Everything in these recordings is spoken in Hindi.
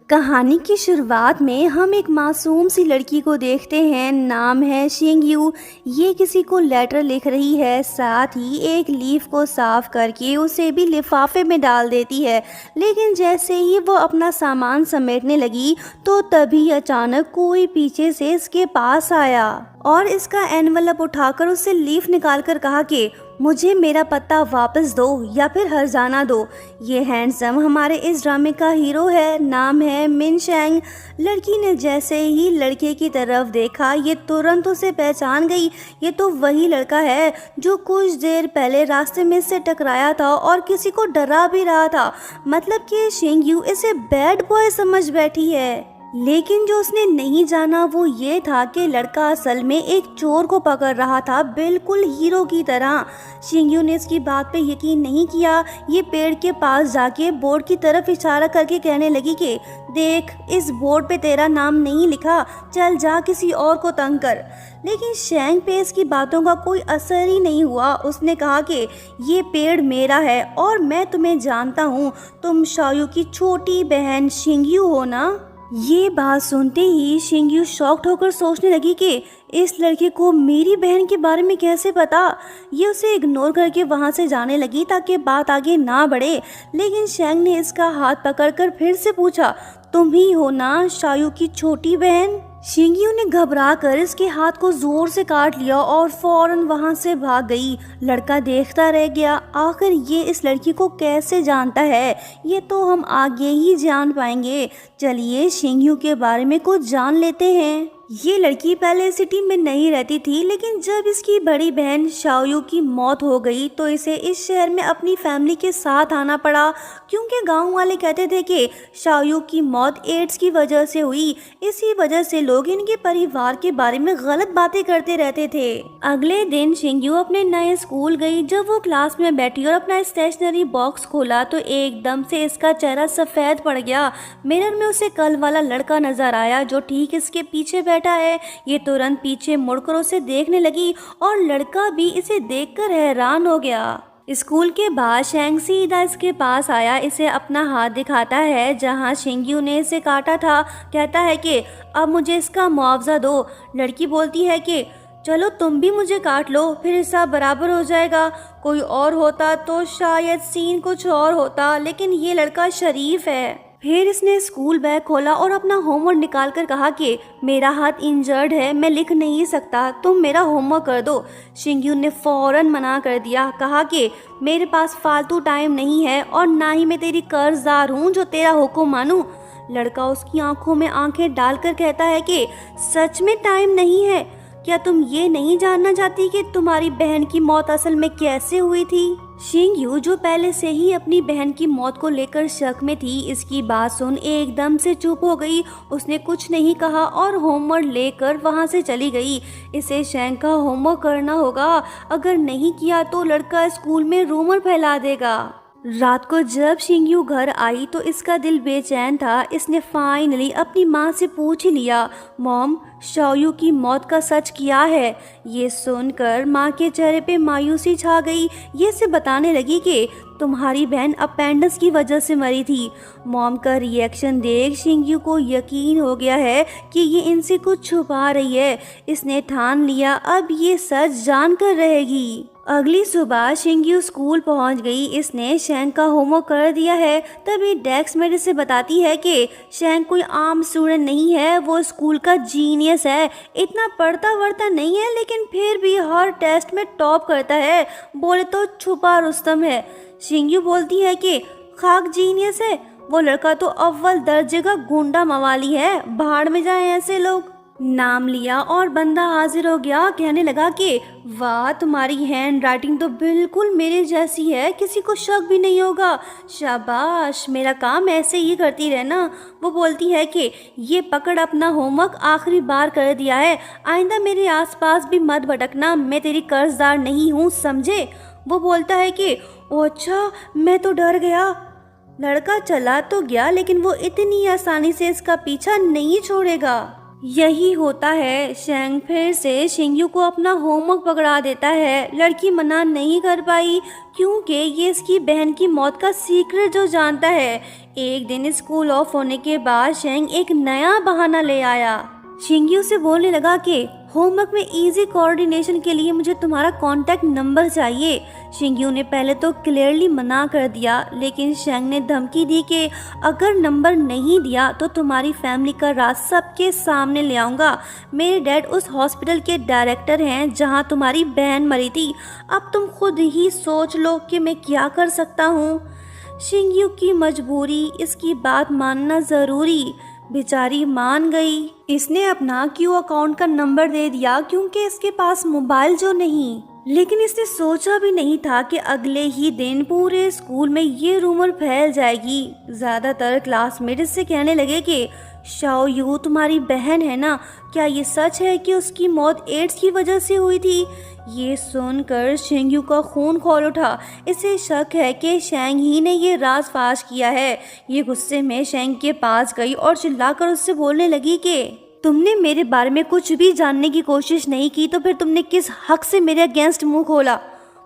कहानी की शुरुआत में हम एक मासूम सी लड़की को देखते हैं। नाम है शिंगयू। ये किसी को लेटर लिख रही है, साथ ही एक लीफ को साफ करके उसे भी लिफाफे में डाल देती है। लेकिन जैसे ही वो अपना सामान समेटने लगी तो तभी अचानक कोई पीछे से इसके पास आया और इसका एनवलप उठाकर उससे लीफ निकालकर कहा कि मुझे मेरा पत्ता वापस दो या फिर हर्जाना दो। ये हैंडसम हमारे इस ड्रामे का हीरो है, नाम है मिन शेंग। लड़की ने जैसे ही लड़के की तरफ देखा ये तुरंत उसे पहचान गई। ये तो वही लड़का है जो कुछ देर पहले रास्ते में से टकराया था और किसी को डरा भी रहा था। मतलब कि शिंगयू इसे बैड बॉय समझ बैठी है। लेकिन जो उसने नहीं जाना वो ये था कि लड़का असल में एक चोर को पकड़ रहा था, बिल्कुल हीरो की तरह। शिंगयू ने इसकी बात पे यकीन नहीं किया। ये पेड़ के पास जाके बोर्ड की तरफ इशारा करके कहने लगी कि देख, इस बोर्ड पे तेरा नाम नहीं लिखा, चल जा किसी और को तंग कर। लेकिन शेंग पे इसकी बातों का कोई असर ही नहीं हुआ। उसने कहा कि ये पेड़ मेरा है और मैं तुम्हें जानता हूँ, तुम शाओयू की छोटी बहन शिंगयू हो ना। ये बात सुनते ही शिंगयू शॉक्ड होकर सोचने लगी कि इस लड़के को मेरी बहन के बारे में कैसे पता। ये उसे इग्नोर करके वहां से जाने लगी ताकि बात आगे ना बढ़े। लेकिन शेंग ने इसका हाथ पकड़कर फिर से पूछा, तुम ही हो ना शाओयू की छोटी बहन। शिंगयू ने घबरा कर इसके हाथ को जोर से काट लिया और फौरन वहां से भाग गई। लड़का देखता रह गया, आखिर ये इस लड़की को कैसे जानता है। ये तो हम आगे ही जान पाएंगे। चलिए शिंगयू के बारे में कुछ जान लेते हैं। ये लड़की पहले सिटी में नहीं रहती थी, लेकिन जब इसकी बड़ी बहन शाओयू की मौत हो गई तो इसे इस शहर में अपनी फैमिली के साथ आना पड़ा, क्योंकि गांव वाले कहते थे कि शाओयू की मौत एड्स की वजह से हुई। इसी वजह से लोग इनके परिवार के बारे में गलत बातें करते रहते थे। अगले दिन शिंगयू अपने नए स्कूल गई। जब वो क्लास में बैठी और अपना स्टेशनरी बॉक्स खोला तो एकदम से इसका चेहरा सफेद पड़ गया। मिरर में उसे कल वाला लड़का नजर आया जो ठीक इसके पीछे बैठा है। ये तुरंत पीछे मुड़कर उसे देखने लगी और लड़का भी इसे देखकर हैरान हो गया। स्कूल के बाद शेंग सीधा इसके पास आया, इसे अपना हाथ दिखाता है जहां शिंगयू ने इसे काटा था। कहता है कि अब मुझे इसका मुआवजा दो। लड़की बोलती है कि चलो तुम भी मुझे काट लो, फिर हिसाब बराबर हो जाएगा। कोई और होता तो शायद सीन कुछ और होता, लेकिन ये लड़का शरीफ है। फिर इसने स्कूल बैग खोला और अपना होमवर्क निकाल कर कहा कि मेरा हाथ इंजर्ड है, मैं लिख नहीं सकता, तुम मेरा होमवर्क कर दो। शिंगयू ने फौरन मना कर दिया, कहा कि मेरे पास फालतू टाइम नहीं है और ना ही मैं तेरी कर्जदार हूँ जो तेरा हुक्म मानूं। लड़का उसकी आंखों में आंखें डालकर कहता है कि सच में टाइम नहीं है। क्या तुम ये नहीं जानना चाहती कि तुम्हारी बहन की मौत असल में कैसे हुई थी। शिंगयू जो पहले से ही अपनी बहन की मौत को लेकर शक में थी, इसकी बात सुन एकदम से चुप हो गई। उसने कुछ नहीं कहा और होमवर्क लेकर वहां से चली गई। इसे शेंग का होमवर्क करना होगा, अगर नहीं किया तो लड़का स्कूल में रूमर फैला देगा। रात को जब शिंगयू घर आई तो इसका दिल बेचैन था। इसने फाइनली अपनी माँ से पूछ ही लिया, मॉम शाओयू की मौत का सच क्या है। ये सुनकर माँ के चेहरे पे मायूसी छा गई। ये से बताने लगी कि तुम्हारी बहन अपेंडिक्स की वजह से मरी थी। मॉम का रिएक्शन देख शिंगयू को यकीन हो गया है कि ये इनसे कुछ छुपा रही है। इसने ठान लिया अब ये सच जानकर रहेगी। अगली सुबह शिंगयू स्कूल पहुंच गई। इसने शेंग का होमवर्क कर दिया है। तभी डेस्क मेट से बताती है कि शेंग कोई आम स्टूडेंट नहीं है, वो स्कूल का जीनियस है। इतना पढ़ता वढ़ता नहीं है, लेकिन फिर भी हर टेस्ट में टॉप करता है। बोले तो छुपा रुस्तम है। शिंगयू बोलती है कि खाक जीनियस है, वो लड़का तो अव्वल दर्जे का गुंडा मवाली है, भाड़ में जाए ऐसे लोग। नाम लिया और बंदा हाजिर हो गया। कहने लगा कि वाह, तुम्हारी हैंड राइटिंग तो बिल्कुल मेरे जैसी है, किसी को शक भी नहीं होगा। शाबाश, मेरा काम ऐसे ही करती रहना। वो बोलती है कि ये पकड़ अपना होमवर्क, आखिरी बार कर दिया है, आइंदा मेरे आसपास भी मत भटकना, मैं तेरी कर्जदार नहीं हूँ, समझे। वो बोलता है कि ओ अच्छा, मैं तो डर गया। लड़का चला तो गया, लेकिन वो इतनी आसानी से इसका पीछा नहीं छोड़ेगा। यही होता है। शेंग फिर से शिंगयू को अपना होमवर्क पकड़ा देता है। लड़की मना नहीं कर पाई क्योंकि ये इसकी बहन की मौत का सीक्रेट जो जानता है। एक दिन स्कूल ऑफ होने के बाद शेंग एक नया बहाना ले आया। शिंगयू से बोलने लगा कि होमवर्क में इजी कोऑर्डिनेशन के लिए मुझे तुम्हारा कांटेक्ट नंबर चाहिए। शिंगयू ने पहले तो क्लियरली मना कर दिया, लेकिन शेंग ने धमकी दी कि अगर नंबर नहीं दिया तो तुम्हारी फैमिली का राज सबके सामने ले आऊँगा। मेरे डैड उस हॉस्पिटल के डायरेक्टर हैं जहां तुम्हारी बहन मरी थी। अब तुम खुद ही सोच लो कि मैं क्या कर सकता हूँ। शिंगयू की मजबूरी, इसकी बात मानना ज़रूरी। बेचारी मान गई। इसने अपना क्यू अकाउंट का नंबर दे दिया क्योंकि इसके पास मोबाइल जो नहीं। लेकिन इसने सोचा भी नहीं था कि अगले ही दिन पूरे स्कूल में ये रूमर फैल जाएगी। ज़्यादातर क्लासमेट इससे कहने लगे कि शाओ यू तुम्हारी बहन है ना, क्या ये सच है कि उसकी मौत एड्स की वजह से हुई थी। ये सुनकर शिंगयू का खून खौल उठा। इसे शक है कि शेंग ही ने ये राज फाश किया है। ये गुस्से में शेंग के पास गई और चिल्लाकर उससे बोलने लगी कि तुमने मेरे बारे में कुछ भी जानने की कोशिश नहीं की तो फिर तुमने किस हक से मेरे अगेंस्ट मुंह खोला।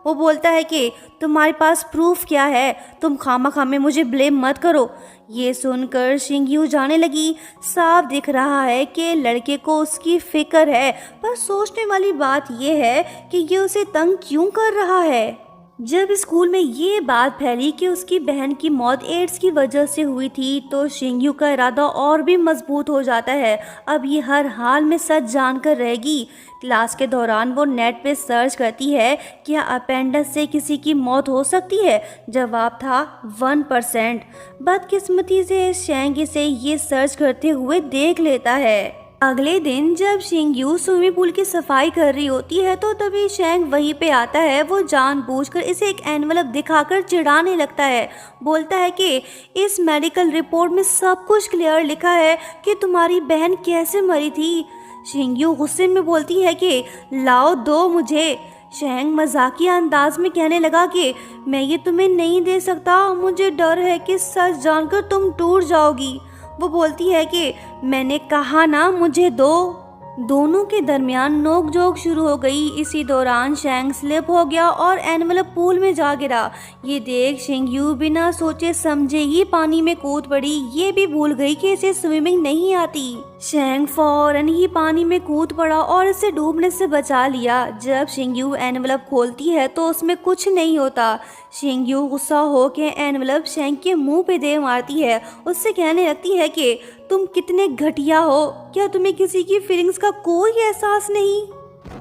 वो बोलता है कि तुम्हारे पास प्रूफ क्या है, तुम खामा में मुझे ब्लेम मत करो। ये सुनकर शिंगयू जाने लगी। साफ दिख रहा है कि लड़के को उसकी फिक्र है, पर सोचने वाली बात यह है कि ये उसे तंग क्यों कर रहा है। जब स्कूल में ये बात फैली कि उसकी बहन की मौत एड्स की वजह से हुई थी तो शिंगयू का इरादा और भी मजबूत हो जाता है। अब ये हर हाल में सच जानकर रहेगी। क्लास के दौरान वो नेट पे सर्च करती है, क्या अपेंडिक्स से किसी की मौत हो सकती है। जवाब था 1%। बदकिस्मती से शेंग इसे ये सर्च करते हुए देख लेता है। अगले दिन जब शिंगयू स्विमिंग पूल की सफाई कर रही होती है तो तभी शेंग वहीं पे आता है। वो जानबूझकर इसे एक एनवलप दिखाकर चिढ़ाने लगता है। बोलता है कि इस मेडिकल रिपोर्ट में सब कुछ क्लियर लिखा है कि तुम्हारी बहन कैसे मरी थी। शिंगयू गुस्से में बोलती है कि लाओ दो मुझे। शेंग मजाकिया अंदाज में कहने लगा कि मैं ये तुम्हें नहीं दे सकता, मुझे डर है कि सच जानकर तुम टूट जाओगी। वो बोलती है कि मैंने कहा ना मुझे दो। दोनों के दरमियान नोकझोंक शुरू हो गई। इसी दौरान शेंग स्लिप हो गया और एनवलप पूल में जा गिरा। ये देख शिंगयू बिना सोचे समझे ही पानी में कूद पड़ी। ये भी भूल गई कि इसे स्विमिंग नहीं आती। शेंग फौरन ही पानी में कूद पड़ा और इसे डूबने से बचा लिया। जब शिंगयू एनवलप खोलती है तो उसमें कुछ नहीं होता। शिंगयू गुस्सा हो के एनवलप शेंग के मुंह पे दे मारती है। उससे कहने लगती है कि तुम कितने घटिया हो, क्या तुम्हें किसी की फीलिंग्स का कोई एहसास नहीं।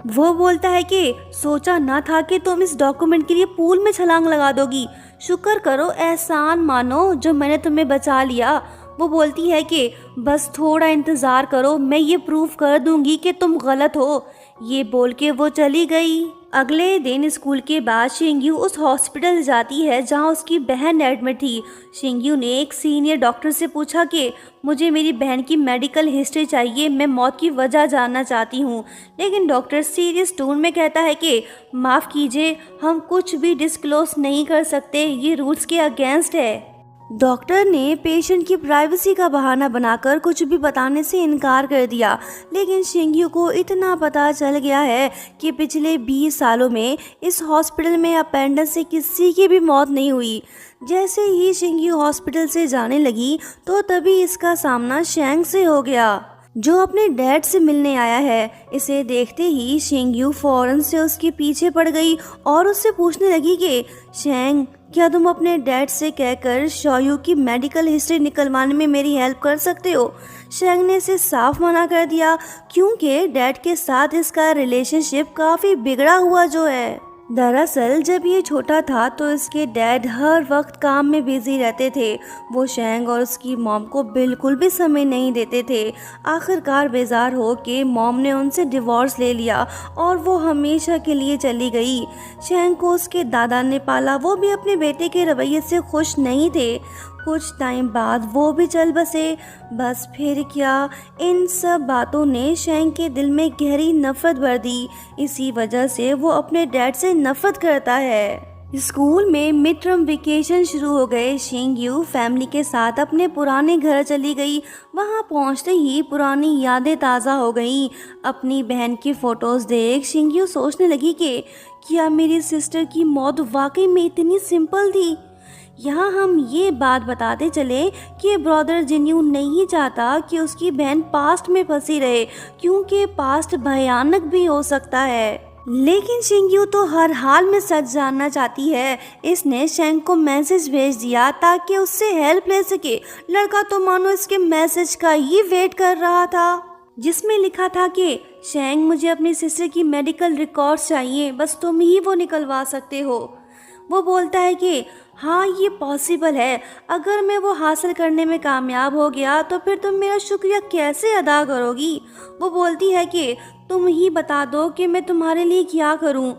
वो बोलता है कि सोचा ना था कि तुम इस डॉक्यूमेंट के लिए पूल में छलांग लगा दोगी। शुक्र करो, एहसान मानो जो मैंने तुम्हें बचा लिया। वो बोलती है कि बस थोड़ा इंतज़ार करो, मैं ये प्रूफ कर दूंगी कि तुम गलत हो। ये बोल के वो चली गई। अगले दिन स्कूल के बाद शिंगयू उस हॉस्पिटल जाती है जहां उसकी बहन एडमिट थी। शिंगयू ने एक सीनियर डॉक्टर से पूछा कि मुझे मेरी बहन की मेडिकल हिस्ट्री चाहिए, मैं मौत की वजह जानना चाहती हूँ। लेकिन डॉक्टर सीरियस टोन में कहता है कि माफ़ कीजिए, हम कुछ भी डिस्क्लोज नहीं कर सकते, ये रूल्स के अगेंस्ट है। डॉक्टर ने पेशेंट की प्राइवेसी का बहाना बनाकर कुछ भी बताने से इनकार कर दिया। लेकिन शिंगयू को इतना पता चल गया है कि पिछले 20 सालों में इस हॉस्पिटल में अपेंडिक्स से किसी की भी मौत नहीं हुई। जैसे ही शिंगयू हॉस्पिटल से जाने लगी तो तभी इसका सामना शेंग से हो गया, जो अपने डैड से मिलने आया है। इसे देखते ही शिंगयू फौरन से उसके पीछे पड़ गई और उससे पूछने लगी कि शेंग, क्या तुम अपने डैड से कहकर शाओयू की मेडिकल हिस्ट्री निकलवाने में मेरी हेल्प कर सकते हो। शेंग ने इसे साफ मना कर दिया क्योंकि डैड के साथ इसका रिलेशनशिप काफ़ी बिगड़ा हुआ जो है। दरअसल जब ये छोटा था तो इसके डैड हर वक्त काम में बिजी रहते थे। वो शेंग और उसकी मॉम को बिल्कुल भी समय नहीं देते थे। आखिरकार बेजार हो के मॉम ने उनसे डिवोर्स ले लिया और वो हमेशा के लिए चली गई। शेंग को उसके दादा ने पाला, वो भी अपने बेटे के रवैये से खुश नहीं थे। कुछ टाइम बाद वो भी चल बसे। बस फिर क्या, इन सब बातों ने शेंग के दिल में गहरी नफरत भर दी। इसी वजह से वो अपने डैड से नफरत करता है। स्कूल में मिड टर्म वेकेशन शुरू हो गए। शिंगयू फैमिली के साथ अपने पुराने घर चली गई। वहां पहुंचते ही पुरानी यादें ताज़ा हो गईं। अपनी बहन की फ़ोटोज़ देख शिंगयू सोचने लगी कि क्या मेरी सिस्टर की मौत वाकई में इतनी सिंपल थी। यहाँ हम ये बात बताते चले कि ब्रदर जिन्यू नहीं चाहता कि उसकी बहन पास्ट में फंसी रहे, क्योंकि पास्ट भयानक भी हो सकता है। लेकिन शिंगयू तो हर हाल में सच जानना चाहती है। इसने शेंग को मैसेज भेज दिया ताकि उससे हेल्प ले सके। लड़का तो मानो इसके मैसेज का ही वेट कर रहा था, जिसमें लिखा था कि शेंग, मुझे अपनी सिस्टर की मेडिकल रिकॉर्ड्स चाहिए, बस तुम ही वो निकलवा सकते हो। वो बोलता है कि हाँ, ये पॉसिबल है। अगर मैं वो हासिल करने में कामयाब हो गया तो फिर तुम मेरा शुक्रिया कैसे अदा करोगी। वो बोलती है कि तुम ही बता दो कि मैं तुम्हारे लिए क्या करूं।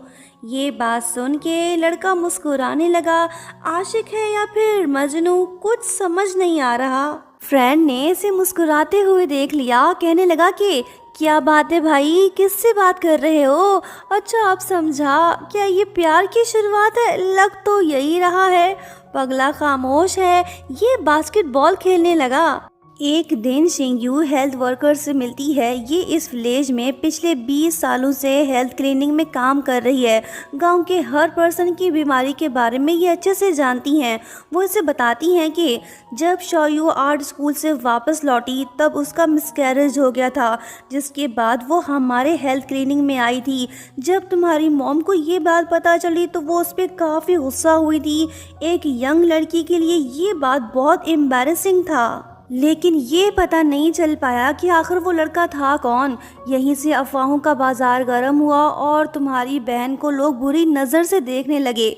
ये बात सुन के लड़का मुस्कुराने लगा। आशिक है या फिर मजनू, कुछ समझ नहीं आ रहा। फ्रेंड ने इसे मुस्कुराते हुए देख लिया। कहने लगा कि क्या बात है भाई, किससे बात कर रहे हो? अच्छा, आप समझा, क्या ये प्यार की शुरुआत है? लग तो यही रहा है। पगला खामोश है। ये बास्केटबॉल खेलने लगा। एक दिन शिंगयू हेल्थ वर्कर से मिलती है। ये इस विलेज में पिछले 20 सालों से हेल्थ क्लीनिंग में काम कर रही है। गांव के हर पर्सन की बीमारी के बारे में ये अच्छे से जानती हैं। वो इसे बताती हैं कि जब शोयू आर्ट स्कूल से वापस लौटी तब उसका मिसकैरेज हो गया था, जिसके बाद वो हमारे हेल्थ क्लीनिंग में आई थी। जब तुम्हारी मॉम को ये बात पता चली तो वो उस पर काफ़ी गुस्सा हुई थी। एक यंग लड़की के लिए ये बात बहुत एम्बैरेसिंग था। लेकिन ये पता नहीं चल पाया कि आखिर वो लड़का था कौन। यहीं से अफवाहों का बाजार गर्म हुआ और तुम्हारी बहन को लोग बुरी नज़र से देखने लगे।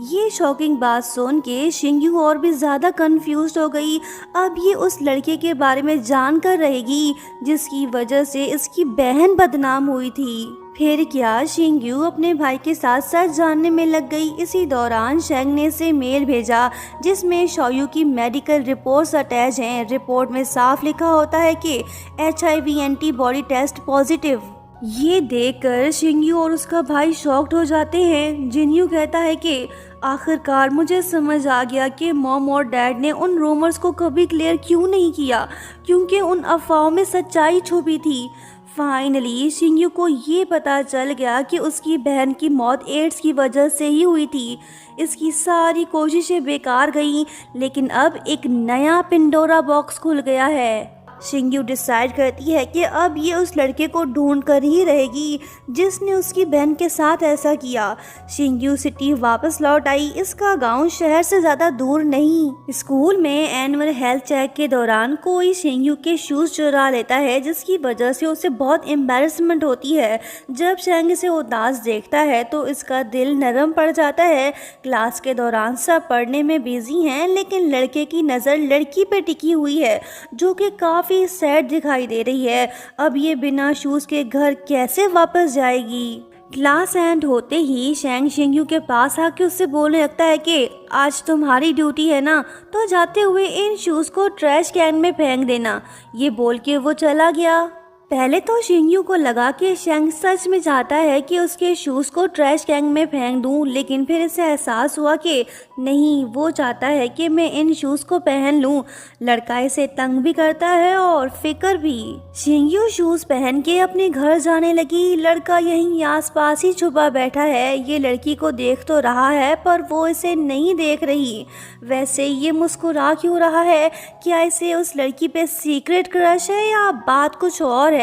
ये शॉकिंग बात सुन के शिंगयू और भी ज़्यादा कंफ्यूज हो गई। अब ये उस लड़के के बारे में जान कर रहेगी जिसकी वजह से इसकी बहन बदनाम हुई थी। फिर क्या, शिंगयू अपने भाई के साथ सच जानने में लग गई। इसी दौरान शेंग ने इसे मेल भेजा जिसमें शोयू की मेडिकल रिपोर्ट्स अटैच हैं। रिपोर्ट में साफ लिखा होता है कि HIV एंटीबॉडी टेस्ट पॉजिटिव। ये देखकर शिंगयू और उसका भाई शॉक्ड हो जाते हैं। जिन्यू कहता है कि आखिरकार मुझे समझ आ गया कि मॉम और डैड ने उन रूमर्स को कभी क्लियर क्यों नहीं किया, क्योंकि उन अफवाहों में सच्चाई छुपी थी। फाइनली शिंगयू को ये पता चल गया कि उसकी बहन की मौत एड्स की वजह से ही हुई थी। इसकी सारी कोशिशें बेकार गईं, लेकिन अब एक नया पिंडोरा बॉक्स खुल गया है। शिंगयू डिसाइड करती है कि अब ये उस लड़के को ढूंढ कर ही रहेगी जिसने उसकी बहन के साथ ऐसा किया। शिंगयू सिटी वापस लौट आई। इसका गांव शहर से ज़्यादा दूर नहीं। स्कूल में एनुअल हेल्थ चेक के दौरान कोई शिंगयू के शूज़ चुरा लेता है, जिसकी वजह से उसे बहुत एम्बैरेसमेंट होती है। जब शेंग इसे उदास देखता है तो इसका दिल नरम पड़ जाता है। क्लास के दौरान सब पढ़ने में बिजी हैं, लेकिन लड़के की नज़र लड़की पे टिकी हुई है जो कि काफ़ी सैड दिखाई दे रही है। अब ये बिना शूज के घर कैसे वापस जाएगी। क्लास एंड होते ही शेंग शिंगयू के पास आके उससे बोलने लगता है कि आज तुम्हारी ड्यूटी है ना, तो जाते हुए इन शूज़ को ट्रैश कैन में फेंक देना। ये बोल के वो चला गया। पहले तो शिंगयू को लगा कि शेंग सच में चाहता है कि उसके शूज़ को ट्रैश कैन में फेंक दूं, लेकिन फिर इसे एहसास हुआ कि नहीं, वो चाहता है कि मैं इन शूज़ को पहन लूं। लड़का इसे तंग भी करता है और फिक्र भी। शिंगयू शूज़ पहन के अपने घर जाने लगी। लड़का यहीं आसपास ही छुपा बैठा है। ये लड़की को देख तो रहा है पर वो इसे नहीं देख रही। वैसे ये मुस्कुरा क्यों रहा है? क्या इसे उस लड़की पे सीक्रेट क्रश है या बात कुछ और है?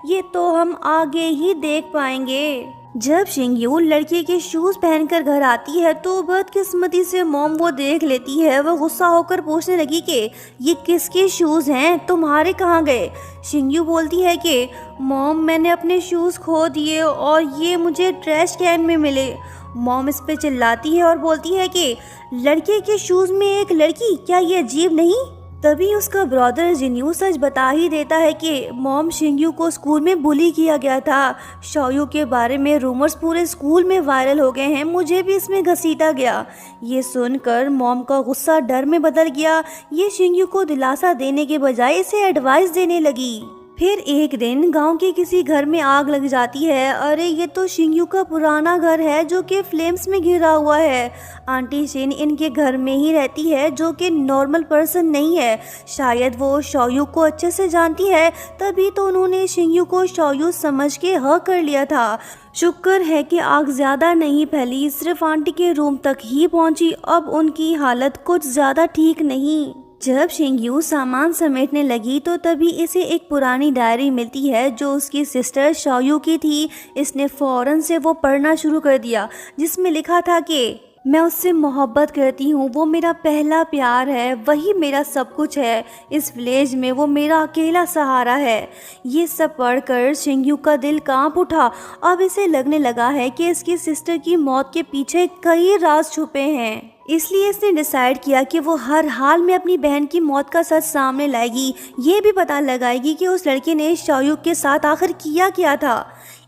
ये तो हम आगे ही देख पाएंगे। जब शिंगयू लड़के के शूज पहनकर घर आती है तो बदकिस्मती से मॉम वो देख लेती है। वो गुस्सा होकर पूछने लगी कि ये किसके शूज हैं, तुम्हारे कहाँ गए? शिंगयू बोलती है कि मॉम, मैंने अपने शूज खो दिए और ये मुझे ट्रैश कैन में मिले। मॉम इस पे चिल्लाती है और बोलती है कि लड़के के शूज में एक लड़की, क्या ये अजीब नहीं? तभी उसका ब्रदर जिन्यू सच बता ही देता है कि मॉम, शिंगयू को स्कूल में बुली किया गया था। शोयू के बारे में रूमर्स पूरे स्कूल में वायरल हो गए हैं, मुझे भी इसमें घसीटा गया। ये सुनकर मॉम का गुस्सा डर में बदल गया। ये शिंगयू को दिलासा देने के बजाय इसे एडवाइस देने लगी। फिर एक दिन गांव के किसी घर में आग लग जाती है। अरे ये तो शिंगयू का पुराना घर है जो कि फ्लेम्स में घिरा हुआ है। आंटी शिन इनके घर में ही रहती है जो कि नॉर्मल पर्सन नहीं है। शायद वो शौयू को अच्छे से जानती है, तभी तो उन्होंने शिंगयू को शौयू समझ के हक कर लिया था। शुक्र है कि आग ज़्यादा नहीं फैली, सिर्फ आंटी के रूम तक ही पहुंची। अब उनकी हालत कुछ ज़्यादा ठीक नहीं। जब शिंगयू सामान समेटने लगी तो तभी इसे एक पुरानी डायरी मिलती है जो उसकी सिस्टर शौयू की थी। इसने फौरन से वो पढ़ना शुरू कर दिया, जिसमें लिखा था कि मैं उससे मोहब्बत करती हूँ, वो मेरा पहला प्यार है, वही मेरा सब कुछ है, इस विलेज में वो मेरा अकेला सहारा है। ये सब पढ़कर शिंगयू का दिल कांप उठा। अब इसे लगने लगा है कि इसकी सिस्टर की मौत के पीछे कई राज छुपे हैं। इसलिए इसने डिसाइड किया कि वो हर हाल में अपनी बहन की मौत का सच सामने लाएगी। ये भी पता लगाएगी कि उस लड़के ने शौयू के साथ आखिर किया क्या था।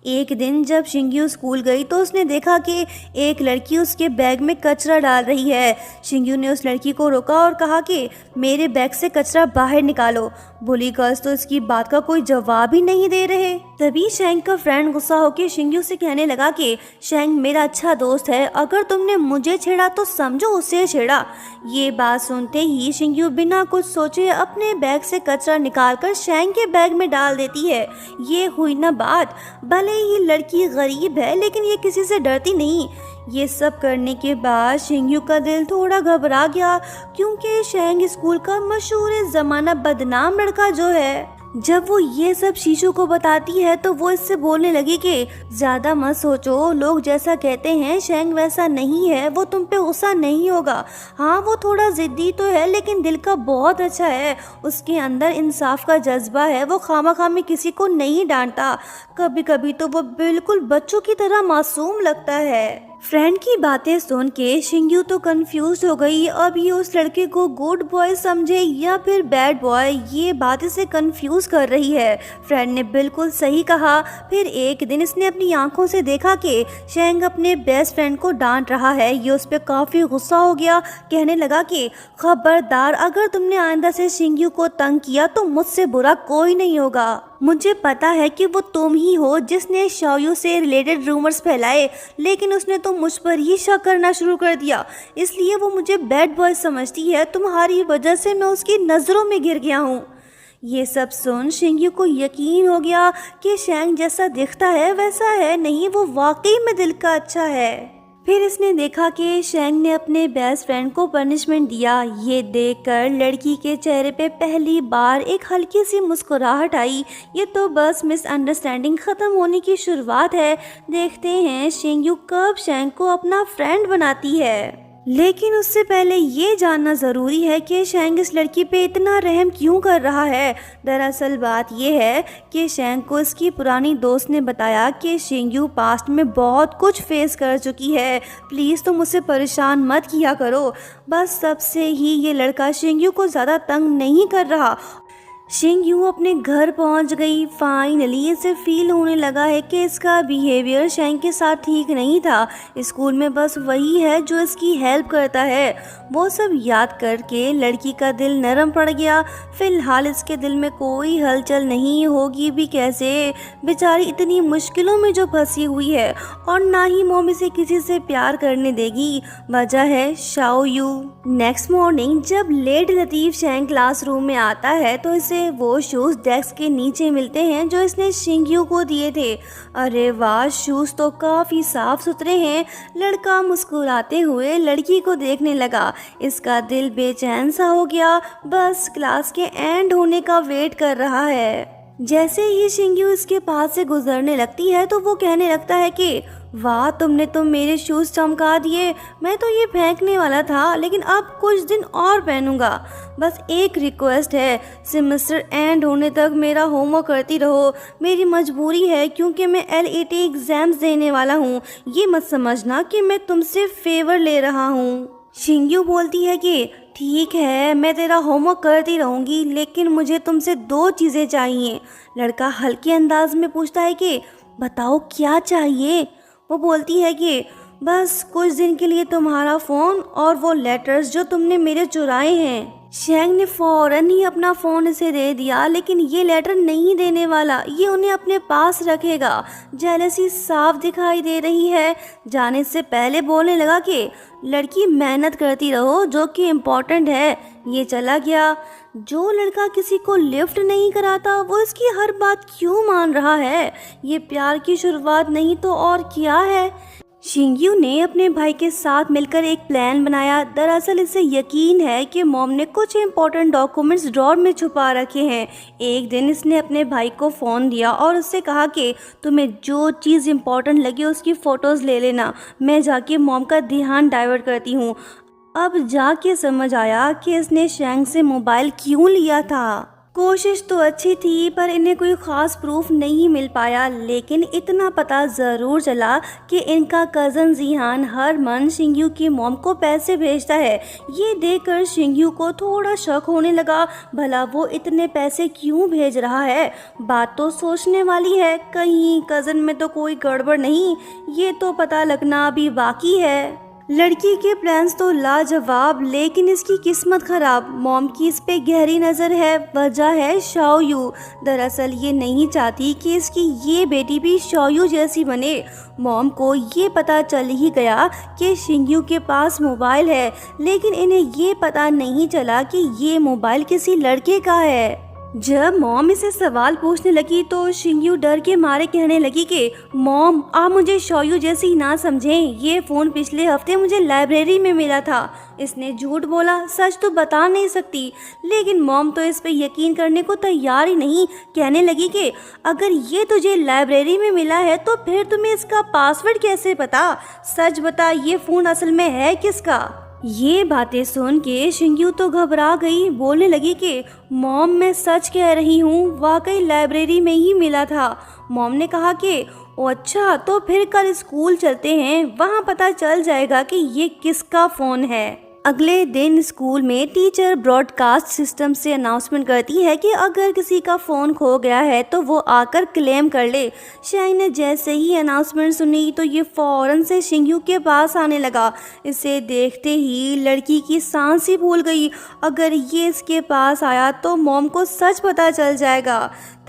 एक दिन जब शिंगयू स्कूल गई तो उसने देखा कि एक लड़की उसके बैग में कचरा डाल रही है। शिंगयू ने उस लड़की को रोका और कहा कि मेरे बैग से कचरा बाहर निकालो। बुली गर्ल्स तो इसकी बात का कोई जवाब ही नहीं दे रहे। तभी शेंग का फ्रेंड गुस्सा होकर शिंगयू से कहने लगा कि शेंग मेरा अच्छा दोस्त है, अगर तुमने मुझे छेड़ा तो समझो उसे छेड़ा। ये बात सुनते ही शिंगयू बिना कुछ सोचे अपने बैग से कचरा निकालकर शेंग के बैग में डाल देती है। ये हुई ना बात। भले ये लड़की गरीब है लेकिन ये किसी से डरती नहीं। ये सब करने के बाद शिंगयू का दिल थोड़ा घबरा गया, क्योंकि शेंग स्कूल का मशहूर ज़माना बदनाम लड़का जो है। जब वो ये सब शीशु को बताती है तो वो इससे बोलने लगी कि ज़्यादा मत सोचो, लोग जैसा कहते हैं शेंग वैसा नहीं है, वो तुम पे गुस्सा नहीं होगा। हाँ वो थोड़ा ज़िद्दी तो है लेकिन दिल का बहुत अच्छा है, उसके अंदर इंसाफ का जज्बा है, वो खामखा में किसी को नहीं डांटता। कभी कभी तो वो बिल्कुल बच्चों की तरह मासूम लगता है। फ्रेंड की बातें सुन के शिंगयू तो कंफ्यूज हो गई। अब ये उस लड़के को गुड बॉय समझे या फिर बैड बॉय, ये बात इसे कंफ्यूज कर रही है। फ्रेंड ने बिल्कुल सही कहा। फिर एक दिन इसने अपनी आंखों से देखा कि शेंग अपने बेस्ट फ्रेंड को डांट रहा है। ये उस पर काफ़ी गुस्सा हो गया। कहने लगा कि खबरदार, अगर तुमने आइंदा से शिंगयू को तंग किया तो मुझसे बुरा कोई नहीं होगा। मुझे पता है कि वो तुम ही हो जिसने शौयू से रिलेटेड रूमर्स फैलाए, लेकिन उसने तो मुझ पर ही शक करना शुरू कर दिया, इसलिए वो मुझे बैड बॉय समझती है। तुम्हारी वजह से मैं उसकी नज़रों में गिर गया हूँ। ये सब सुन शिंगयू को यकीन हो गया कि शेंग जैसा दिखता है वैसा है नहीं, वो वाकई में दिल का अच्छा है। फिर इसने देखा कि शेंग ने अपने बेस्ट फ्रेंड को पनिशमेंट दिया। ये देखकर लड़की के चेहरे पे पहली बार एक हल्की सी मुस्कुराहट आई। ये तो बस मिसअंडरस्टैंडिंग ख़त्म होने की शुरुआत है। देखते हैं शिंगयू कब शेंग को अपना फ्रेंड बनाती है। लेकिन उससे पहले ये जानना ज़रूरी है कि शेंग इस लड़की पे इतना रहम क्यों कर रहा है। दरअसल बात यह है कि शेंग को इसकी पुरानी दोस्त ने बताया कि शिंगयू पास्ट में बहुत कुछ फेस कर चुकी है, प्लीज़ तुम उसे परेशान मत किया करो। बस तब से ही ये लड़का शिंगयू को ज़्यादा तंग नहीं कर रहा। शिंगयू अपने घर पहुंच गई। फाइनली इसे फील होने लगा है कि इसका बिहेवियर शेंग के साथ ठीक नहीं था। स्कूल में बस वही है जो इसकी हेल्प करता है। वो सब याद करके लड़की का दिल नरम पड़ गया। फिलहाल इसके दिल में कोई हलचल नहीं होगी भी कैसे, बेचारी इतनी मुश्किलों में जो फंसी हुई है, और ना ही मोम इसे किसी से प्यार करने देगी। वजह है शाओयू। नेक्स्ट मॉर्निंग जब लेट लतीफ शेंग क्लासरूम में आता है तो इसे वो शूज डेस्क के नीचे मिलते हैं जो इसने शिंगयू को दिए थे। अरे वाह, शूज तो काफी साफ सुथरे हैं। लड़का मुस्कुराते हुए लड़की को देखने लगा। इसका दिल बेचैन सा हो गया, बस क्लास के एंड होने का वेट कर रहा है। जैसे ही शिंगयू इसके पास से गुजरने लगती है तो वो कहने लगता है कि वाह, तुमने तो मेरे शूज़ चमका दिए। मैं तो ये फेंकने वाला था, लेकिन अब कुछ दिन और पहनूंगा। बस एक रिक्वेस्ट है, सेमेस्टर एंड होने तक मेरा होमवर्क करती रहो। मेरी मजबूरी है क्योंकि मैं LAT एग्ज़ाम्स देने वाला हूँ। ये मत समझना कि मैं तुमसे फेवर ले रहा हूँ। शिंगयू बोलती है कि ठीक है, मैं तेरा होमवर्क करती रहूँगी, लेकिन मुझे तुमसे 2 चीज़ें चाहिए। लड़का हल्के अंदाज में पूछता है कि बताओ क्या चाहिए। वो बोलती है कि बस कुछ दिन के लिए तुम्हारा फ़ोन और वो लेटर्स जो तुमने मेरे चुराए हैं। शेंग ने फौरन ही अपना फ़ोन इसे दे दिया, लेकिन ये लेटर नहीं देने वाला, ये उन्हें अपने पास रखेगा। जेलसी साफ दिखाई दे रही है। जाने से पहले बोलने लगा कि लड़की मेहनत करती रहो, जो कि इम्पोर्टेंट है। ये चला गया। जो लड़का किसी को लिफ्ट नहीं कराता वो इसकी हर बात क्यों मान रहा है? ये प्यार की शुरुआत नहीं तो और क्या है? शिंग्यू ने अपने भाई के साथ मिलकर एक प्लान बनाया। दरअसल इसे यकीन है कि मॉम ने कुछ इम्पोर्टेंट डॉक्यूमेंट्स ड्रॉर में छुपा रखे हैं। एक दिन इसने अपने भाई को फ़ोन दिया और उससे कहा कि तुम्हें जो चीज़ इम्पोर्टेंट लगे उसकी फ़ोटोज़ ले लेना, मैं जाके मॉम का ध्यान डाइवर्ट करती हूँ। अब जाके समझ आया कि इसने शेंग से मोबाइल क्यों लिया था। कोशिश तो अच्छी थी पर इन्हें कोई ख़ास प्रूफ नहीं मिल पाया, लेकिन इतना पता ज़रूर चला कि इनका कज़न जिहान हर मंथ शिंग्यू की मॉम को पैसे भेजता है। ये देखकर शिंग्यू को थोड़ा शक होने लगा, भला वो इतने पैसे क्यों भेज रहा है। बात तो सोचने वाली है, कहीं कज़न में तो कोई गड़बड़ नहीं, ये तो पता लगना अभी बाकी है। लड़की के प्लान्स तो लाजवाब, लेकिन इसकी किस्मत खराब। मॉम की इस पे गहरी नज़र है। वजह है शाओयू। दरअसल ये नहीं चाहती कि इसकी ये बेटी भी शाओयू जैसी बने। मॉम को ये पता चल ही गया कि शिंग्यू के पास मोबाइल है, लेकिन इन्हें ये पता नहीं चला कि ये मोबाइल किसी लड़के का है। जब मॉम इसे सवाल पूछने लगी तो शिंग्यू डर के मारे कहने लगी कि मॉम, आप मुझे शोयू जैसी ना समझें, ये फ़ोन पिछले हफ्ते मुझे लाइब्रेरी में मिला था। इसने झूठ बोला, सच तो बता नहीं सकती। लेकिन मॉम तो इस पे यकीन करने को तैयार ही नहीं। कहने लगी कि अगर ये तुझे लाइब्रेरी में मिला है तो फिर तुम्हें इसका पासवर्ड कैसे पता? सच बता, ये फ़ोन असल में है किसका? ये बातें सुन के शिंग्यू तो घबरा गई। बोलने लगी कि मॉम, मैं सच कह रही हूँ, वाकई लाइब्रेरी में ही मिला था। मॉम ने कहा कि ओ अच्छा, तो फिर कल स्कूल चलते हैं, वहाँ पता चल जाएगा कि ये किसका फ़ोन है। अगले दिन स्कूल में टीचर ब्रॉडकास्ट सिस्टम से अनाउंसमेंट करती है कि अगर किसी का फ़ोन खो गया है तो वो आकर क्लेम कर ले। शाइन ने जैसे ही अनाउंसमेंट सुनी तो ये फ़ौरन से शिंग्यू के पास आने लगा। इसे देखते ही लड़की की सांस ही भूल गई। अगर ये इसके पास आया तो मॉम को सच पता चल जाएगा।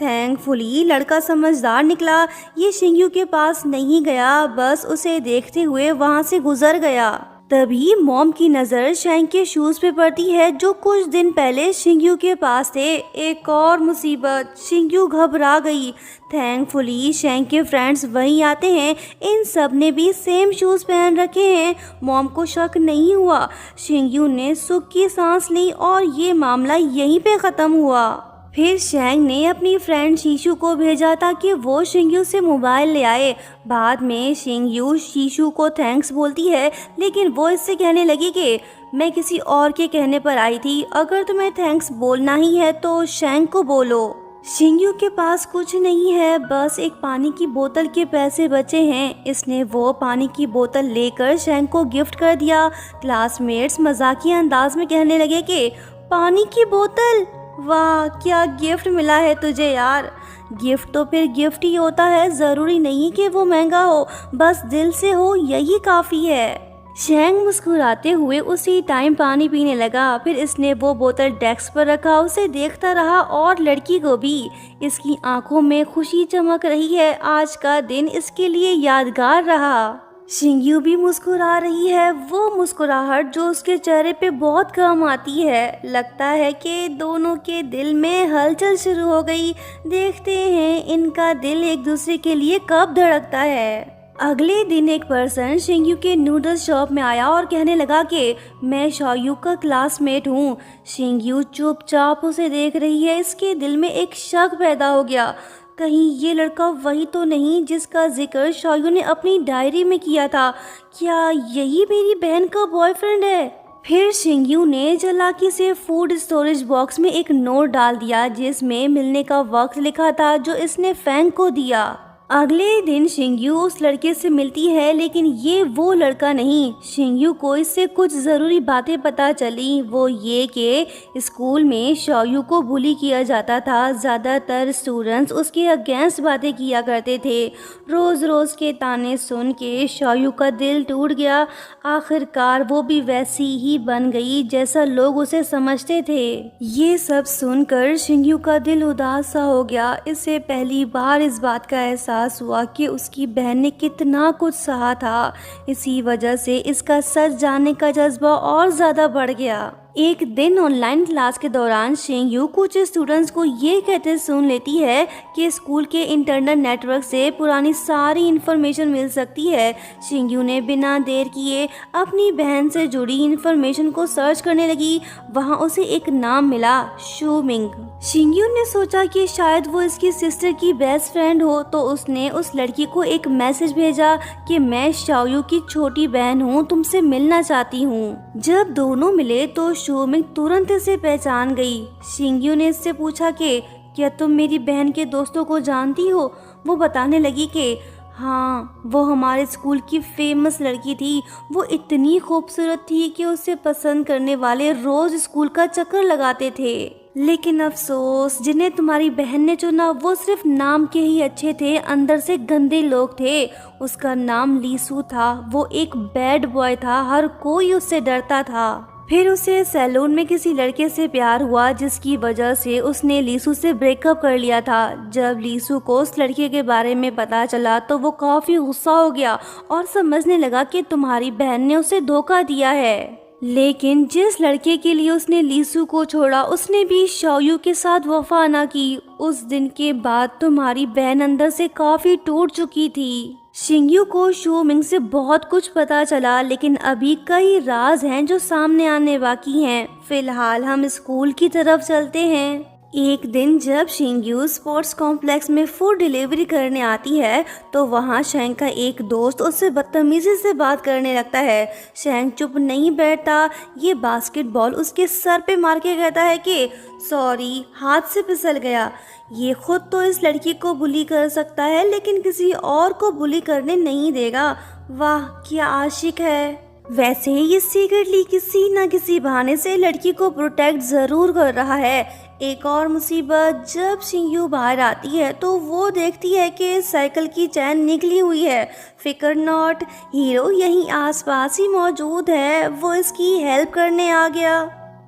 थैंकफुली लड़का समझदार निकला। ये शिंग्यू के पास नहीं गया, बस उसे देखते हुए वहाँ से गुजर गया। तभी मॉम की नज़र शेंग के शूज़ पे पड़ती है जो कुछ दिन पहले शिंग्यू के पास थे। एक और मुसीबत, शिंग्यू घबरा गई। थैंकफुली शेंग के फ्रेंड्स वहीं आते हैं। इन सब ने भी सेम शूज़ पहन रखे हैं। मॉम को शक नहीं हुआ। शिंग्यू ने सुख की सांस ली और ये मामला यहीं पे ख़त्म हुआ। फिर शेंग ने अपनी फ्रेंड शीशु को भेजा था कि वो शिंग्यू से मोबाइल ले आए। बाद में शिंग्यू शीशु को थैंक्स बोलती है, लेकिन वो इससे कहने लगी कि मैं किसी और के कहने पर आई थी, अगर तुम्हें थैंक्स बोलना ही है तो शेंग को बोलो। शिंग्यू के पास कुछ नहीं है, बस एक पानी की बोतल के पैसे बचे हैं। इसने वो पानी की बोतल लेकर शेंग को गिफ्ट कर दिया। क्लासमेट्स मजाकिया अंदाज में कहने लगे कि पानी की बोतल, वाह क्या गिफ्ट मिला है तुझे यार। गिफ्ट तो फिर गिफ्ट ही होता है, ज़रूरी नहीं कि वो महंगा हो, बस दिल से हो, यही काफ़ी है। शेंग मुस्कुराते हुए उसी टाइम पानी पीने लगा। फिर इसने वो बोतल डेस्क पर रखा, उसे देखता रहा और लड़की को भी। इसकी आंखों में खुशी चमक रही है। आज का दिन इसके लिए यादगार रहा। शिंग्यू भी मुस्कुरा रही है, वो मुस्कुराहट जो उसके चेहरे पे बहुत कम आती है। लगता है कि दोनों के दिल में हलचल शुरू हो गई। देखते हैं इनका दिल एक दूसरे के लिए कब धड़कता है। अगले दिन एक पर्सन शिंग्यू के नूडल्स शॉप में आया और कहने लगा कि मैं शोयू का क्लासमेट हूँ। शिंग्यू चुपचाप उसे देख रही है। इसके दिल में एक शक पैदा हो गया, कहीं ये लड़का वही तो नहीं जिसका जिक्र शोयू ने अपनी डायरी में किया था। क्या यही मेरी बहन का बॉयफ्रेंड है? फिर शिंग्यू ने चालाकी से फूड स्टोरेज बॉक्स में एक नोट डाल दिया जिसमें मिलने का वक्त लिखा था, जो इसने फैंग को दिया। अगले दिन शिंगयू उस लड़के से मिलती है, लेकिन ये वो लड़का नहीं। शिंगयू को इससे कुछ ज़रूरी बातें पता चली। वो ये कि स्कूल में शोयू को बुली किया जाता था। ज़्यादातर स्टूडेंट्स उसके अगेंस्ट बातें किया करते थे। रोज़ रोज़ के ताने सुन के शोयू का दिल टूट गया। आखिरकार वो भी वैसी ही बन गई जैसा लोग उसे समझते थे। ये सब सुनकर शिंगयू का दिल उदास सा हो गया। इससे पहली बार इस बात का एहसास हुआ कि उसकी बहन ने कितना कुछ सहा था। इसी वजह से इसका सच जानने का जज्बा और ज़्यादा बढ़ गया। एक दिन ऑनलाइन क्लास के दौरान शिंगयू कुछ स्टूडेंट्स को ये कहते सुन लेती है कि स्कूल के इंटरनेट नेटवर्क से पुरानी सारी इन्फॉर्मेशन मिल सकती है। शिंगयू ने बिना देर किए अपनी बहन से जुड़ी इन्फॉर्मेशन को सर्च करने लगी। वहाँ उसे एक नाम मिला, शूमिंग। शिंगयू ने सोचा कि शायद वो इसकी सिस्टर की बेस्ट फ्रेंड हो, तो उसने उस लड़की को एक मैसेज भेजा कि मैं शाओयू की छोटी बहन हूँ, तुमसे मिलना चाहती हूँ। जब दोनों मिले तो शूमिंग तुरंत इसे पहचान गई। शिंगयू ने इससे पूछा कि क्या तुम मेरी बहन के दोस्तों को जानती हो? वो बताने लगी कि हाँ, वो हमारे स्कूल की फेमस लड़की थी। वो इतनी खूबसूरत थी कि उसे पसंद करने वाले रोज स्कूल का चक्कर लगाते थे। लेकिन अफसोस, जिन्हें तुम्हारी बहन ने चुना वो सिर्फ नाम के ही अच्छे थे, अंदर से गंदे लोग थे। उसका नाम लीसू था। वो एक बैड बॉय था, हर कोई उससे डरता था। फिर उसे सैलून में किसी लड़के से प्यार हुआ, जिसकी वजह से उसने लीसू से ब्रेकअप कर लिया था। जब लीसू को उस लड़के के बारे में पता चला तो वो काफ़ी गुस्सा हो गया और समझने लगा कि तुम्हारी बहन ने उसे धोखा दिया है। लेकिन जिस लड़के के लिए उसने लीसू को छोड़ा, उसने भी शाओयू के साथ वफा न की। उस दिन के बाद तुम्हारी बहन अंदर से काफ़ी टूट चुकी थी। शिंगयू को शूमिंग से बहुत कुछ पता चला, लेकिन अभी कई राज हैं जो सामने आने बाकी हैं। फिलहाल हम स्कूल की तरफ चलते हैं। एक दिन जब शिंगयू स्पोर्ट्स कॉम्प्लेक्स में फूड डिलीवरी करने आती है तो वहाँ शेंग का एक दोस्त उससे बदतमीजी से बात करने लगता है। शेंग चुप नहीं बैठता। ये बास्केटबॉल उसके सर पे मार के कहता है कि सॉरी, हाथ से फिसल गया। ये खुद तो इस लड़की को बुली कर सकता है, लेकिन किसी और को बुली करने नहीं देगा। वाह, क्या आशिक है। वैसे ये सीक्रेटली किसी न किसी बहाने से लड़की को प्रोटेक्ट ज़रूर कर रहा है। एक और मुसीबत, जब शिंगयू बाहर आती है तो वो देखती है कि साइकिल की चैन निकली हुई है। फिकर नॉट, हीरो यहीं आसपास ही मौजूद है। वो इसकी हेल्प करने आ गया।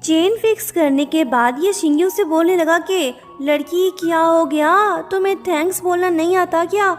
चेन फिक्स करने के बाद ये शिंगयू से बोलने लगा कि लड़की, क्या हो गया? तुम्हें थैंक्स बोलना नहीं आता क्या?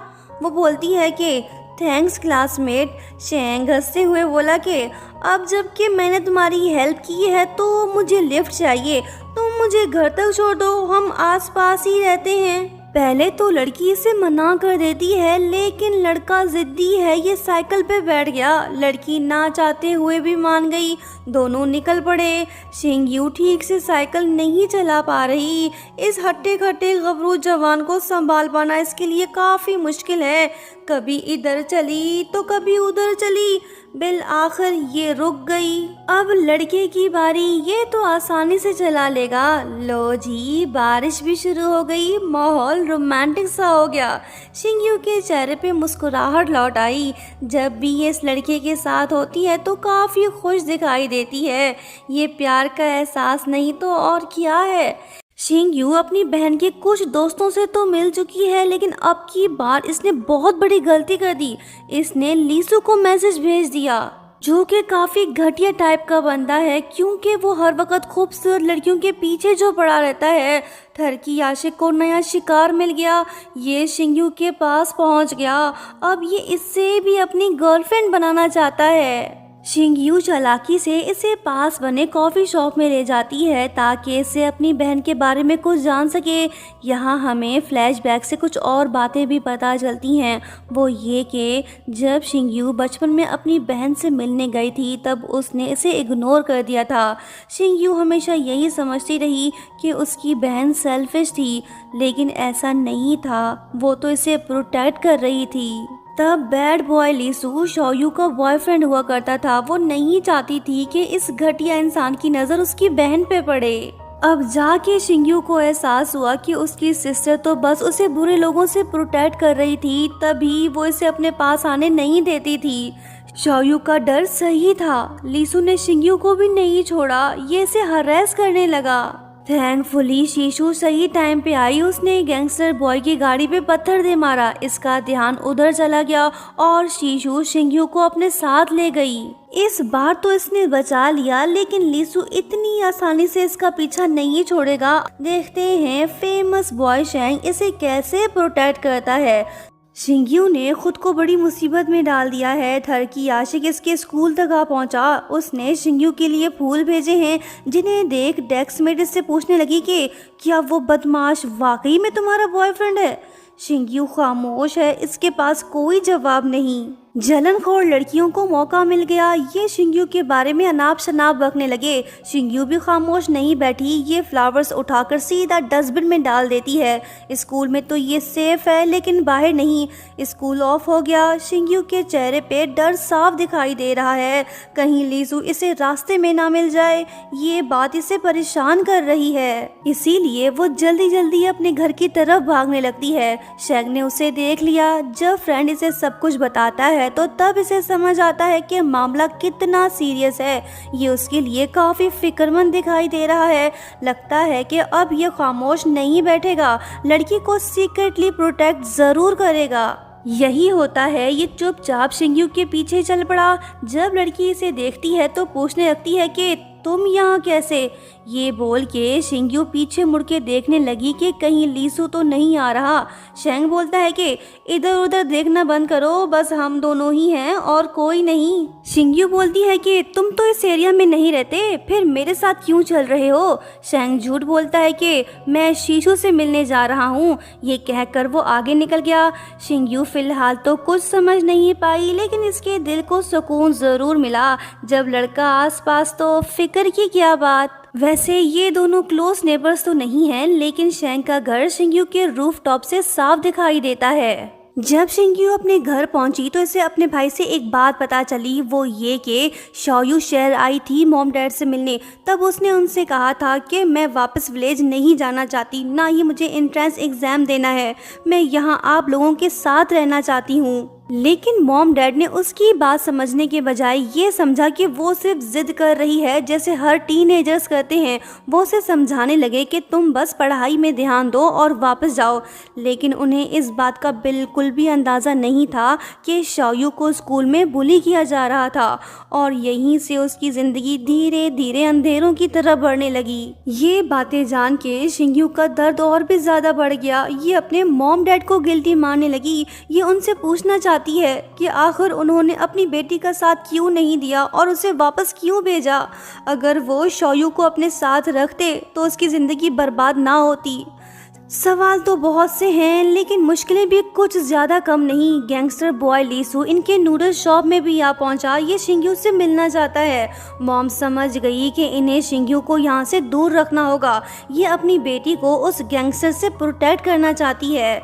वो बोलती है कि थैंक्स क्लासमेट। शेंग हंसते हुए बोला कि अब जबकि मैंने तुम्हारी हेल्प की है तो मुझे लिफ्ट चाहिए। तुम मुझे घर तक छोड़ दो, हम आसपास ही रहते हैं। पहले तो लड़की इसे मना कर देती है, लेकिन लड़का जिद्दी है। ये साइकिल पे बैठ गया। लड़की ना चाहते हुए भी मान गई। दोनों निकल पड़े। शिंगयू ठीक से साइकिल नहीं चला पा रही। इस हट्टे खट्टे गबरू जवान को संभाल पाना इसके लिए काफ़ी मुश्किल है। कभी इधर चली तो कभी उधर चली। बिल आखिर ये रुक गई। अब लड़के की बारी। ये तो आसानी से चला लेगा। लो जी, बारिश भी शुरू हो गई। माहौल रोमांटिक सा हो गया। शिंगयू के चेहरे पे मुस्कुराहट लौट आई। जब भी ये इस लड़के के साथ होती है तो काफ़ी खुश दिखाई देती है। ये प्यार का एहसास नहीं तो और क्या है। शिंगयू अपनी बहन के कुछ दोस्तों से तो मिल चुकी है, लेकिन अब की बार इसने बहुत बड़ी गलती कर दी। इसने लीसू को मैसेज भेज दिया, जो कि काफ़ी घटिया टाइप का बंदा है, क्योंकि वो हर वक्त खूबसूरत लड़कियों के पीछे जो पड़ा रहता है। थर की आशिक को नया शिकार मिल गया। ये शिंगयू के पास पहुंच गया। अब ये इससे भी अपनी गर्लफ्रेंड बनाना चाहता है। शिंगयू चालाकी से इसे पास बने कॉफ़ी शॉप में ले जाती है ताकि इसे अपनी बहन के बारे में कुछ जान सके। यहाँ हमें फ्लैशबैक से कुछ और बातें भी पता चलती हैं। वो ये कि जब शिंगयू बचपन में अपनी बहन से मिलने गई थी तब उसने इसे इग्नोर कर दिया था। शिंगयू हमेशा यही समझती रही कि उसकी बहन सेल्फिश थी, लेकिन ऐसा नहीं था। वो तो इसे प्रोटेक्ट कर रही थी। तब बैड बॉय लीसू शाओयू का बॉयफ्रेंड हुआ करता था। वो नहीं चाहती थी कि इस घटिया इंसान की नज़र उसकी बहन पे पड़े। अब जाके शिंग्यू को एहसास हुआ कि उसकी सिस्टर तो बस उसे बुरे लोगों से प्रोटेक्ट कर रही थी, तभी वो इसे अपने पास आने नहीं देती थी। शाओयू का डर सही था, लीसू ने शिंग्यू को भी नहीं छोड़ा, ये इसे हरेस करने लगा। थैंकफुली शीशु सही टाइम पे आई, उसने गैंगस्टर बॉय की गाड़ी पे पत्थर दे मारा। इसका ध्यान उधर चला गया और शीशु शिंग्यू को अपने साथ ले गई। इस बार तो इसने बचा लिया, लेकिन लीसू इतनी आसानी से इसका पीछा नहीं छोड़ेगा। देखते हैं फेमस बॉय शेंग इसे कैसे प्रोटेक्ट करता है। शिंग्यू ने खुद को बड़ी मुसीबत में डाल दिया है। थर की आशिक इसके स्कूल तक आ पहुंचा। उसने शिंग्यू के लिए फूल भेजे हैं, जिन्हें देख डेस्कमेट इससे पूछने लगी कि क्या वो बदमाश वाकई में तुम्हारा बॉयफ्रेंड है। शिंग्यू खामोश है, इसके पास कोई जवाब नहीं। जलनखोर लड़कियों को मौका मिल गया, ये शिंग्यू के बारे में अनाप शनाप बकने लगे। शिंग्यू भी खामोश नहीं बैठी, ये फ्लावर्स उठाकर सीधा डस्टबिन में डाल देती है। स्कूल में तो ये सेफ है, लेकिन बाहर नहीं। स्कूल ऑफ हो गया। शिंग्यू के चेहरे पे डर साफ दिखाई दे रहा है, कहीं लीसू इसे रास्ते में ना मिल जाए। ये बात इसे परेशान कर रही है, इसीलिए वो जल्दी जल्दी अपने घर की तरफ भागने लगती है। शेंग ने उसे देख लिया। जब फ्रेंड इसे सब कुछ बताता है तो तब इसे समझ आता है कि मामला कितना सीरियस है। ये उसके लिए काफी फिक्रमंद दिखाई दे रहा है। लगता है कि अब ये खामोश नहीं बैठेगा, लड़की को सीक्रेटली प्रोटेक्ट जरूर करेगा। यही होता है, ये चुपचाप शिंग्यू के पीछे चल पड़ा। जब लड़की इसे देखती है तो पूछने लगती है कि तुम यहाँ कैसे। ये बोल के शिंग्यू पीछे मुड़ के देखने लगी कि कहीं लीसू तो नहीं आ रहा। शेंग बोलता है कि इधर उधर देखना बंद करो, बस हम दोनों ही हैं और कोई नहीं। शिंग्यू बोलती है कि तुम तो इस एरिया में नहीं रहते, फिर मेरे साथ क्यों चल रहे हो। शेंग झूठ बोलता है कि मैं शीशु से मिलने जा रहा हूँ। ये कहकर वो आगे निकल गया। शिंग्यू फिलहाल तो कुछ समझ नहीं पाई, लेकिन इसके दिल को सुकून जरूर मिला जब लड़का आसपास, तो फिक्र की क्या बात। वैसे ये दोनों क्लोज नेबर्स तो नहीं हैं, लेकिन शेंग का घर शिंग्यू के रूफटॉप से साफ दिखाई देता है। जब शिंग्यू अपने घर पहुंची तो इसे अपने भाई से एक बात पता चली, वो ये कि शाओयू शहर आई थी मॉम डैड से मिलने। तब उसने उनसे कहा था कि मैं वापस विलेज नहीं जाना चाहती, ना ही मुझे एंट्रेंस एग्जाम देना है, मैं यहाँ आप लोगों के साथ रहना चाहती हूँ। लेकिन मॉम डैड ने उसकी बात समझने के बजाय ये समझा कि वो सिर्फ जिद कर रही है, जैसे हर टीनेजर्स करते हैं। वो उसे समझाने लगे कि तुम बस पढ़ाई में ध्यान दो और वापस जाओ। लेकिन उन्हें इस बात का बिल्कुल भी अंदाज़ा नहीं था कि शाओयू को स्कूल में बुली किया जा रहा था और यहीं से उसकी ज़िंदगी धीरे धीरे अंधेरों की तरफ बढ़ने लगी। ये बातें जान के शिंग्यू का दर्द और भी ज़्यादा बढ़ गया। ये अपने मॉम डैड को गिल्टी मानने लगी। ये उनसे पूछना चाहती है कि आखिर उन्होंने अपनी बेटी का साथ क्यों नहीं दिया और उसे वापस क्यों भेजा। अगर वो शाओयू को अपने साथ रखते तो उसकी ज़िंदगी बर्बाद ना होती। सवाल तो बहुत से हैं, लेकिन मुश्किलें भी कुछ ज़्यादा कम नहीं। गैंगस्टर बॉय लीसू इनके नूडल शॉप में भी आ पहुंचा। ये शिंग्यू से मिलना चाहता है। मॉम समझ गई कि इन्हें शिंग्यू को यहाँ से दूर रखना होगा। ये अपनी बेटी को उस गैंगस्टर से प्रोटेक्ट करना चाहती है।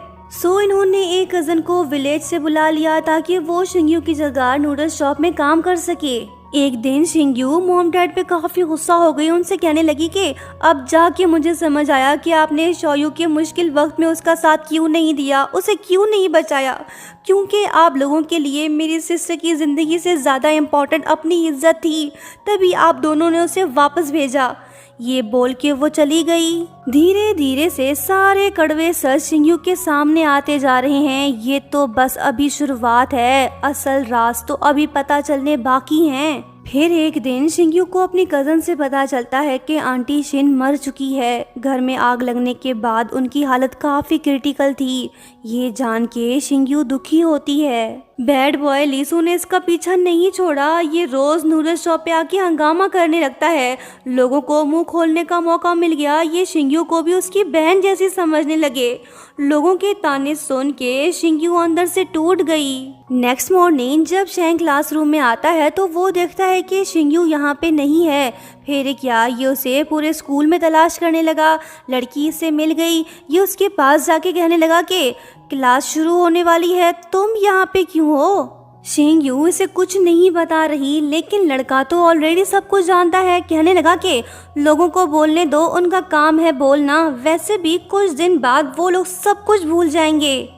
इन्होंने एक कज़न को विलेज से बुला लिया ताकि वो शिंग्यू की जगह नूडल शॉप में काम कर सके। एक दिन शिंग्यू मॉम डैड पे काफ़ी गुस्सा हो गई। उनसे कहने लगी कि अब जाके मुझे समझ आया कि आपने शाओयू के मुश्किल वक्त में उसका साथ क्यों नहीं दिया, उसे क्यों नहीं बचाया। क्योंकि आप लोगों के लिए मेरी सिस्टर की ज़िंदगी से ज़्यादा इम्पोर्टेंट अपनी इज्जत थी, तभी आप दोनों ने उसे वापस भेजा। ये बोल के वो चली गई। धीरे धीरे से सारे कड़वे सच शिंग्यू के सामने आते जा रहे हैं। ये तो बस अभी शुरुआत है, असल राज तो अभी पता चलने बाकी हैं। फिर एक दिन शिंग्यू को अपनी कज़न से पता चलता है कि आंटी शिन मर चुकी है। घर में आग लगने के बाद उनकी हालत काफ़ी क्रिटिकल थी। ये जान के शिंग्यू दुखी होती है। बैड बॉय लीसू ने इसका पीछा नहीं छोड़ा। ये रोज नूडल शॉप पे आके हंगामा करने लगता है। लोगों को मुंह खोलने का मौका मिल गया। ये शिंग्यू को भी उसकी बहन जैसी समझने लगे। लोगों के ताने सुन के शिंग्यू अंदर से टूट गई। नेक्स्ट मॉर्निंग जब शेंग क्लासरूम में आता है तो वो देखता है कि शिंग्यू यहाँ पे नहीं है। फिर क्या, ये उसे पूरे स्कूल में तलाश करने लगा। लड़की इससे मिल गई। ये उसके पास जाके कहने लगा कि क्लास शुरू होने वाली है, तुम यहाँ पे क्यों हो। शेंग यू इसे कुछ नहीं बता रही, लेकिन लड़का तो ऑलरेडी सब कुछ जानता है। कहने लगा कि लोगों को बोलने दो, उनका काम है बोलना, वैसे भी कुछ दिन बाद वो लोग सब कुछ भूल जाएंगे।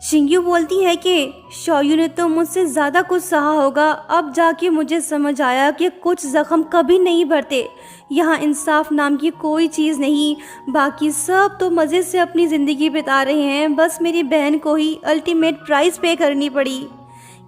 शिंग्यू बोलती है कि शोयू ने तो मुझसे ज़्यादा कुछ सहा होगा, अब जाके मुझे समझ आया कि कुछ ज़ख्म कभी नहीं भरते। यहाँ इंसाफ नाम की कोई चीज़ नहीं, बाकी सब तो मज़े से अपनी ज़िंदगी बिता रहे हैं, बस मेरी बहन को ही अल्टीमेट प्राइस पे करनी पड़ी।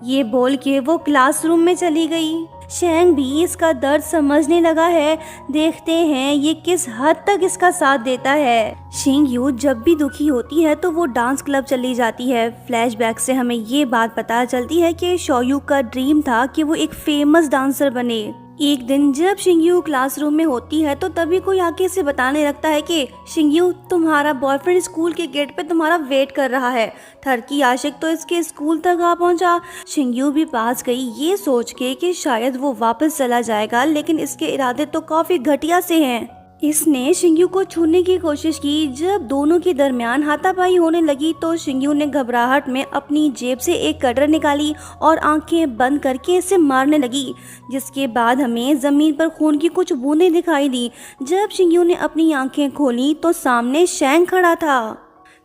ये बोल के वो क्लासरूम में चली गई। शैंग भी इसका दर्द समझने लगा है। देखते हैं ये किस हद तक इसका साथ देता है। शिंग यू जब भी दुखी होती है तो वो डांस क्लब चली जाती है। फ्लैशबैक से हमें ये बात पता चलती है कि शोयू का ड्रीम था कि वो एक फेमस डांसर बने। एक दिन जब शिंग्यू क्लासरूम में होती है तो तभी कोई आके इसे बताने लगता है कि शिंग्यू, तुम्हारा बॉयफ्रेंड स्कूल के गेट पे तुम्हारा वेट कर रहा है। ठरकी आशिक तो इसके स्कूल तक आ पहुंचा। शिंग्यू भी पास गई ये सोच के कि शायद वो वापस चला जाएगा, लेकिन इसके इरादे तो काफी घटिया से हैं। इसने शिंग्यू को छूने की कोशिश की। जब दोनों के दरमियान हाथापाई होने लगी तो शिंग्यू ने घबराहट में अपनी जेब से एक कटर निकाली और आंखें बंद करके इसे मारने लगी, जिसके बाद हमें जमीन पर खून की कुछ बूंदें दिखाई दी। जब शिंग्यू ने अपनी आंखें खोली तो सामने शैंग खड़ा था।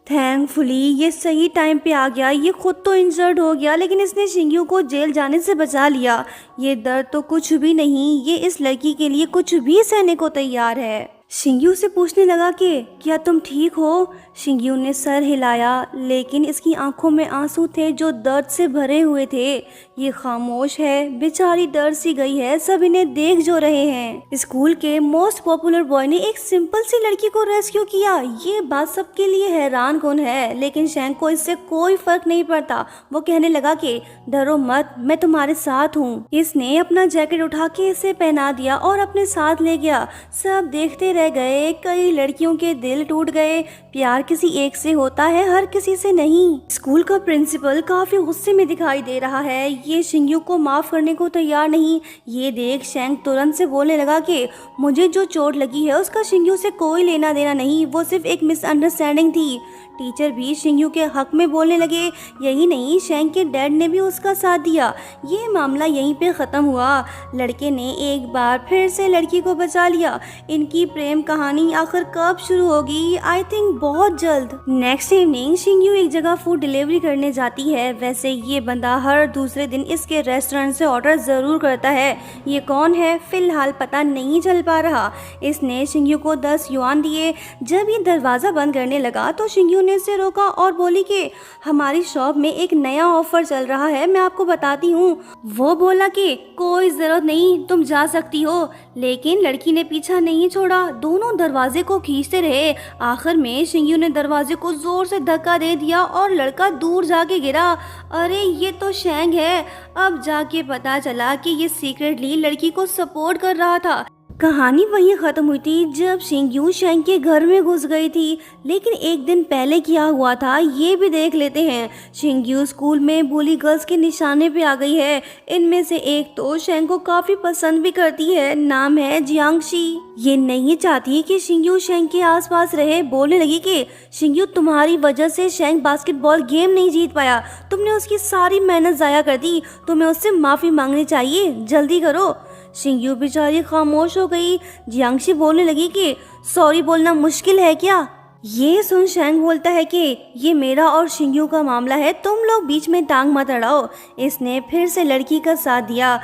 थैंकफुली ये सही टाइम पे आ गया। ये खुद तो इंजर्ड हो गया, लेकिन इसने शिंग्यू को जेल जाने से बचा लिया। ये दर्द तो कुछ भी नहीं, ये इस लड़की के लिए कुछ भी सहने को तैयार है। शिंग्यू से पूछने लगा कि क्या तुम ठीक हो? शिंग्यू ने सर हिलाया, लेकिन इसकी आंखों में आंसू थे जो दर्द से भरे हुए थे। ये खामोश है, बेचारी डर सी गई है, सब इन्हें देख जो रहे हैं। स्कूल के मोस्ट पॉपुलर बॉय ने एक सिंपल सी लड़की को रेस्क्यू किया, ये बात सबके लिए हैरान कौन है, लेकिन शैंग को इससे कोई फर्क नहीं पड़ता। वो कहने लगा कि डरो मत, मैं तुम्हारे साथ हूँ। इसने अपना जैकेट उठा के इसे पहना दिया और अपने साथ ले गया। सब देखते रह गए। कई लड़कियों के दिल टूट गए। प्यार किसी एक से होता है, हर किसी से नहीं। स्कूल का प्रिंसिपल काफी गुस्से में दिखाई दे रहा है। ये शिंग्यू को माफ करने को तैयार नहीं। ये देख शैंग तुरंत से बोलने लगा कि मुझे जो चोट लगी है उसका शिंग्यू से कोई लेना देना नहीं, वो सिर्फ एक मिसअंडरस्टैंडिंग थी। टीचर भी शिंग्यू के हक में बोलने लगे। यही नहीं, शैंग के डैड ने भी उसका साथ दिया। ये मामला यहीं पे ख़त्म हुआ। लड़के ने एक बार फिर से लड़की को बचा लिया। इनकी प्रेम कहानी आखिर कब शुरू होगी? आई थिंक बहुत जल्द। नेक्स्ट इवनिंग शिंग्यू एक जगह फूड डिलीवरी करने जाती है। वैसे ये बंदा हर दूसरे दिन इसके रेस्टोरेंट से ऑर्डर ज़रूर करता है। ये कौन है फिलहाल पता नहीं चल पा रहा। इसने शिंग्यू को 10 युआन दिए। जब ये दरवाज़ा बंद करने लगा तो शिंग्यू ने इसे रोका और बोली कि हमारी शॉप में एक नया ऑफर चल रहा है, मैं आपको बताती हूँ। वो बोला कि कोई जरूरत नहीं, तुम जा सकती हो, लेकिन लड़की ने पीछा नहीं छोड़ा। दोनों दरवाजे को खींचते रहे। आखिर में शिंग्यू ने दरवाजे को जोर से धक्का दे दिया और लड़का दूर जाके गिरा। अरे ये तो शैंग है। अब जाके पता चला कि ये सीक्रेटली लड़की को सपोर्ट कर रहा था। कहानी वहीं खत्म हुई थी जब शिंग्यू शैंग के घर में घुस गई थी, लेकिन एक दिन पहले क्या हुआ था ये भी देख लेते हैं। शिंग्यू स्कूल में बुली गर्ल्स के निशाने पे आ गई है। इनमें से एक तो शैंग को काफी पसंद भी करती है, नाम है जियांगशी। ये नहीं चाहती कि शिंग्यू शैंग के आसपास रहे। बोलने लगी कि शिंग्यू, तुम्हारी वजह से शैंग बास्केटबॉल गेम नहीं जीत पाया, तुमने उसकी सारी मेहनत जाया कर दी, तुम्हें उससे माफी मांगनी चाहिए, जल्दी करो। शिंग्यू बेचारी खामोश हो गई। जियांगशी बोलने लगी कि सॉरी बोलना मुश्किल है क्या? ये सुन शैंग बोलता है कि ये मेरा और शिंग्यू का मामला है, तुम लोग बीच में टांग मत अड़ाओ। इसने फिर से लड़की का साथ दिया।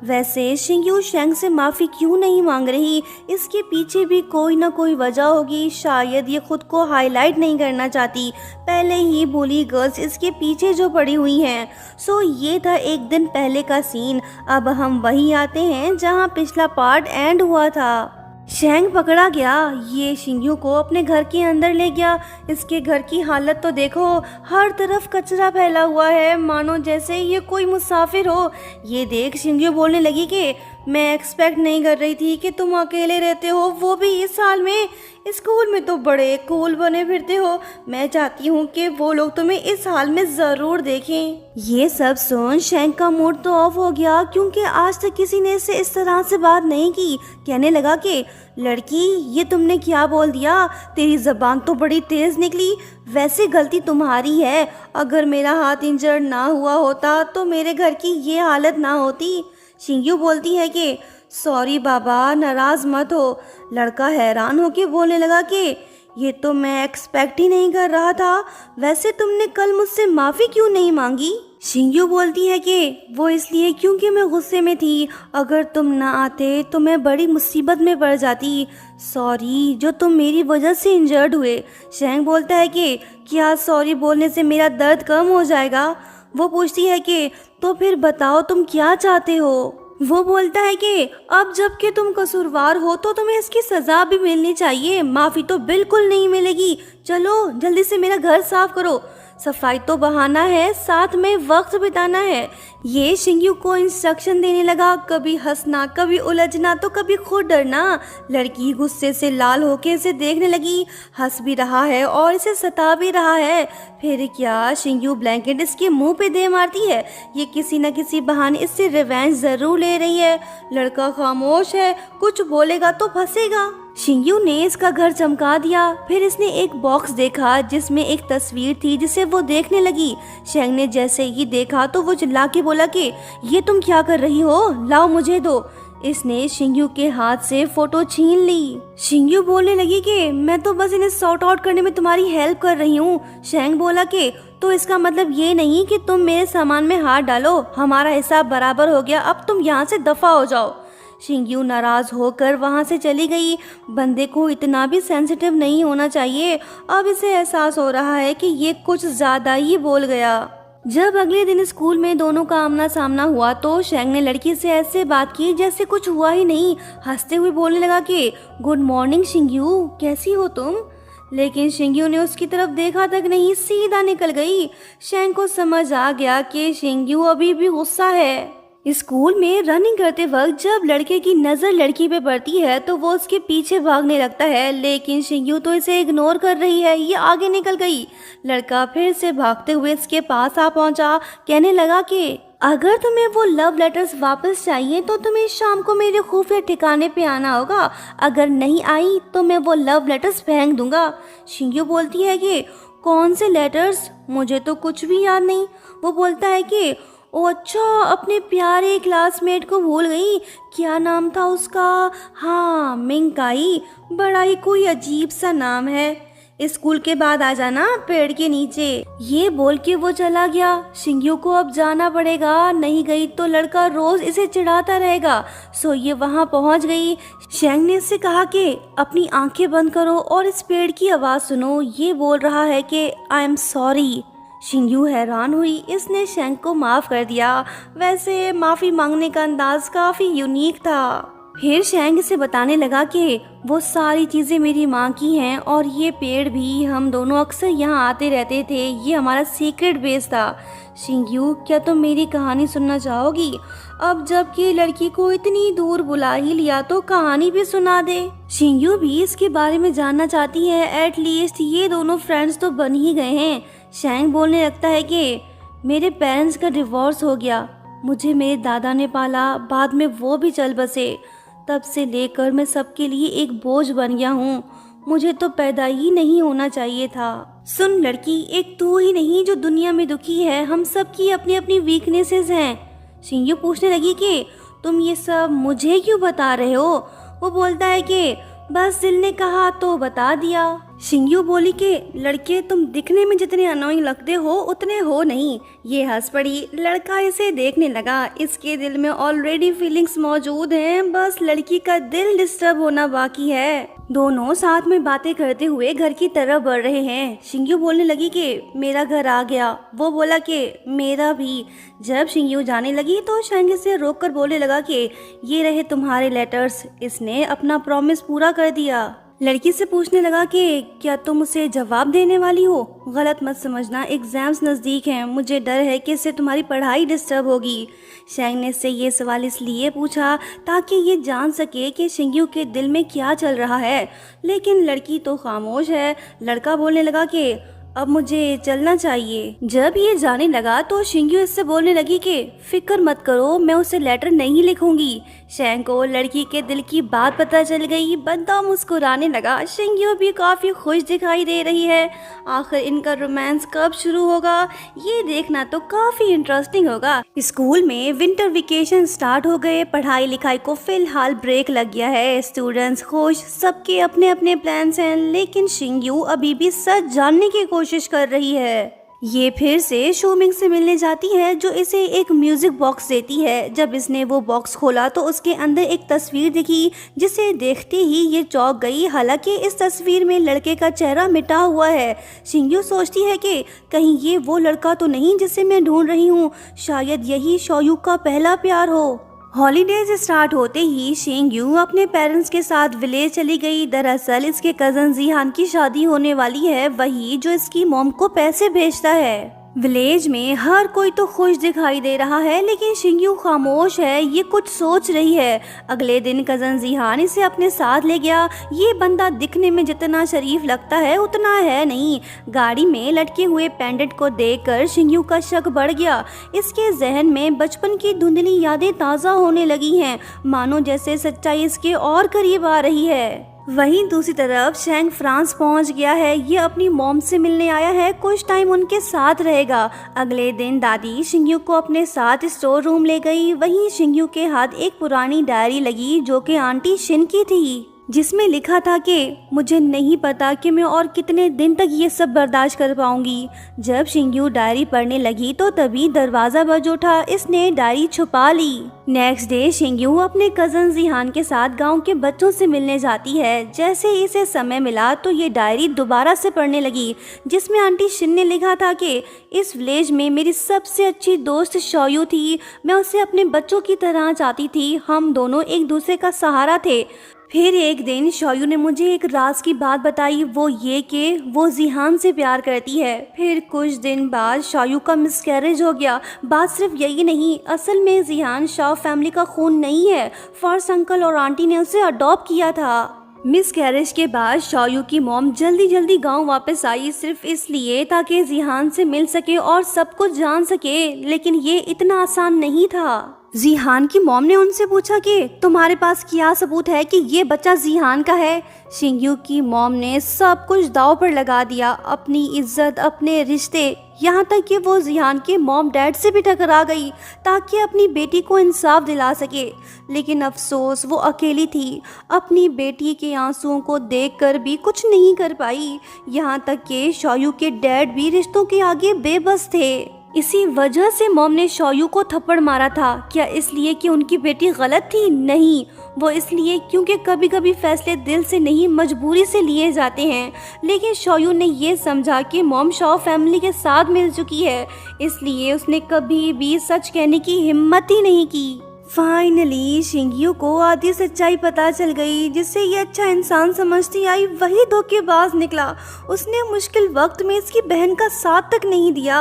वैसे शिंग्यू शैंग से माफ़ी क्यों नहीं मांग रही? इसके पीछे भी कोई ना कोई वजह होगी। शायद ये खुद को हाईलाइट नहीं करना चाहती। पहले ही बुली गर्ल्स इसके पीछे जो पड़ी हुई हैं। सो ये था एक दिन पहले का सीन। अब हम वहीं आते हैं जहां पिछला पार्ट एंड हुआ था। शैंग पकड़ा गया। ये शिंग्यू को अपने घर के अंदर ले गया। इसके घर की हालत तो देखो, हर तरफ कचरा फैला हुआ है, मानो जैसे ये कोई मुसाफिर हो। ये देख शिंग्यू बोलने लगी कि मैं एक्सपेक्ट नहीं कर रही थी कि तुम अकेले रहते हो, वो भी इस साल में। स्कूल में तो बड़े कूल बने फिरते हो। मैं चाहती हूँ कि वो लोग तुम्हें इस हाल में ज़रूर देखें। ये सब सुन शेंग का मूड तो ऑफ हो गया, क्योंकि आज तक किसी ने इससे इस तरह से बात नहीं की। कहने लगा कि लड़की, ये तुमने क्या बोल दिया? तेरी ज़बान तो बड़ी तेज़ निकली। वैसे गलती तुम्हारी है। अगर मेरा हाथ इंजर्ड ना हुआ होता तो मेरे घर की ये हालत ना होती। शिंग्यू बोलती है कि सॉरी बाबा, नाराज़ मत हो। लड़का हैरान होके बोलने लगा कि ये तो मैं एक्सपेक्ट ही नहीं कर रहा था। वैसे तुमने कल मुझसे माफ़ी क्यों नहीं मांगी? शिंग्यू बोलती है कि वो इसलिए क्योंकि मैं गुस्से में थी। अगर तुम ना आते तो मैं बड़ी मुसीबत में पड़ जाती। सॉरी जो तुम मेरी वजह से इंजर्ड हुए। शेंग बोलता है कि क्या सॉरी बोलने से मेरा दर्द कम हो जाएगा? वो पूछती है कि तो फिर बताओ तुम क्या चाहते हो? वो बोलता है कि अब जबकि तुम कसूरवार हो तो तुम्हें इसकी सज़ा भी मिलनी चाहिए। माफ़ी तो बिल्कुल नहीं मिलेगी। चलो जल्दी से मेरा घर साफ करो। सफाई तो बहाना है, साथ में वक्त बिताना है। ये शिंग्यू को इंस्ट्रक्शन देने लगा। कभी हंसना, कभी उलझना, तो कभी खुद डरना। लड़की गुस्से से लाल होके इसे देखने लगी। हंस भी रहा है और इसे सता भी रहा है। फिर क्या, शिंग्यू ब्लैंकेट इसके मुंह पे दे मारती है। ये किसी न किसी बहाने इससे रिवेंज जरूर ले रही है। लड़का खामोश है, कुछ बोलेगा तो फंसेगा। शिंग्यू ने इसका घर चमका दिया। फिर इसने एक बॉक्स देखा जिसमें एक तस्वीर थी, जिसे वो देखने लगी। शेंग ने जैसे ही देखा तो वो चिल्ला के बोला कि ये तुम क्या कर रही हो? लाओ मुझे दो। इसने शिंग्यू के हाथ से फोटो छीन ली। शिंग्यू बोलने लगी कि मैं तो बस इन्हें सॉर्ट आउट करने में तुम्हारी हेल्प कर रही हूँ। शेंग बोला कि तो इसका मतलब ये नहीं कि तुम मेरे सामान में हाथ डालो। हमारा हिसाब बराबर हो गया, अब तुम यहाँ से दफा हो जाओ। शिंग्यू नाराज होकर वहां से चली गई। बंदे को इतना भी सेंसिटिव नहीं होना चाहिए। अब इसे एहसास हो रहा है कि ये कुछ ज्यादा ही बोल गया। जब अगले दिन स्कूल में दोनों का आमना सामना हुआ तो शेंग ने लड़की से ऐसे बात की जैसे कुछ हुआ ही नहीं। हंसते हुए बोलने लगा कि गुड मॉर्निंग शिंग्यू, कैसी हो तुम? लेकिन शिंग्यू ने उसकी तरफ देखा तक नहीं, सीधा निकल गई। शेंग को समझ आ गया कि शिंग्यू अभी भी गुस्सा है। स्कूल में रनिंग करते वक्त जब लड़के की नज़र लड़की पे पड़ती है तो वो उसके पीछे भागने लगता है, लेकिन शिंग्यू तो इसे इग्नोर कर रही है। ये आगे निकल गई। लड़का फिर से भागते हुए इसके पास आ पहुंचा। कहने लगा कि अगर तुम्हें वो लव लेटर्स वापस चाहिए तो तुम्हें शाम को मेरे खुफिया ठिकाने पे आना होगा। अगर नहीं आई तो मैं वो लव लेटर्स फेंक दूंगा। शिंग्यू बोलती है कि कौन से लेटर्स? मुझे तो कुछ भी याद नहीं। वो बोलता है कि ओ अच्छा, अपने प्यारे क्लासमेट को भूल गई। क्या नाम था उसका? हाँ, मिंकाई। बड़ा ही कोई अजीब सा नाम है। स्कूल के बाद आ जाना पेड़ के नीचे। ये बोल के वो चला गया। शिंग्यू को अब जाना पड़ेगा, नहीं गई तो लड़का रोज इसे चिढ़ाता रहेगा। सो ये वहाँ पहुँच गई। शेंग ने इससे कहा कि अपनी आंखें बंद करो और इस पेड़ की आवाज़ सुनो। ये बोल रहा है कि आई एम सॉरी। शिंग्यू हैरान हुई। इसने शेंग को माफ़ कर दिया। वैसे माफ़ी मांगने का अंदाज काफ़ी यूनिक था। फिर शेंग इसे बताने लगा कि वो सारी चीज़ें मेरी माँ की हैं और ये पेड़ भी, हम दोनों अक्सर यहाँ आते रहते थे। ये हमारा सीक्रेट बेस था। शिंग्यू, क्या तुम मेरी कहानी सुनना चाहोगी? अब जबकि लड़की को इतनी दूर बुला ही लिया तो कहानी भी सुना दे। शिंग्यू भी इसके बारे में जानना चाहती है। एटलीस्ट ये दोनों फ्रेंड्स तो बन ही गए हैं। शेंग बोलने लगता है कि मेरे पेरेंट्स का डिवोर्स हो गया। मुझे मेरे दादा ने पाला, बाद में वो भी चल बसे। तब से लेकर मैं सबके लिए एक बोझ बन गया हूँ। मुझे तो पैदा ही नहीं होना चाहिए था। सुन लड़की, एक तू ही नहीं जो दुनिया में दुखी है। हम सब की अपनी अपनी वीकनेसेस हैं। शिंग्यू पूछने लगी कि तुम ये सब मुझे क्यों बता रहे हो? वो बोलता है कि बस दिल ने कहा तो बता दिया। शिंग्यू बोली कि लड़के, तुम दिखने में जितने अनोइंग लगते हो उतने हो नहीं। ये हंस पड़ी। लड़का इसे देखने लगा। इसके दिल में ऑलरेडी फीलिंग्स मौजूद हैं, बस लड़की का दिल डिस्टर्ब होना बाकी है। दोनों साथ में बातें करते हुए घर की तरफ बढ़ रहे हैं। शिंग्यू बोलने लगी कि मेरा घर आ गया। वो बोला कि मेरा भी। जब शिंग्यू जाने लगी तो शेंग से रोक कर बोलने लगा कि ये रहे तुम्हारे लेटर्स। इसने अपना प्रॉमिस पूरा कर दिया। लड़की से पूछने लगा कि क्या तुम उसे जवाब देने वाली हो? गलत मत समझना, एग्जाम्स नज़दीक हैं, मुझे डर है कि इससे तुम्हारी पढ़ाई डिस्टर्ब होगी। शैंग ने इससे ये सवाल इसलिए पूछा ताकि ये जान सके कि शिंग्यू के दिल में क्या चल रहा है, लेकिन लड़की तो खामोश है। लड़का बोलने लगा कि अब मुझे चलना चाहिए। जब ये जाने लगा तो शिंग्यू इससे बोलने लगी कि फिक्र मत करो, मैं उसे लेटर नहीं लिखूंगी। शैंग को लड़की के दिल की बात पता चल गई। बंदा मुस्कुराने लगा। शिंग्यू भी काफी खुश दिखाई दे रही है। आखिर इनका रोमांस कब शुरू होगा, ये देखना तो काफी इंटरेस्टिंग होगा। स्कूल में विंटर वेकेशन स्टार्ट हो गए। पढ़ाई लिखाई को फिलहाल ब्रेक लग गया है। स्टूडेंट्स खुश, सबके अपने अपने प्लान्स हैं, लेकिन शिंग्यू अभी भी सच जानने की कोशिश कर रही है। ये फिर से शोमिंग से मिलने जाती है जो इसे एक म्यूजिक बॉक्स देती है। जब इसने वो बॉक्स खोला तो उसके अंदर एक तस्वीर दिखी, जिसे देखते ही ये चौंक गई। हालांकि इस तस्वीर में लड़के का चेहरा मिटा हुआ है। शिंग्यू सोचती है कि कहीं ये वो लड़का तो नहीं जिसे मैं ढूंढ रही हूँ, शायद यही शोयू का पहला प्यार हो। हॉलीडेज स्टार्ट होते ही शिंग्यू अपने पेरेंट्स के साथ विलेज चली गई। दरअसल इसके कजन जीहान की शादी होने वाली है, वही जो इसकी मॉम को पैसे भेजता है। विलेज में हर कोई तो खुश दिखाई दे रहा है, लेकिन शिंग्यू खामोश है। ये कुछ सोच रही है। अगले दिन कजन जीहान इसे अपने साथ ले गया। ये बंदा दिखने में जितना शरीफ लगता है उतना है नहीं। गाड़ी में लटके हुए पेंडेंट को देखकर शिंग्यू का शक बढ़ गया। इसके जहन में बचपन की धुंधली यादें ताज़ा होने लगी हैं, मानो जैसे सच्चाई इसके और करीब आ रही है। वहीं दूसरी तरफ शैंग फ्रांस पहुंच गया है। ये अपनी मॉम से मिलने आया है, कुछ टाइम उनके साथ रहेगा। अगले दिन दादी शिंग्यू को अपने साथ स्टोर रूम ले गई। वहीं शिंग्यू के हाथ एक पुरानी डायरी लगी जो कि आंटी शिन की थी, जिसमें लिखा था कि मुझे नहीं पता कि मैं और कितने दिन तक ये सब बर्दाश्त कर पाऊंगी। जब शिंग्यू डायरी पढ़ने लगी तो तभी दरवाजा बज उठा। इसने डायरी छुपा ली। नेक्स्ट डे शिंग्यू अपने कजन जीहान के साथ गांव के बच्चों से मिलने जाती है। जैसे इसे समय मिला तो ये डायरी दोबारा से पढ़ने लगी, जिसमें आंटी शिन ने लिखा था कि इस विलेज में मेरी सबसे अच्छी दोस्त शोयू थी। मैं उसे अपने बच्चों की तरह चाहती थी। हम दोनों एक दूसरे का सहारा थे। फिर एक दिन शोयू ने मुझे एक राज की बात बताई, वो ये कि वो जीहान से प्यार करती है। फिर कुछ दिन बाद शोयू का मिसकैरेज हो गया। बात सिर्फ यही नहीं, असल में जीहान शाओ फैमिली का खून नहीं है। फर्स्ट अंकल और आंटी ने उसे अडॉप्ट किया था। मिसकैरेज के बाद शोयू की मॉम जल्दी जल्दी गांव वापस आई, सिर्फ इसलिए ताकि जीहान से मिल सके और सब कुछ जान सके। लेकिन ये इतना आसान नहीं था। जीहान की मॉम ने उनसे पूछा कि तुम्हारे पास क्या सबूत है कि ये बच्चा जीहान का है? शिंग्यू की मॉम ने सब कुछ दांव पर लगा दिया, अपनी इज्जत, अपने रिश्ते, यहाँ तक कि वो जीहान के मॉम डैड से भी टकरा गई ताकि अपनी बेटी को इंसाफ दिला सके। लेकिन अफसोस वो अकेली थी। अपनी बेटी के आंसुओं को देखकर भी कुछ नहीं कर पाई। यहाँ तक कि शोयू के डैड भी रिश्तों के आगे बेबस थे। इसी वजह से मॉम ने शोयू को थप्पड़ मारा था। क्या इसलिए कि उनकी बेटी गलत थी? नहीं, वो इसलिए क्योंकि कभी कभी फैसले दिल से नहीं मजबूरी से लिए जाते हैं। लेकिन शोयू ने ये समझा कि मॉम शाओ फैमिली के साथ मिल चुकी है, इसलिए उसने कभी भी सच कहने की हिम्मत ही नहीं की। फाइनली शिंग्यू को आधी सच्चाई पता चल गई। जिससे ये अच्छा इंसान समझती आई, वही धोखेबाज निकला। उसने मुश्किल वक्त में इसकी बहन का साथ तक नहीं दिया।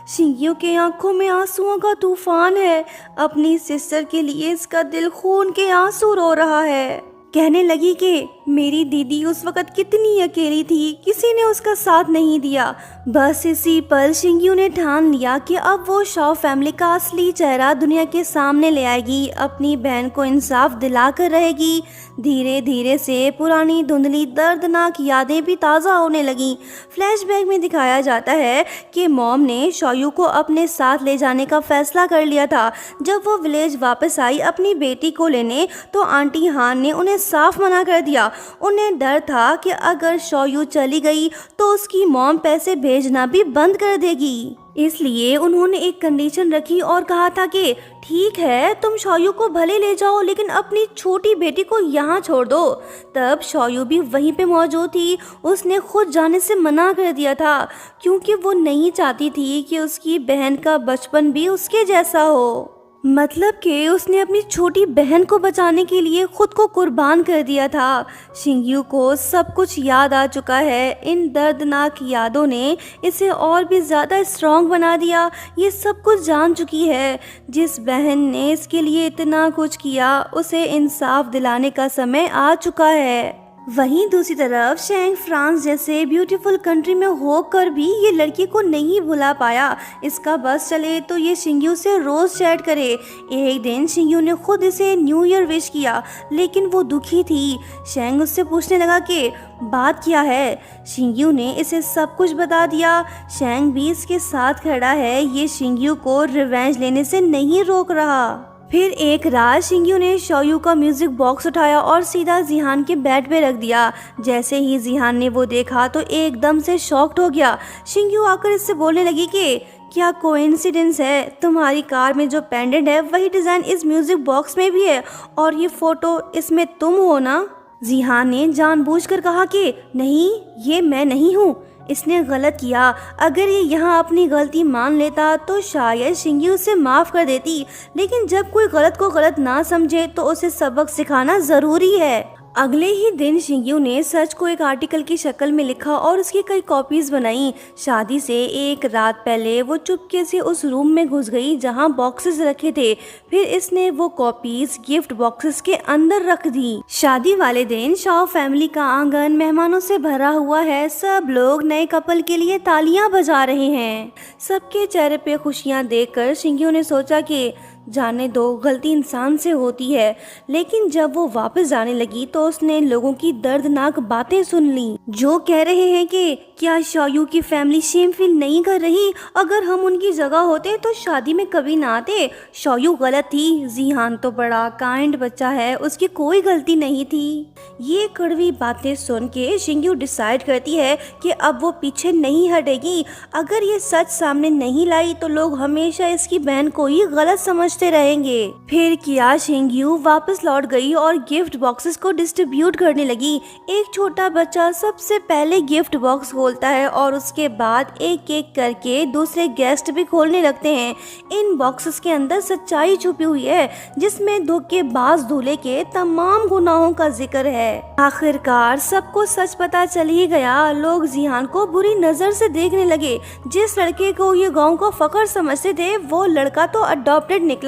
शिंग्यू के आंखों में आंसुओं का तूफान है। अपनी सिस्टर के लिए इसका दिल खून के आंसू रो रहा है। कहने लगी कि मेरी दीदी उस वक़्त कितनी अकेली थी, किसी ने उसका साथ नहीं दिया। बस इसी पल शिंग्यू ने ठान लिया कि अब वो शाओ फैमिली का असली चेहरा दुनिया के सामने ले आएगी, अपनी बहन को इंसाफ दिलाकर रहेगी। धीरे धीरे से पुरानी धुंधली दर्दनाक यादें भी ताज़ा होने लगीं। फ्लैशबैक में दिखाया जाता है कि मॉम ने शोयू को अपने साथ ले जाने का फैसला कर लिया था। जब वो विलेज वापस आई अपनी बेटी को लेने, तो आंटी हान ने उन्हें साफ मना कर दिया। उन्हें डर था कि अगर शोयू चली गई तो उसकी मॉम पैसे भेजना भी बंद कर देगी। इसलिए उन्होंने एक कंडीशन रखी और कहा था कि ठीक है, तुम शोयू को भले ले जाओ, लेकिन अपनी छोटी बेटी को यहाँ छोड़ दो। तब शोयू भी वहीं पे मौजूद थी। उसने खुद जाने से मना कर दिया था, क्योंकि वो नहीं चाहती थी कि उसकी बहन का बचपन भी उसके जैसा हो। मतलब कि उसने अपनी छोटी बहन को बचाने के लिए खुद को कुर्बान कर दिया था। शिंगयू को सब कुछ याद आ चुका है। इन दर्दनाक यादों ने इसे और भी ज़्यादा स्ट्रॉन्ग बना दिया। ये सब कुछ जान चुकी है। जिस बहन ने इसके लिए इतना कुछ किया, उसे इंसाफ दिलाने का समय आ चुका है। वहीं दूसरी तरफ शैंग फ्रांस जैसे ब्यूटीफुल कंट्री में होकर भी ये लड़की को नहीं भुला पाया। इसका बस चले तो ये शिंगयू से रोज चैट करे। एक दिन शिंगयू ने खुद इसे न्यू ईयर विश किया, लेकिन वो दुखी थी। शैंग उससे पूछने लगा कि बात क्या है। शिंगयू ने इसे सब कुछ बता दिया। शैंग भी इसके साथ खड़ा है। ये शिंगयू को रिवेंज लेने से नहीं रोक रहा। फिर एक रात शिंगयू ने शोयू का म्यूजिक बॉक्स उठाया और सीधा जिहान के बेड पे रख दिया। जैसे ही जिहान ने वो देखा तो एकदम से शॉक्ड हो गया। शिंगयू आकर इससे बोलने लगी कि क्या कोइंसिडेंस है, तुम्हारी कार में जो पेंडेंट है वही डिजाइन इस म्यूजिक बॉक्स में भी है, और ये फोटो इसमें तुम हो ना। जिहान ने जानबूझकर कहा कि नहीं, ये मैं नहीं हूँ, इसने गलत किया। अगर ये यहाँ अपनी गलती मान लेता तो शायद शिंगयू उसे माफ कर देती, लेकिन जब कोई गलत को गलत ना समझे तो उसे सबक सिखाना जरूरी है। अगले ही दिन शिंगयू ने सच को एक आर्टिकल की शक्ल में लिखा और उसकी कई कॉपीज बनाई। शादी से एक रात पहले वो चुपके से उस रूम में घुस गई जहां बॉक्सेस रखे थे। फिर इसने वो कॉपीज गिफ्ट बॉक्सेस के अंदर रख दी। शादी वाले दिन शाओ फैमिली का आंगन मेहमानों से भरा हुआ है। सब लोग नए कपल के लिए तालियां बजा रहे हैं। सबके चेहरे पे खुशियां देखकर शिंगयू ने सोचा कि जाने दो, गलती इंसान से होती है। लेकिन जब वो वापस जाने लगी तो उसने लोगों की दर्दनाक बातें सुन ली, जो कह रहे हैं कि क्या शोयू की फैमिली शेम फील नहीं कर रही, अगर हम उनकी जगह होते तो शादी में कभी ना आते। शोयू गलत थी, जिहान तो बड़ा काइंड बच्चा है, उसकी कोई गलती नहीं थी। ये कड़वी बातें सुन के शिंगयू डिसाइड करती है कि अब वो पीछे नहीं हटेगी। अगर ये सच सामने नहीं लाई तो लोग हमेशा इसकी बहन को ही गलत समझते रहेंगे। फिर किया शिंगयू वापस लौट गई और गिफ्ट बॉक्सेस को डिस्ट्रीब्यूट करने लगी। एक छोटा बच्चा सबसे पहले गिफ्ट बॉक्स खोलता है और उसके बाद एक एक करके दूसरे गेस्ट भी खोलने लगते हैं। इन बॉक्सेस के अंदर सच्चाई छुपी हुई है, जिसमें धोखेबाज दूल्हे के तमाम गुनाहों का जिक्र है। आखिरकार सबको सच पता चल ही गया। लोग जिहान को बुरी नजर से देखने लगे। जिस लड़के को ये गांव का फख्र समझते थे, वो लड़का तो अडॉप्टेड निकला,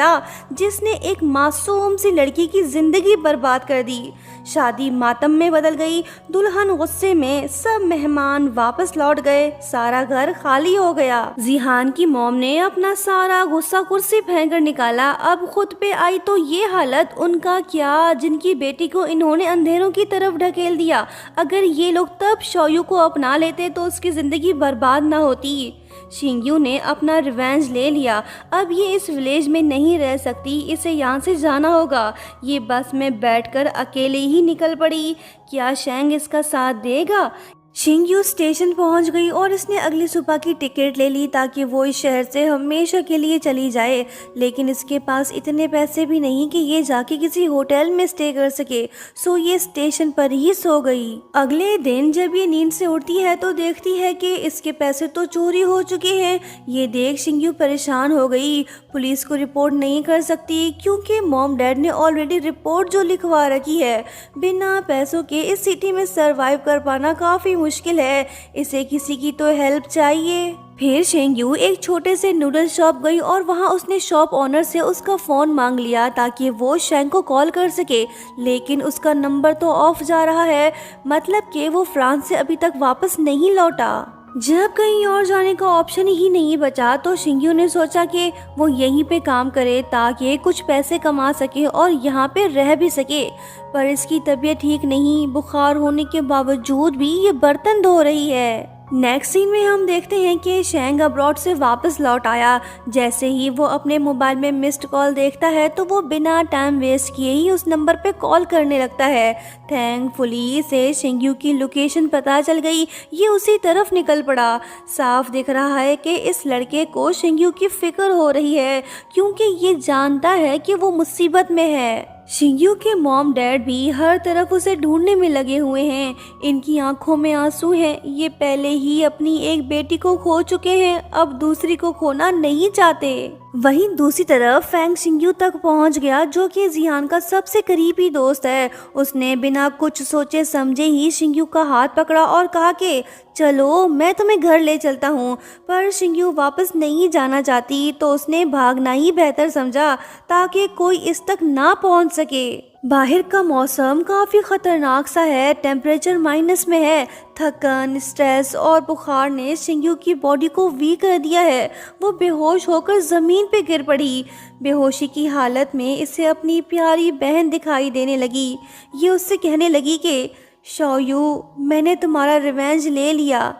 जिसने एक मासूम सी लड़की की जिंदगी बर्बाद कर दी। शादी मातम में बदल गई। दुल्हन गुस्से में, सब मेहमान वापस लौट गए। सारा घर खाली हो गया। जिहान की मॉम ने अपना सारा गुस्सा कुर्सी फेंक कर निकाला। अब खुद पे आई तो ये हालत उनका क्या, जिनकी बेटी को इन्होंने अंधेरों की तरफ ढकेल दिया। अगर ये लोग तब शोयू को अपना लेते तो उसकी जिंदगी बर्बाद ना होती। शिंगयू ने अपना रिवेंज ले लिया। अब ये इस विलेज में नहीं रह सकती, इसे यहाँ से जाना होगा। ये बस में बैठकर अकेले ही निकल पड़ी। क्या शैंग इसका साथ देगा? शिंगयू स्टेशन पहुंच गई और इसने अगली सुबह की टिकट ले ली ताकि वो इस शहर से हमेशा के लिए चली जाए। लेकिन इसके पास इतने पैसे भी नहीं कि ये जाके किसी होटल में स्टे कर सके, सो ये स्टेशन पर ही सो गई। अगले दिन जब ये नींद से उठती है तो देखती है कि इसके पैसे तो चोरी हो चुके हैं। ये देख शिंगयू परेशान हो गई। पुलिस को रिपोर्ट नहीं कर सकती क्योंकि मॉम डैड ने ऑलरेडी रिपोर्ट जो लिखवा रखी है। बिना पैसों के इस सिटी में सरवाइव कर पाना काफी मुश्किल है। इसे किसी की तो हेल्प चाहिए। फिर शिंगयू एक छोटे से नूडल शॉप गई और वहां उसने शॉप ओनर से उसका फोन मांग लिया ताकि वो शैंग को कॉल कर सके। लेकिन उसका नंबर तो ऑफ जा रहा है, मतलब कि वो फ्रांस से अभी तक वापस नहीं लौटा। जब कहीं और जाने का ऑप्शन ही नहीं बचा तो शिंगयू ने सोचा कि वो यहीं पे काम करे ताकि कुछ पैसे कमा सके और यहाँ पे रह भी सके। पर इसकी तबीयत ठीक नहीं, बुखार होने के बावजूद भी ये बर्तन धो रही है। नेक्स्ट सीन में हम देखते हैं कि शैंग अब्रॉड से वापस लौट आया। जैसे ही वो अपने मोबाइल में मिस्ड कॉल देखता है तो वो बिना टाइम वेस्ट किए ही उस नंबर पे कॉल करने लगता है। थैंकफुली इसे शिंगयू की लोकेशन पता चल गई। ये उसी तरफ निकल पड़ा। साफ दिख रहा है कि इस लड़के को शिंगयू की फिक्र हो रही है क्योंकि ये जानता है कि वो मुसीबत में है। शिंगयू के मॉम डैड भी हर तरफ उसे ढूंढने में लगे हुए हैं। इनकी आंखों में आंसू हैं। ये पहले ही अपनी एक बेटी को खो चुके हैं, अब दूसरी को खोना नहीं चाहते। वहीं दूसरी तरफ फैंग शिंगयू तक पहुंच गया, जो कि जिहान का सबसे करीबी दोस्त है। उसने बिना कुछ सोचे समझे ही शिंगयू का हाथ पकड़ा और कहा कि चलो मैं तुम्हें घर ले चलता हूँ। पर शिंगयू वापस नहीं जाना चाहती, तो उसने भागना ही बेहतर समझा ताकि कोई इस तक ना पहुँच सके। बाहर का मौसम काफ़ी ख़तरनाक सा है, टेम्परेचर माइनस में है। थकन, स्ट्रेस और बुखार ने शिंगयू की बॉडी को वीक कर दिया है। वो बेहोश होकर ज़मीन पे गिर पड़ी। बेहोशी की हालत में इसे अपनी प्यारी बहन दिखाई देने लगी। ये उससे कहने लगी कि शौयू, मैंने तुम्हारा रिवेंज ले लिया।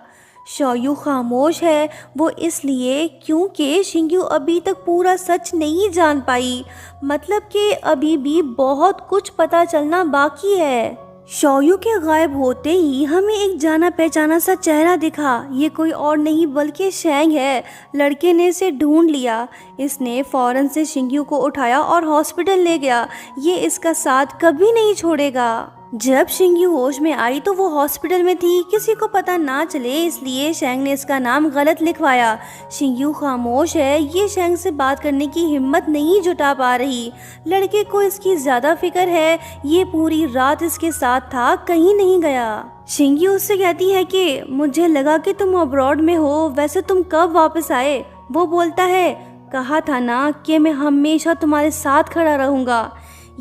शौयू खामोश है, वो इसलिए क्योंकि शिंगयू अभी तक पूरा सच नहीं जान पाई, मतलब कि अभी भी बहुत कुछ पता चलना बाकी है। शौयू के गायब होते ही हमें एक जाना पहचाना सा चेहरा दिखा। ये कोई और नहीं बल्कि शैंग है। लड़के ने इसे ढूंढ लिया। इसने फौरन से शिंगयू को उठाया और हॉस्पिटल ले गया। ये इसका साथ कभी नहीं छोड़ेगा। जब शिंगयू होश में आई तो वो हॉस्पिटल में थी, किसी को पता ना चले इसलिए शैंग ने इसका नाम गलत लिखवाया। शिंगयू खामोश है, ये शैंग से बात करने की हिम्मत नहीं जुटा पा रही। लड़के को इसकी ज़्यादा फिक्र है, ये पूरी रात इसके साथ था, कहीं नहीं गया। शिंगयू उससे कहती है कि मुझे लगा कि तुम अब्रॉड में हो, वैसे तुम कब वापस आए? वो बोलता है, कहा था ना कि मैं हमेशा तुम्हारे साथ खड़ा रहूँगा।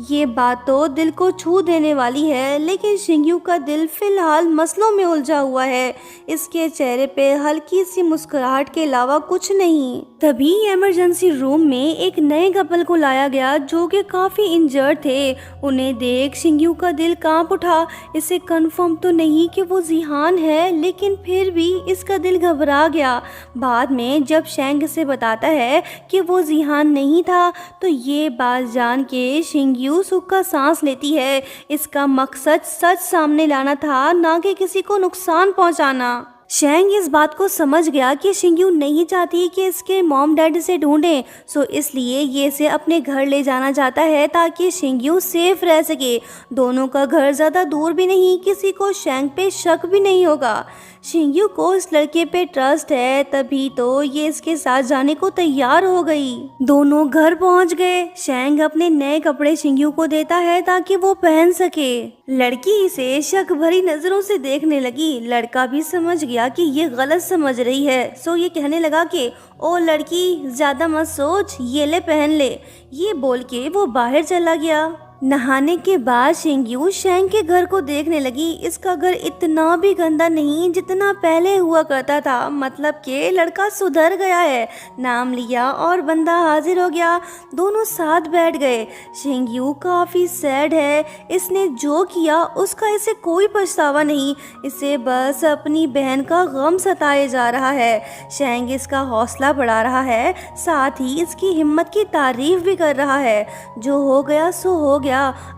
ये बात तो दिल को छू देने वाली है, लेकिन शिंगयू का दिल फिलहाल मसलों में उलझा हुआ है। इसके चेहरे पे हल्की सी मुस्कुराहट के अलावा कुछ नहीं। तभी इमरजेंसी रूम में एक नए कपल को लाया गया, जो कि काफ़ी इंजर्ड थे। उन्हें देख शिंगयू का दिल कांप उठा। इसे कंफर्म तो नहीं कि वो जिहान है, लेकिन फिर भी इसका दिल घबरा गया। बाद में जब शैंग इसे बताता है कि वो जिहान नहीं था, तो ये बात जान के शिंगयू सुख का सांस लेती है। इसका मकसद सच सामने लाना था, ना कि किसी को नुकसान पहुंचाना। शैंग इस बात को समझ गया कि शिंगयू नहीं चाहती कि इसके मॉम डैड इसे ढूंढें, सो इसलिए ये इसे अपने घर ले जाना चाहता है ताकि शिंगयू सेफ रह सके। दोनों का घर ज़्यादा दूर भी नहीं, किसी को शैंग पे शक भी नहीं होगा। शिंगयू को इस लड़के पे ट्रस्ट है, तभी तो ये इसके साथ जाने को तैयार हो गई। दोनों घर पहुंच गए। शैंग अपने नए कपड़े शिंगयू को देता है ताकि वो पहन सके। लड़की इसे शक भरी नजरों से देखने लगी। लड़का भी समझ गया कि ये गलत समझ रही है, सो ये कहने लगा कि ओ लड़की, ज्यादा मत सोच, ये ले पहन ले। ये बोल के वो बाहर चला गया। नहाने के बाद शिंगयू शैंग के घर को देखने लगी। इसका घर इतना भी गंदा नहीं जितना पहले हुआ करता था, मतलब कि लड़का सुधर गया है। नाम लिया और बंदा हाजिर हो गया। दोनों साथ बैठ गए। शिंगयू काफ़ी सैड है। इसने जो किया उसका इसे कोई पछतावा नहीं। इसे बस अपनी बहन का गम सताए जा रहा है। शैंग इसका हौसला बढ़ा रहा है, साथ ही इसकी हिम्मत की तारीफ भी कर रहा है। जो हो गया सो हो गया,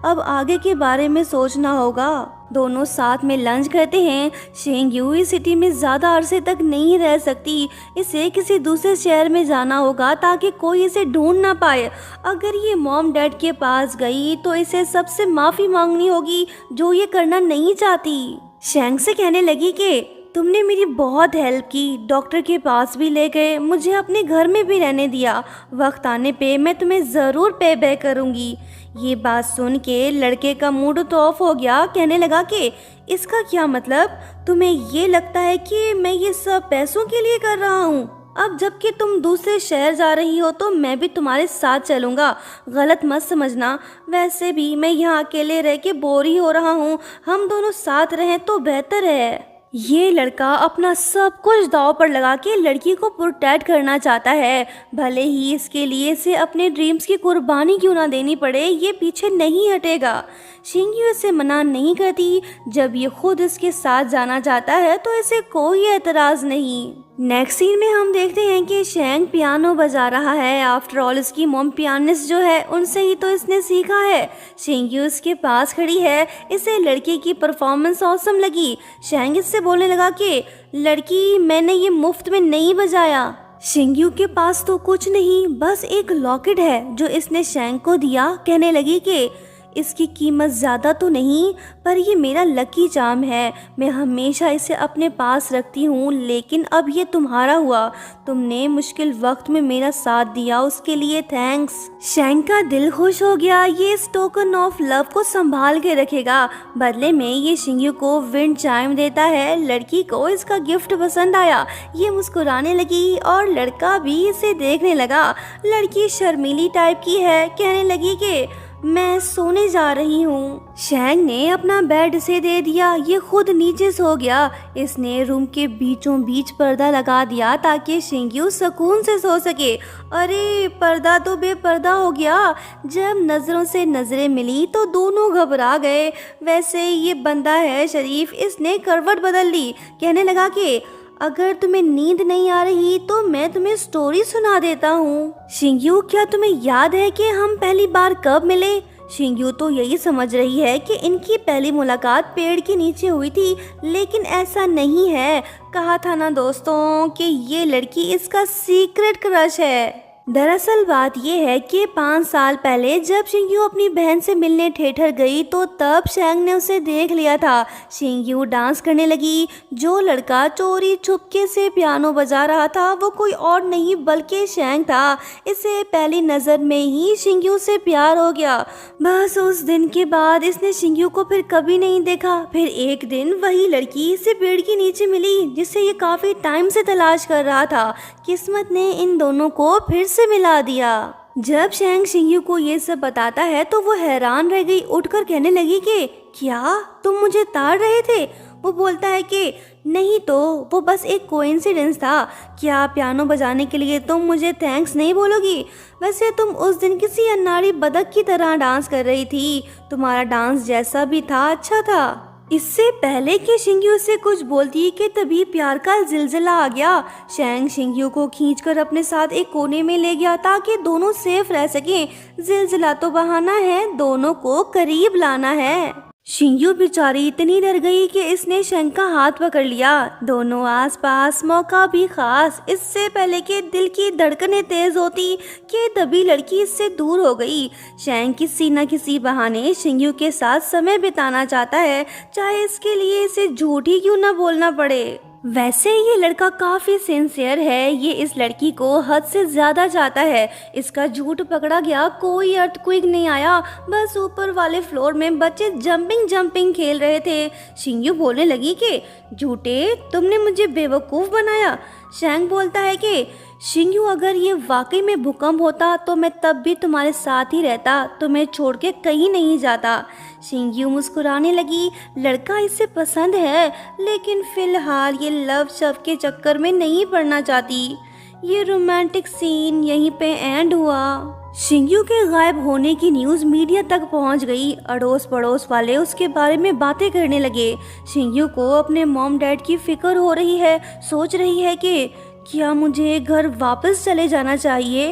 अब आगे के बारे में सोचना होगा। दोनों साथ में लंच करते हैं। शिंगयू इस सिटी में ज़्यादा अरसे तक नहीं रह सकती। इसे किसी दूसरे शहर में जाना होगा ताकि कोई इसे ढूंढ ना पाए। अगर ये मॉम डैड के पास गई तो इसे सबसे माफ़ी मांगनी होगी, जो ये करना नहीं चाहती। शैंग से कहने लगी कि तुमने मेरी बहुत हेल्प की, डॉक्टर के पास भी ले गए, मुझे अपने घर में भी रहने दिया। वक्त आने पे मैं तुम्हें ज़रूर पे बैक करूँगी। ये बात सुन के लड़के का मूड तो ऑफ हो गया। कहने लगा कि इसका क्या मतलब? तुम्हें ये लगता है कि मैं ये सब पैसों के लिए कर रहा हूँ? अब जबकि तुम दूसरे शहर जा रही हो तो मैं भी तुम्हारे साथ चलूँगा। गलत मत समझना, वैसे भी मैं यहाँ अकेले रह के बोर ही हो रहा हूँ। हम दोनों साथ रहें तो बेहतर है। ये लड़का अपना सब कुछ दांव पर लगा के लड़की को प्रोटेक्ट करना चाहता है, भले ही इसके लिए इसे अपने ड्रीम्स की कुर्बानी क्यों ना देनी पड़े, ये पीछे नहीं हटेगा। शिंगयू इसे मना नहीं करती। जब ये खुद इसके साथ जाना चाहता है तो इसे कोई एतराज़ नहीं। नेक्स्ट सीन में हम देखते हैं कि शैंग पियानो बजा रहा है। आफ्टर ऑल इसकी मॉम पियानिस्ट जो है, उनसे ही तो इसने सीखा है। शिंगयू इसके पास खड़ी है। इसे लड़के की परफॉर्मेंस ऑसम लगी। शैंग इससे बोलने लगा कि लड़की, मैंने ये मुफ्त में नहीं बजाया। शिंगयू के पास तो कुछ नहीं, बस एक लॉकेट है जो इसने शैंग को दिया। कहने लगी कि इसकी कीमत ज़्यादा तो नहीं, पर ये मेरा लकी चार्म है। मैं हमेशा इसे अपने पास रखती हूँ, लेकिन अब ये तुम्हारा हुआ। तुमने मुश्किल वक्त में मेरा साथ दिया, उसके लिए थैंक्स। शैंग का दिल खुश हो गया। ये इस टोकन ऑफ लव को संभाल के रखेगा। बदले में ये शिंग्यू को विंड चाइम देता है। लड़की को इसका गिफ्ट पसंद आया। ये मुस्कुराने लगी और लड़का भी इसे देखने लगा। लड़की शर्मीली टाइप की है, कहने लगी कि मैं सोने जा रही हूँ। शैंग ने अपना बेड इसे दे दिया। ये खुद नीचे सो गया। इसने रूम के बीचों बीच पर्दा लगा दिया ताकि शिंग्यू सुकून से सो सके। अरे पर्दा तो बेपर्दा हो गया। जब नजरों से नजरें मिली तो दोनों घबरा गए। वैसे ये बंदा है शरीफ, इसने करवट बदल ली। कहने लगा कि अगर तुम्हें नींद नहीं आ रही तो मैं तुम्हें स्टोरी सुना देता हूँ। शिंग्यू, क्या तुम्हें याद है कि हम पहली बार कब मिले? शिंग्यू तो यही समझ रही है कि इनकी पहली मुलाकात पेड़ के नीचे हुई थी, लेकिन ऐसा नहीं है। कहा था ना दोस्तों कि ये लड़की इसका सीक्रेट क्रश है। दरअसल बात यह है कि 5 साल पहले जब शिंग्यू अपनी बहन से मिलने थिएटर गई तो तब शैंग ने उसे देख लिया था। शिंग्यू डांस करने लगी। जो लड़का चोरी छुपके से पियानो बजा रहा था वो कोई और नहीं बल्कि शैंग था। इसे पहली नज़र में ही शिंग्यू से प्यार हो गया। बस उस दिन के बाद इसने शिंग्यू को फिर कभी नहीं देखा। फिर एक दिन वही लड़की इसे पेड़ के नीचे मिली जिसे ये काफ़ी टाइम से तलाश कर रहा था। किस्मत ने इन दोनों को फिर से मिला दिया। जब शैंग शिंग्यू को ये सब बताता है तो वो हैरान रह गई। उठकर कहने लगी कि क्या तुम मुझे ताड़ रहे थे? वो बोलता है कि नहीं तो, वो बस एक कोइंसिडेंस था। क्या पियानो बजाने के लिए तुम मुझे थैंक्स नहीं बोलोगी? वैसे तुम उस दिन किसी अनाड़ी बदक की तरह डांस कर रही थी। तुम्हारा डांस जैसा भी था अच्छा था। इससे पहले कि शिंग्यू से कुछ बोलती कि तभी प्यार का जिलजिला आ गया। शैंग शिंग्यू को खींचकर अपने साथ एक कोने में ले गया ताकि दोनों सेफ रह सकें। जिलजिला तो बहाना है, दोनों को करीब लाना है। शिंग्यू बेचारी इतनी डर गई कि इसने शैंग का हाथ पकड़ लिया। दोनों आसपास, मौका भी खास। इससे पहले कि दिल की धड़कनें तेज होती कि तभी लड़की इससे दूर हो गई। शैंग किसी न किसी बहाने शिंग्यू के साथ समय बिताना चाहता है, चाहे इसके लिए इसे झूठ ही क्यों न बोलना पड़े। वैसे ये लड़का काफ़ी सिंसियर है। ये इस लड़की को हद से ज़्यादा चाहता है। इसका झूठ पकड़ा गया, कोई अर्थक्वेक नहीं आया। बस ऊपर वाले फ्लोर में बच्चे जंपिंग खेल रहे थे। शिंग्यू बोलने लगी कि झूठे, तुमने मुझे बेवकूफ़ बनाया। शैंग बोलता है कि शिंग्यू, अगर ये वाकई में भूकंप होता तो मैं तब भी तुम्हारे साथ ही रहता, तुम्हें छोड़ के कहीं नहीं जाता। शिंग्यू मुस्कुराने लगी। लड़का इसे पसंद है, लेकिन फिलहाल ये लव शव के चक्कर में नहीं पड़ना चाहती। ये रोमांटिक सीन यहीं पे एंड हुआ। शिंग्यू के गायब होने की न्यूज़ मीडिया तक पहुंच गई। अड़ोस पड़ोस वाले उसके बारे में बातें करने लगे। शिंग्यू को अपने मॉम डैड की फिक्र हो रही है। सोच रही है कि क्या मुझे घर वापस चले जाना चाहिए।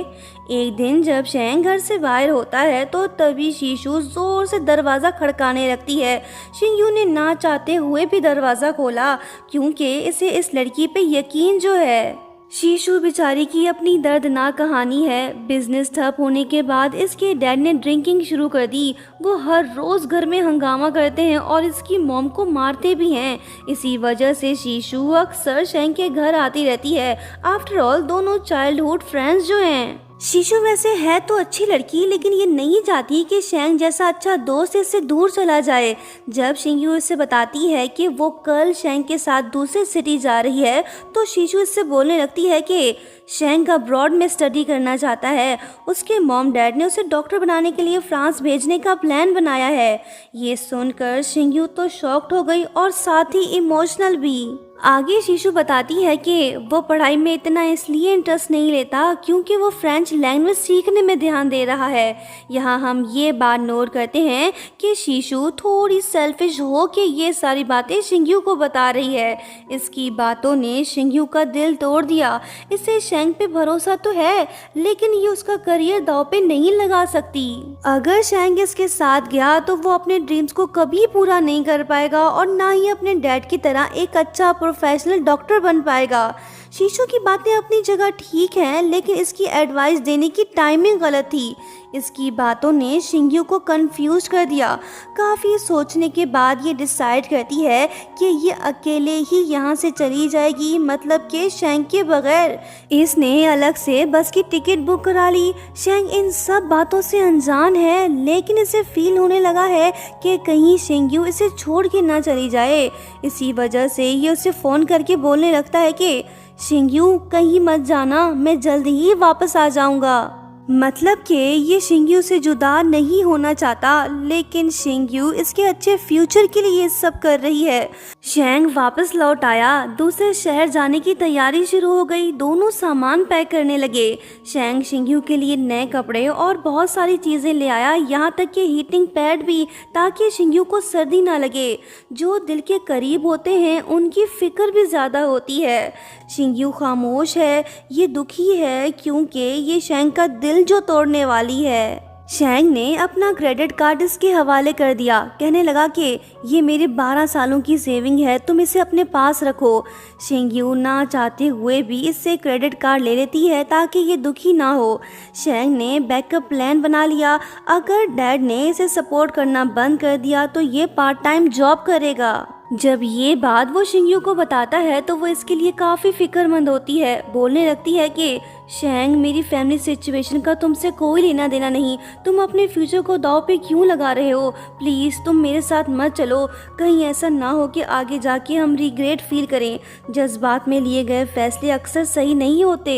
एक दिन जब शैंग घर से बाहर होता है तो तभी शीशु जोर से दरवाज़ा खड़काने लगती है। शिंग्यू ने ना चाहते हुए भी दरवाज़ा खोला क्योंकि इसे इस लड़की पे यकीन जो है। शीशु बेचारी की अपनी दर्दनाक कहानी है। बिजनेस ठप होने के बाद इसके डैड ने ड्रिंकिंग शुरू कर दी। वो हर रोज़ घर में हंगामा करते हैं और इसकी मॉम को मारते भी हैं। इसी वजह से शीशु अक्सर शैंग के घर आती रहती है। आफ्टर ऑल दोनों चाइल्डहुड फ्रेंड्स जो हैं। शीशु वैसे है तो अच्छी लड़की, लेकिन ये नहीं चाहती कि शैंग जैसा अच्छा दोस्त इससे दूर चला जाए। जब शिंग्यू इससे बताती है कि वो कल शैंग के साथ दूसरे सिटी जा रही है तो शीशु इससे बोलने लगती है कि शैंग अब्रॉड में स्टडी करना चाहता है। उसके मॉम डैड ने उसे डॉक्टर बनाने के लिए फ्रांस भेजने का प्लान बनाया है। ये सुनकर शिंग्यू तो शॉक्ड हो गई और साथ ही इमोशनल भी। आगे शीशु बताती है कि वो पढ़ाई में इतना इसलिए इंटरेस्ट नहीं लेता क्योंकि वो फ्रेंच लैंग्वेज सीखने में ध्यान दे रहा है। यहाँ हम ये बात नोट करते हैं कि शीशु थोड़ी सेल्फिश हो के ये सारी बातें शिंग्यू को बता रही है। इसकी बातों ने शिंग्यू का दिल तोड़ दिया। इसे शैंग पे भरोसा तो है, लेकिन ये उसका करियर दांव पे नहीं लगा सकती। अगर शैंग इसके साथ गया तो वो अपने ड्रीम्स को कभी पूरा नहीं कर पाएगा और ना ही अपने डैड की तरह एक अच्छा प्रोफेशनल डॉक्टर बन पाएगा। शीशु की बातें अपनी जगह ठीक हैं, लेकिन इसकी एडवाइस देने की टाइमिंग गलत थी। इसकी बातों ने शिंग्यू को कंफ्यूज कर दिया। काफ़ी सोचने के बाद ये डिसाइड करती है कि ये अकेले ही यहाँ से चली जाएगी, मतलब कि शेंग के बगैर। इसने अलग से बस की टिकट बुक करा ली। शेंग इन सब बातों से अनजान है, लेकिन इसे फील होने लगा है कि कहीं शिंग्यू इसे छोड़ के ना चली जाए। इसी वजह से ये उसे फ़ोन करके बोलने लगता है कि शिंग्यू कहीं मत जाना, मैं जल्द ही वापस आ जाऊंगा। मतलब कि ये शिंग्यू से जुदा नहीं होना चाहता, लेकिन शिंग्यू इसके अच्छे फ्यूचर के लिए ये सब कर रही है। शेंग वापस लौट आया। दूसरे शहर जाने की तैयारी शुरू हो गई। दोनों सामान पैक करने लगे। शेंग शिंग्यू के लिए नए कपड़े और बहुत सारी चीज़ें ले आया, यहाँ तक कि हीटिंग पैड भी, ताकि शिंग्यू को सर्दी ना लगे। जो दिल के करीब होते हैं उनकी फिक्र भी ज़्यादा होती है। शिंग्यू खामोश है, ये दुखी है क्योंकि ये शेंग का दिल जो तोड़ने वाली है। शेंग ने अपना क्रेडिट कार्ड इसके हवाले कर दिया। कहने लगा कि ये मेरे 12 सालों की सेविंग है, तुम इसे अपने पास रखो। शिंग्यू ना चाहते हुए भी इससे क्रेडिट कार्ड ले लेती है ताकि ये दुखी ना हो। शेंग ने बैकअप प्लान बना लिया। अगर डैड ने इसे सपोर्ट करना बंद कर दिया तो ये पार्ट टाइम जॉब करेगा। जब ये बात वो शिंग्यू को बताता है तो वो इसके लिए काफ़ी फिक्रमंद होती है। बोलने लगती है कि शेंग, मेरी फैमिली सिचुएशन का तुमसे कोई लेना देना नहीं, तुम अपने फ्यूचर को दांव पे क्यों लगा रहे हो? प्लीज़ तुम मेरे साथ मत चलो, कहीं ऐसा ना हो कि आगे जाके हम रिग्रेट फील करें। जज्बात में लिए गए फैसले अक्सर सही नहीं होते।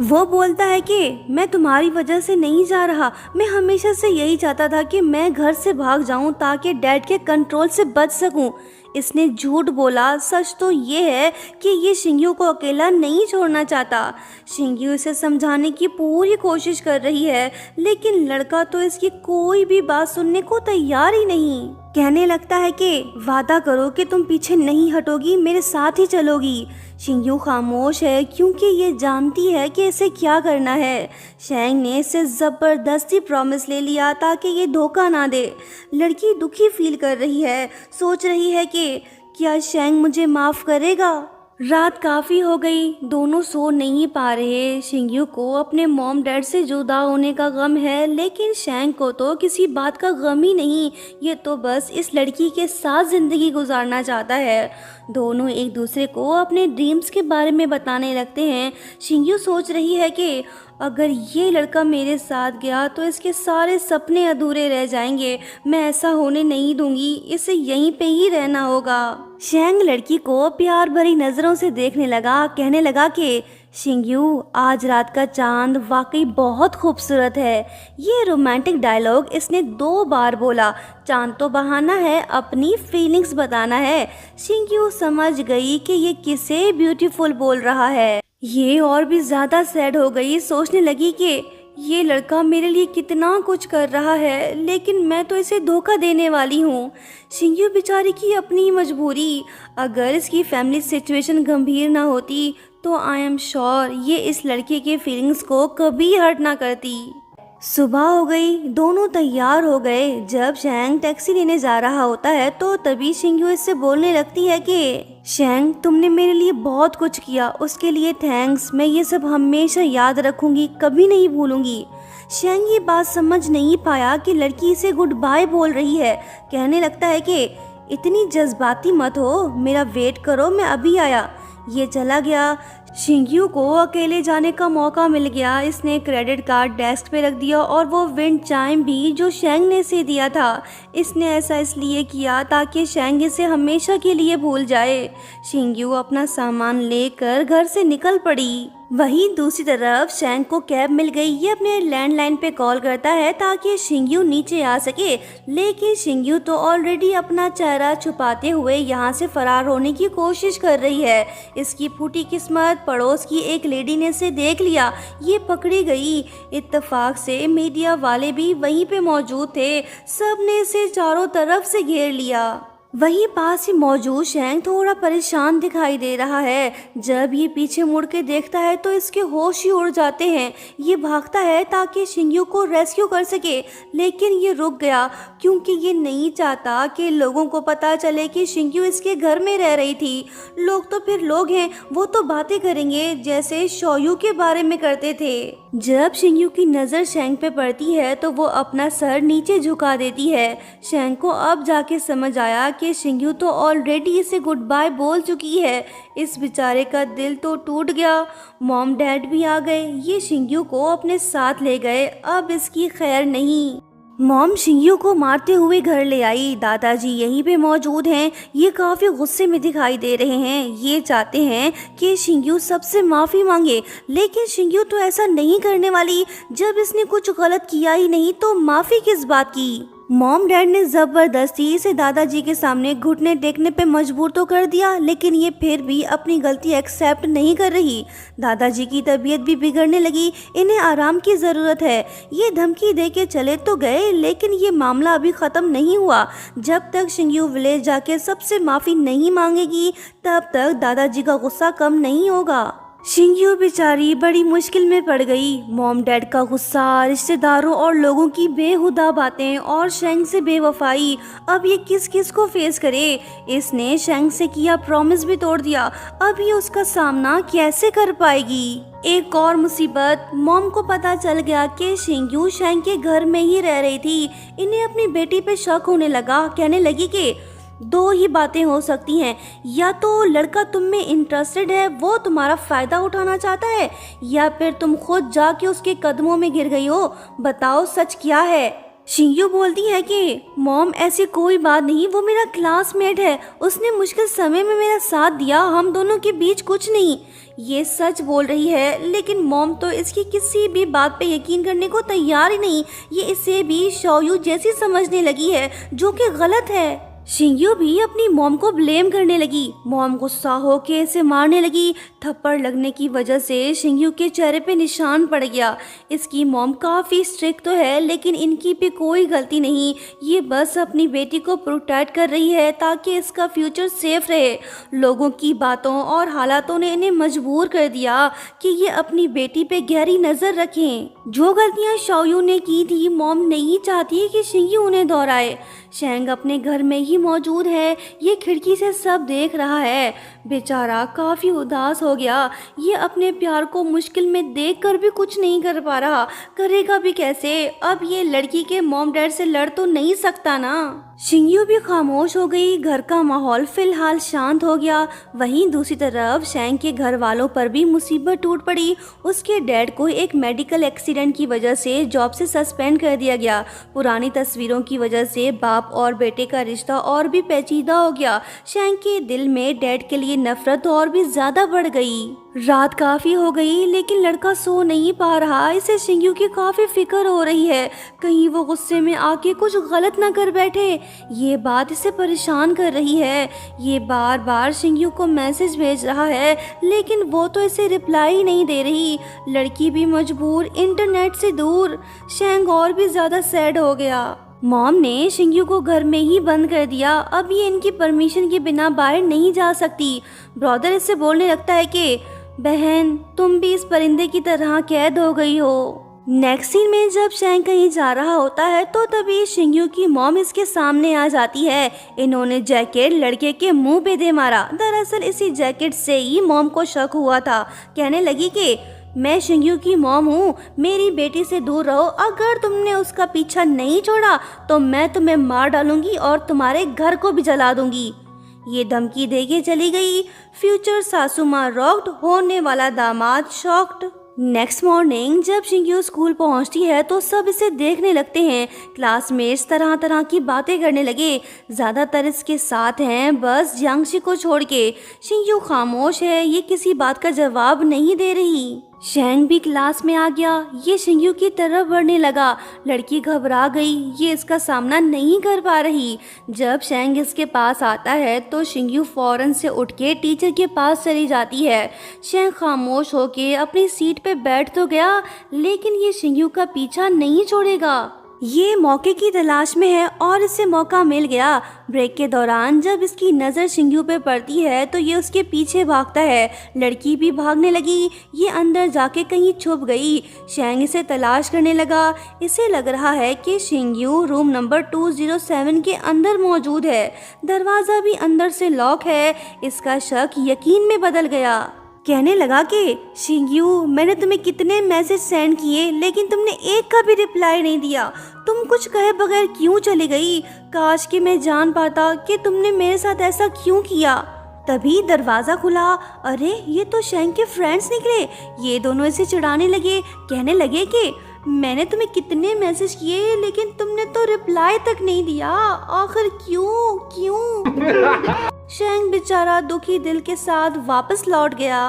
वो बोलता है कि मैं तुम्हारी वजह से नहीं जा रहा, मैं हमेशा से यही चाहता था कि मैं घर से भाग जाऊं ताकि डैड के कंट्रोल से बच सकूं। इसने झूठ बोला। सच तो ये है कि ये शिंग्यू को अकेला नहीं छोड़ना चाहता। शिंग्यू इसे समझाने की पूरी कोशिश कर रही है, लेकिन लड़का तो इसकी कोई भी बात सुनने को तैयार ही नहीं। कहने लगता है कि वादा करो कि तुम पीछे नहीं हटोगी, मेरे साथ ही चलोगी। शिंग्यू खामोश है क्योंकि ये जानती है कि इसे क्या करना है। शेंग ने इससे ज़बरदस्ती प्रॉमिस ले लिया ताकि ये धोखा ना दे। लड़की दुखी फील कर रही है, सोच रही है कि क्या शेंग मुझे माफ़ करेगा। रात काफ़ी हो गई, दोनों सो नहीं पा रहे। शिंग्यू को अपने मॉम डैड से जुदा होने का गम है, लेकिन शेंग को तो किसी बात का गम ही नहीं। ये तो बस इस लड़की के साथ ज़िंदगी गुजारना चाहता है। दोनों एक दूसरे को अपने ड्रीम्स के बारे में बताने लगते हैं। शिंग्यू सोच रही है कि अगर ये लड़का मेरे साथ गया तो इसके सारे सपने अधूरे रह जाएंगे। मैं ऐसा होने नहीं दूंगी, इसे यहीं पे ही रहना होगा। शेंग लड़की को प्यार भरी नज़रों से देखने लगा। कहने लगा कि शिंग्यू, आज रात का चांद वाकई बहुत खूबसूरत है। ये रोमांटिक डायलॉग इसने 2 बार बोला। चांद तो बहाना है, अपनी फीलिंग्स बताना है। शिंग्यू समझ गई कि ये किसे ब्यूटीफुल बोल रहा है। ये और भी ज़्यादा सैड हो गई। सोचने लगी कि ये लड़का मेरे लिए कितना कुछ कर रहा है, लेकिन मैं तो इसे धोखा देने वाली हूँ। शिंग्यू बेचारी की अपनी मजबूरी। अगर इसकी फैमिली सिचुएशन गंभीर ना होती तो आई एम श्योर ये इस लड़के के फीलिंग्स को कभी हर्ट ना करती। सुबह हो गई, दोनों तैयार हो गए। जब शेंग टैक्सी लेने जा रहा होता है तो तभी शिंग्यू इससे बोलने लगती है कि शेंग, तुमने मेरे लिए बहुत कुछ किया, उसके लिए थैंक्स। मैं ये सब हमेशा याद रखूंगी, कभी नहीं भूलूंगी। शेंग ये बात समझ नहीं पाया कि लड़की इसे गुड बाय बोल रही है। कहने लगता है कि इतनी जज्बाती मत हो, मेरा वेट करो, मैं अभी आया। ये चला गया। शिंग्यू को अकेले जाने का मौका मिल गया। इसने क्रेडिट कार्ड डेस्क पे रख दिया और वो विंड चाइम भी जो शेंग ने इसे दिया था। इसने ऐसा इसलिए किया ताकि शेंग इसे हमेशा के लिए भूल जाए। शिंग्यू अपना सामान लेकर घर से निकल पड़ी। वहीं दूसरी तरफ शेंग को कैब मिल गई। ये अपने लैंडलाइन पे कॉल करता है ताकि शिंग्यू नीचे आ सके, लेकिन शिंग्यू तो ऑलरेडी अपना चेहरा छुपाते हुए यहाँ से फरार होने की कोशिश कर रही है। इसकी फूटी किस्मत, पड़ोस की एक लेडी ने इसे देख लिया। ये पकड़ी गई। इत्तेफाक से मीडिया वाले भी वहीं पे मौजूद थे। सब ने इसे चारों तरफ से घेर लिया। वहीं पास ही मौजूद शेंग थोड़ा परेशान दिखाई दे रहा है। जब ये पीछे मुड़ के देखता है तो इसके होश ही उड़ जाते हैं। ये भागता है ताकि शिंगयू को रेस्क्यू कर सके, लेकिन ये रुक गया क्योंकि ये नहीं चाहता कि लोगों को पता चले कि शिंगयू इसके घर में रह रही थी। लोग तो फिर लोग हैं, वो तो बातें करेंगे जैसे शोयू के बारे में करते थे। जब शिंगयू की नज़र शेंग पे पड़ती है तो वो अपना सर नीचे झुका देती है। शेंग को अब जाके समझ आया कि शिंगयू तो ऑलरेडी इसे गुड बाय बोल चुकी है। इस बेचारे का दिल तो टूट गया। मॉम डैड भी आ गए, ये शिंगयू को अपने साथ ले गए। अब इसकी खैर नहीं। मॉम शिंगयू को मारते हुए घर ले आई। दादाजी यहीं पे मौजूद हैं। ये काफ़ी गुस्से में दिखाई दे रहे हैं। ये चाहते हैं कि शिंगयू सबसे माफ़ी मांगे, लेकिन शिंगयू तो ऐसा नहीं करने वाली। जब इसने कुछ गलत किया ही नहीं तो माफ़ी किस बात की। मॉम डैड ने ज़बरदस्ती इसे दादाजी के सामने घुटने टेकने पे मजबूर तो कर दिया, लेकिन ये फिर भी अपनी गलती एक्सेप्ट नहीं कर रही। दादाजी की तबीयत भी बिगड़ने लगी। इन्हें आराम की ज़रूरत है। ये धमकी दे के चले तो गए, लेकिन ये मामला अभी ख़त्म नहीं हुआ। जब तक शिंगयू विलेज जाके सबसे माफ़ी नहीं मांगेगी तब तक दादाजी का गुस्सा कम नहीं होगा। शिंगयू बेचारी बड़ी मुश्किल में पड़ गई। मॉम डैड का गुस्सा, रिश्तेदारों और लोगों की बेहुदा बातें और शेंग से बेवफाई। अब ये किस किस को फेस करे। इसने शेंग से किया प्रॉमिस भी तोड़ दिया। अब ये उसका सामना कैसे कर पाएगी। एक और मुसीबत, मॉम को पता चल गया कि शिंगयू शेंग के घर में ही रह रही थी। इन्हें अपनी बेटी पे शक होने लगा। कहने लगी कि दो ही बातें हो सकती हैं, या तो लड़का तुम में इंटरेस्टेड है, वो तुम्हारा फ़ायदा उठाना चाहता है, या फिर तुम खुद जाके उसके कदमों में गिर गई हो। बताओ सच क्या है। शिंगयू बोलती है कि मॉम ऐसी कोई बात नहीं, वो मेरा क्लासमेट है, उसने मुश्किल समय में मेरा साथ दिया, हम दोनों के बीच कुछ नहीं। ये सच बोल रही है, लेकिन मॉम तो इसकी किसी भी बात पे यकीन करने को तैयार ही नहीं। ये इसे भी शोयू जैसी समझने लगी है, जो कि गलत है। शिंगयू भी अपनी मॉम को ब्लेम करने लगी। मॉम गुस्सा होके इसे मारने लगी। थप्पड़ लगने की वजह से शिंगयू के चेहरे पे निशान पड़ गया। इसकी मॉम काफ़ी स्ट्रिक्ट तो है, लेकिन इनकी भी कोई गलती नहीं। ये बस अपनी बेटी को प्रोटेक्ट कर रही है ताकि इसका फ्यूचर सेफ रहे। लोगों की बातों और हालातों ने इन्हें मजबूर कर दिया कि ये अपनी बेटी पे गहरी नज़र रखें। जो गलतियाँ शोयू ने की थी, मॉम नहीं चाहती कि शिंगयू उन्हें दोहराए। शेंग अपने घर में ही मौजूद है। ये खिड़की से सब देख रहा है। बेचारा काफ़ी उदास हो गया। ये अपने प्यार को मुश्किल में देखकर भी कुछ नहीं कर पा रहा। करेगा भी कैसे। अब ये लड़की के मॉम डैड से लड़ तो नहीं सकता ना। शिंगयू भी खामोश हो गई। घर का माहौल फिलहाल शांत हो गया। वहीं दूसरी तरफ शेंग के घर वालों पर भी मुसीबत टूट पड़ी। उसके डैड को एक मेडिकल एक्सीडेंट की वजह से जॉब से सस्पेंड कर दिया गया। पुरानी तस्वीरों की वजह से बाप और बेटे का रिश्ता और भी पेचीदा हो गया। शेंग के दिल में डैड के लिए नफरत और भी ज्यादा बढ़ गई। रात काफ़ी हो गई, लेकिन लड़का सो नहीं पा रहा। इसे शिंगयू की काफ़ी फिक्र हो रही है, कहीं वो गुस्से में आके कुछ गलत ना कर बैठे। ये बात इसे परेशान कर रही है। ये बार बार शिंगयू को मैसेज भेज रहा है, लेकिन वो तो इसे रिप्लाई ही नहीं दे रही। लड़की भी मजबूर, इंटरनेट से दूर। शेंग और भी ज़्यादा सैड हो गया। मॉम ने शिंगयू को घर में ही बंद कर दिया। अब ये इनकी परमिशन के बिना बाहर नहीं जा सकती। ब्रदर इससे बोलने लगता है कि बहन, तुम भी इस परिंदे की तरह कैद हो गई हो। नेक्स्ट सीन में जब शेंग कहीं जा रहा होता है तो तभी शिंगयू की मॉम इसके सामने आ जाती है। इन्होंने जैकेट लड़के के मुंह पे दे मारा। दरअसल इसी जैकेट से ही मॉम को शक हुआ था। कहने लगी कि मैं शिंगयू की मॉम हूँ, मेरी बेटी से दूर रहो। अगर तुमने उसका पीछा नहीं छोड़ा तो मैं तुम्हें मार डालूंगी और तुम्हारे घर को भी जला दूंगी। ये धमकी देके चली गई। फ्यूचर सासू माँ रॉक्ड, होने वाला दामाद शॉक्ड। नेक्स्ट मॉर्निंग जब शिंगयू स्कूल पहुंचती है तो सब इसे देखने लगते हैं। क्लासमेट्स तरह तरह की बातें करने लगे। ज़्यादातर इसके साथ हैं, बस जियांगशी को छोड़ के। शिंगयू खामोश है, ये किसी बात का जवाब नहीं दे रही। शेंग भी क्लास में आ गया। ये शिंगयू की तरफ बढ़ने लगा। लड़की घबरा गई, ये इसका सामना नहीं कर पा रही। जब शेंग इसके पास आता है तो शिंगयू फौरन से उठ के टीचर के पास चली जाती है। शेंग खामोश होके अपनी सीट पे बैठ तो गया, लेकिन ये शिंगयू का पीछा नहीं छोड़ेगा। ये मौके की तलाश में है और इसे मौका मिल गया। ब्रेक के दौरान जब इसकी नज़र शिंग्यू पे पड़ती है तो ये उसके पीछे भागता है। लड़की भी भागने लगी, ये अंदर जाके कहीं छुप गई। शेंग इसे तलाश करने लगा। इसे लग रहा है कि शिंग्यू रूम नंबर 207 के अंदर मौजूद है। दरवाज़ा भी अंदर से लॉक है। इसका शक यकीन में बदल गया। कहने लगा कि शिंग्यू, मैंने तुम्हें कितने मैसेज सेंड किए लेकिन तुमने एक का भी रिप्लाई नहीं दिया। तुम कुछ कहे बगैर क्यों चली गई? काश कि मैं जान पाता कि तुमने मेरे साथ ऐसा क्यों किया। तभी दरवाज़ा खुला। अरे ये तो शेंग के फ्रेंड्स निकले। ये दोनों इसे चिढ़ाने लगे। कहने लगे कि मैंने तुम्हें कितने मैसेज किए लेकिन तुमने तो रिप्लाई तक नहीं दिया। आखिर क्यों? शेंग बेचारा दुखी दिल के साथ वापस लौट गया।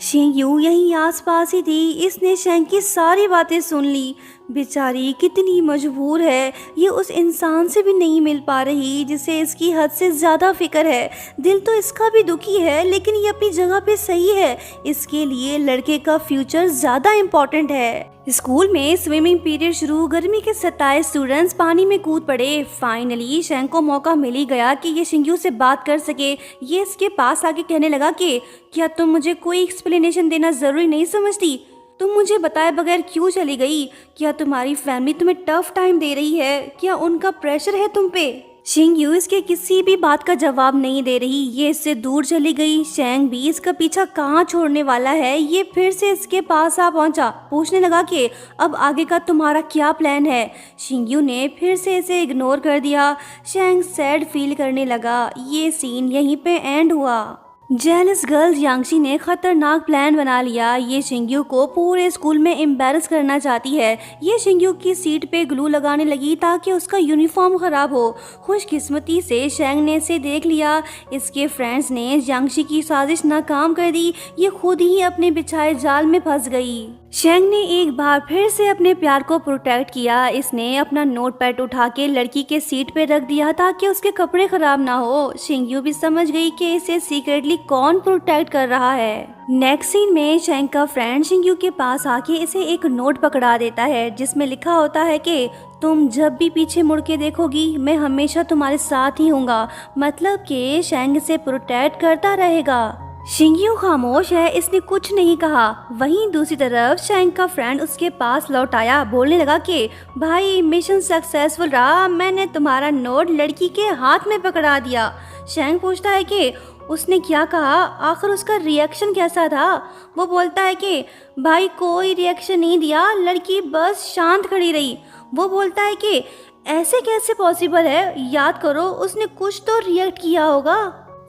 शिंग्यू यहीं आसपास ही थी। इसने शेंग की सारी बातें सुन ली। बेचारी कितनी मजबूर है। ये उस इंसान से भी नहीं मिल पा रही जिसे इसकी हद से ज़्यादा फिक्र है। दिल तो इसका भी दुखी है लेकिन ये अपनी जगह पे सही है। इसके लिए लड़के का फ्यूचर ज़्यादा इम्पोर्टेंट है। स्कूल में स्विमिंग पीरियड शुरू। गर्मी के 27 स्टूडेंट्स पानी में कूद पड़े। फाइनली शेंग को मौका मिल ही गया कि ये शिंग्यू से बात कर सके। ये इसके पास आके कहने लगा कि क्या तुम मुझे कोई एक्सप्लेनेशन देना ज़रूरी नहीं समझती? तुम मुझे बताए बगैर क्यों चली गई? क्या तुम्हारी फैमिली तुम्हें टफ टाइम दे रही है? क्या उनका प्रेशर है तुम पे? शिंग्यू इसके किसी भी बात का जवाब नहीं दे रही। ये इससे दूर चली गई। शेंग भी इसका पीछा कहाँ छोड़ने वाला है। ये फिर से इसके पास आ पहुंचा। पूछने लगा कि अब आगे का तुम्हारा क्या प्लान है? शिंग्यू ने फिर से इसे इग्नोर कर दिया। शेंग सैड फील करने लगा। ये सीन यहीं पे एंड हुआ। जेलस गर्ल यांगशी ने खतरनाक प्लान बना लिया। ये शिंग्यू को पूरे स्कूल में एम्बैरस करना चाहती है। ये शिंग्यू की सीट पे ग्लू लगाने लगी ताकि उसका यूनिफॉर्म खराब हो। खुशकिस्मती से शेंग ने इसे देख लिया। इसके फ्रेंड्स ने यांगशी की साजिश नाकाम कर दी। ये खुद ही अपने बिछाए जाल में फंस गई। शेंग ने एक बार फिर से अपने प्यार को प्रोटेक्ट किया। इसने अपना नोटपैड उठा के लड़की के सीट पे रख दिया ताकि उसके कपड़े खराब ना हो। शिंग्यू भी समझ गई कि इसे सीक्रेटली कौन प्रोटेक्ट कर रहा है। नेक्स्ट सीन में शेंग का फ्रेंड शिंग्यू के पास आके इसे एक नोट पकड़ा देता है जिसमें लिखा होता है कि तुम जब भी पीछे मुड़ के देखोगी मैं हमेशा तुम्हारे साथ ही हूँगा। मतलब कि शेंग इसे प्रोटेक्ट करता रहेगा। शिंग्यू खामोश है। इसने कुछ नहीं कहा। वहीं दूसरी तरफ शेंग का फ्रेंड उसके पास लौट आया। बोलने लगा कि भाई मिशन सक्सेसफुल रहा। मैंने तुम्हारा नोट लड़की के हाथ में पकड़ा दिया। शेंग पूछता है कि उसने क्या कहा? आखिर उसका रिएक्शन कैसा था? वो बोलता है कि भाई कोई रिएक्शन नहीं दिया। लड़की बस शांत खड़ी रही। वो बोलता है कि ऐसे कैसे पॉसिबल है? याद करो उसने कुछ तो रिएक्ट किया होगा।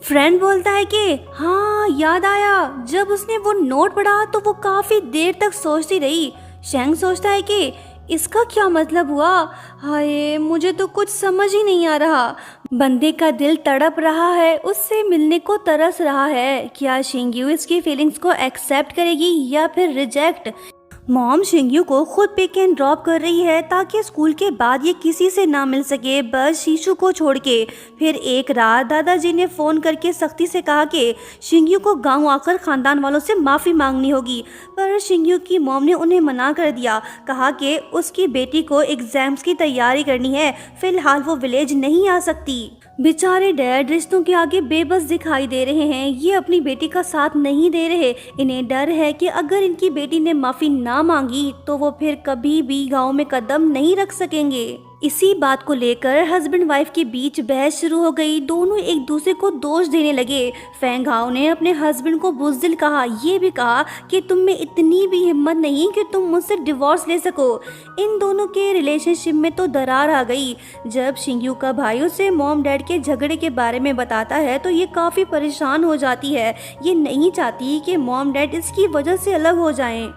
फ्रेंड बोलता है कि हाँ याद आया, जब उसने वो नोट पढ़ा तो वो काफी देर तक सोचती रही। शेंग सोचता है कि इसका क्या मतलब हुआ? हाय मुझे तो कुछ समझ ही नहीं आ रहा। बंदे का दिल तड़प रहा है, उससे मिलने को तरस रहा है। क्या शिंग्यू इसकी फीलिंग्स को एक्सेप्ट करेगी या फिर रिजेक्ट? मॉम शिंग्यू को खुद पिक एंड ड्रॉप कर रही है ताकि स्कूल के बाद ये किसी से ना मिल सके, बस शीशु को छोड़ के। फिर एक रात दादाजी ने फ़ोन करके सख्ती से कहा कि शिंग्यू को गांव आकर ख़ानदान वालों से माफ़ी मांगनी होगी, पर शिंग्यू की मॉम ने उन्हें मना कर दिया। कहा कि उसकी बेटी को एग्ज़ाम्स की तैयारी करनी है, फ़िलहाल वो विलेज नहीं आ सकती। बेचारे डैड रिश्तों के आगे बेबस दिखाई दे रहे हैं। ये अपनी बेटी का साथ नहीं दे रहे। इन्हें डर है कि अगर इनकी बेटी ने माफ़ी ना मांगी तो वो फिर कभी भी गांव में कदम नहीं रख सकेंगे। इसी बात को लेकर हस्बैंड वाइफ के बीच बहस शुरू हो गई। दोनों एक दूसरे को दोष देने लगे। फेंग हाओ ने अपने हस्बैंड को बुज़दिल कहा। ये भी कहा कि तुम में इतनी भी हिम्मत नहीं कि तुम मुझसे डिवोर्स ले सको। इन दोनों के रिलेशनशिप में तो दरार आ गई। जब शिंग्यू का भाई उसे मॉम डैड के झगड़े के बारे में बताता है तो ये काफ़ी परेशान हो जाती है। ये नहीं चाहती कि मॉम डैड इसकी वजह से अलग हो जाएं।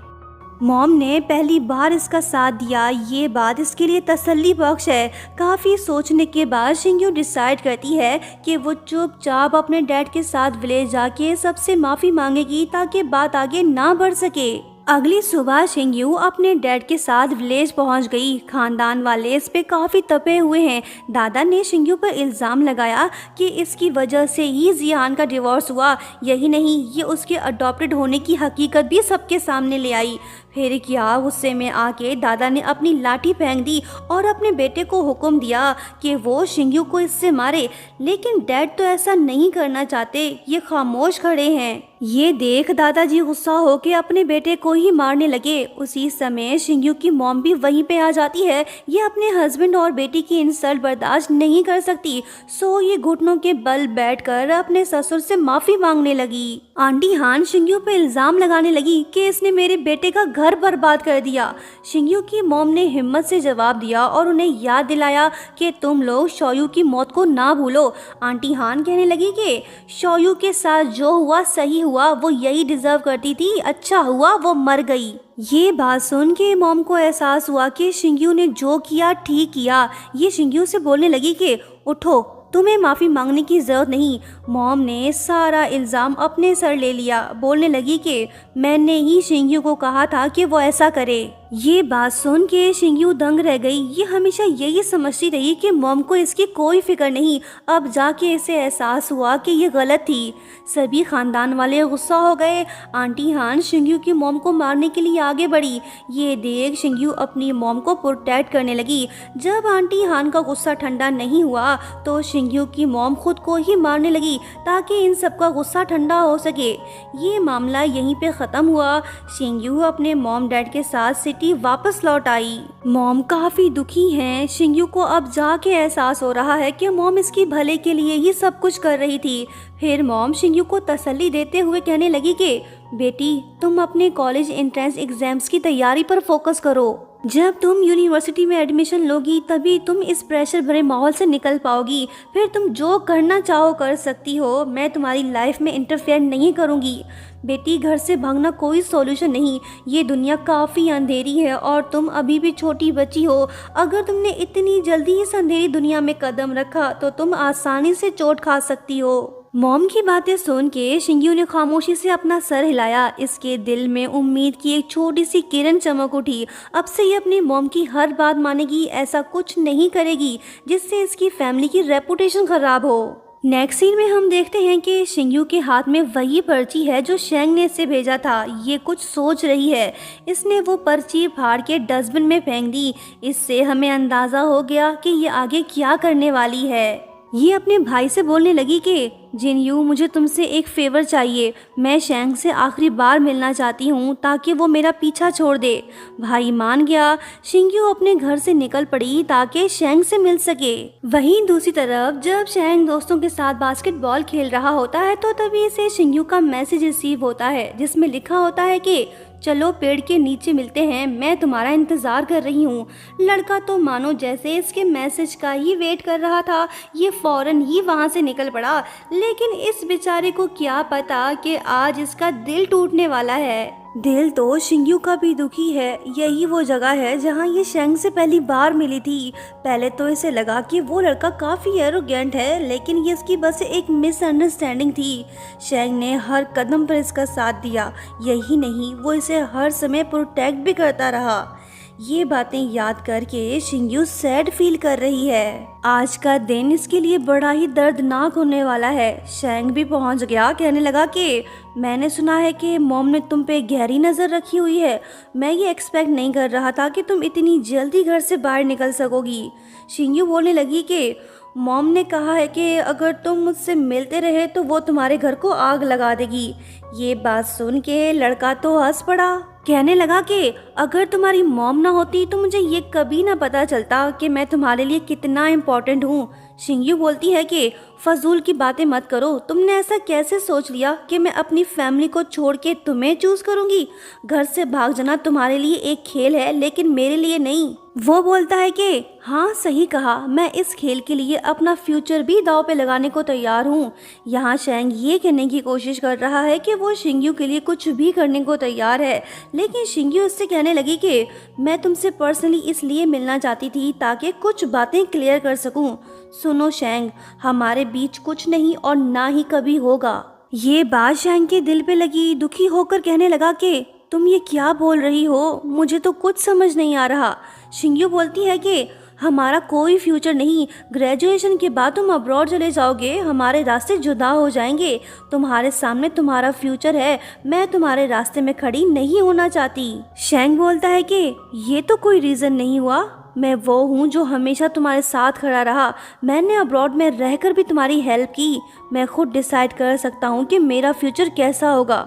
मॉम ने पहली बार इसका साथ दिया, ये बात इसके लिए तसल्ली बख्श है। काफ़ी सोचने के बाद शिंग्यू डिसाइड करती है कि वो चुपचाप अपने डैड के साथ विलेज जाके सबसे माफ़ी मांगेगी ताकि बात आगे ना बढ़ सके। अगली सुबह शिंगयू अपने डैड के साथ विलेज पहुंच गई। खानदान वाले इस पे काफ़ी तपे हुए हैं। दादा ने शिंगयू पर इल्ज़ाम लगाया कि इसकी वजह से ही जियान का डिवोर्स हुआ। यही नहीं, ये उसके अडॉप्टेड होने की हकीकत भी सबके सामने ले आई। फिर क्या, गुस्से में आके दादा ने अपनी लाठी फेंक दी और अपने बेटे को हुक्म दिया कि वो शिंगयू को इससे मारे। लेकिन डैड तो ऐसा नहीं करना चाहते, ये खामोश खड़े हैं। ये देख दादाजी गुस्सा होके अपने बेटे को ही मारने लगे। उसी समय शिंगयू की मॉम भी वहीं पे आ जाती है। ये अपने हस्बैंड और बेटी की इंसल्ट बर्दाश्त नहीं कर सकती, सो ये घुटनों के बल बैठकर अपने ससुर से माफी मांगने लगी। आंटी हान शिंगयू पे इल्जाम लगाने लगी कि इसने मेरे बेटे का घर बर्बाद कर दिया। शिंगयू की मॉम ने हिम्मत से जवाब दिया और उन्हें याद दिलाया कि तुम लोग शोयू की मौत को ना भूलो। आंटी हान कहने लगी कि शोयू के साथ जो हुआ सही हुआ, वो यही डिजर्व करती थी, अच्छा हुआ वो मर गई। ये बात सुन के मॉम को एहसास हुआ कि शिंगयू ने जो किया ठीक किया। ये शिंगयू से बोलने लगी कि उठो, तुम्हें माफ़ी मांगने की ज़रूरत नहीं। मॉम ने सारा इल्ज़ाम अपने सर ले लिया। बोलने लगी कि मैंने ही शिंगयू को कहा था कि वो ऐसा करे। ये बात सुन के शिंगयू दंग रह गई। ये हमेशा यही समझती रही कि मॉम को इसकी कोई फिक्र नहीं। अब जाके इसे एहसास हुआ कि ये गलत थी। सभी खानदान वाले गुस्सा हो गए। आंटी हान शिंगयू की मॉम को मारने के लिए आगे बढ़ी। ये देख शिंगयू अपनी मॉम को प्रोटेक्ट करने लगी। जब आंटी हान का गुस्सा ठंडा नहीं हुआ तो शिंगयू की मॉम खुद को ही मारने लगी ताकि इन सब का गुस्सा ठंडा हो सके। ये मामला यहीं पे ख़त्म हुआ। शिंगयू अपने मॉम डैड के साथ सिटी वापस लौट आई। मॉम काफ़ी दुखी हैं। शिंगयू को अब जाके एहसास हो रहा है कि मॉम इसकी भले के लिए ही सब कुछ कर रही थी। फिर मॉम शिंगयू को तसल्ली देते हुए कहने लगी कि बेटी, तुम अपने कॉलेज एंट्रेंस एग्जाम्स की तैयारी पर फोकस करो। जब तुम यूनिवर्सिटी में एडमिशन लोगी तभी तुम इस प्रेशर भरे माहौल से निकल पाओगी। फिर तुम जो करना चाहो कर सकती हो। मैं तुम्हारी लाइफ में इंटरफेयर नहीं करूँगी। बेटी, घर से भागना कोई सॉल्यूशन नहीं। ये दुनिया काफ़ी अंधेरी है और तुम अभी भी छोटी बच्ची हो। अगर तुमने इतनी जल्दी इस अंधेरी दुनिया में कदम रखा तो तुम आसानी से चोट खा सकती हो। मॉम की बातें सुन के शिंगयू ने खामोशी से अपना सर हिलाया। इसके दिल में उम्मीद की एक छोटी सी किरण चमक उठी। अब से ये अपनी मॉम की हर बात मानेगी, ऐसा कुछ नहीं करेगी जिससे इसकी फैमिली की रेपुटेशन खराब हो। नेक्स्ट सीन में हम देखते हैं कि शिंगयू के हाथ में वही पर्ची है जो शेंग ने इसे भेजा था। ये कुछ सोच रही है। इसने वो पर्ची फाड़ के डस्टबिन में फेंक दी। इससे हमें अंदाज़ा हो गया कि ये आगे क्या करने वाली है। ये अपने भाई से बोलने लगी कि जिनयू, मुझे तुमसे एक फेवर चाहिए। मैं शेंग से आखिरी बार मिलना चाहती हूँ ताकि वो मेरा पीछा छोड़ दे। भाई मान गया। शिंगयू अपने घर से निकल पड़ी ताकि शेंग से मिल सके। वहीं दूसरी तरफ जब शेंग दोस्तों के साथ बास्केटबॉल खेल रहा होता है तो तभी इसे शिंगयू का मैसेज रिसीव होता है जिसमें लिखा होता है कि चलो पेड़ के नीचे मिलते हैं, मैं तुम्हारा इंतज़ार कर रही हूँ। लड़का तो मानो जैसे इसके मैसेज का ही वेट कर रहा था। ये फौरन ही वहाँ से निकल पड़ा। लेकिन इस बेचारे को क्या पता कि आज इसका दिल टूटने वाला है। दिल तो शिंगयू का भी दुखी है। यही वो जगह है जहाँ ये शेंग से पहली बार मिली थी। पहले तो इसे लगा कि वो लड़का काफ़ी एरोगेंट है, लेकिन ये इसकी बस एक मिसअंडरस्टैंडिंग थी। शेंग ने हर कदम पर इसका साथ दिया। यही नहीं, वो इसे हर समय प्रोटेक्ट भी करता रहा। ये बातें याद करके शिंगयू सैड फील कर रही है। आज का दिन इसके लिए बड़ा ही दर्दनाक होने वाला है। शेंग भी पहुंच गया। कहने लगा कि मैंने सुना है कि मॉम ने तुम पे गहरी नज़र रखी हुई है। मैं ये एक्सपेक्ट नहीं कर रहा था कि तुम इतनी जल्दी घर से बाहर निकल सकोगी। शिंगयू बोलने लगी कि मॉम ने कहा है कि अगर तुम मुझसे मिलते रहे तो वो तुम्हारे घर को आग लगा देगी। ये बात सुन के लड़का तो हंस पड़ा। कहने लगा कि अगर तुम्हारी मॉम ना होती तो मुझे ये कभी ना पता चलता कि मैं तुम्हारे लिए कितना इम्पोर्टेंट हूँ। शिंगयू बोलती है कि फजूल की बातें मत करो। तुमने ऐसा कैसे सोच लिया कि मैं अपनी फैमिली को छोड़ के तुम्हें चूज करूंगी? घर से भाग जाना तुम्हारे लिए एक खेल है, लेकिन मेरे लिए नहीं। वो बोलता है कि हाँ, सही कहा, मैं इस खेल के लिए अपना फ्यूचर भी दांव पे लगाने को तैयार हूँ। यहाँ शेंग ये कहने की कोशिश कर रहा है कि वो शिंगयू के लिए कुछ भी करने को तैयार है, लेकिन शिंगयू इससे कहने लगी कि मैं तुमसे पर्सनली इसलिए मिलना चाहती थी ताकि कुछ बातें क्लियर कर सकूं। सुनो शेंग, हमारे बीच कुछ नहीं और ना ही कभी होगा। ये बात शेंग के दिल पे लगी। दुखी होकर कहने लगा कि तुम ये क्या बोल रही हो? मुझे तो कुछ समझ नहीं आ रहा। शिंग्यू बोलती है कि हमारा कोई फ्यूचर नहीं, ग्रेजुएशन के बाद तुम अब्रॉड चले जाओगे, हमारे रास्ते जुदा हो जाएंगे। तुम्हारे सामने तुम्हारा फ्यूचर है, मैं तुम्हारे रास्ते में खड़ी नहीं होना चाहती। शैंग बोलता है कि ये तो कोई रीज़न नहीं हुआ, मैं वो हूँ जो हमेशा तुम्हारे साथ खड़ा रहा। मैंने अब्रॉड में रहकर भी तुम्हारी हेल्प की। मैं खुद डिसाइड कर सकता हूँ कि मेरा फ्यूचर कैसा होगा।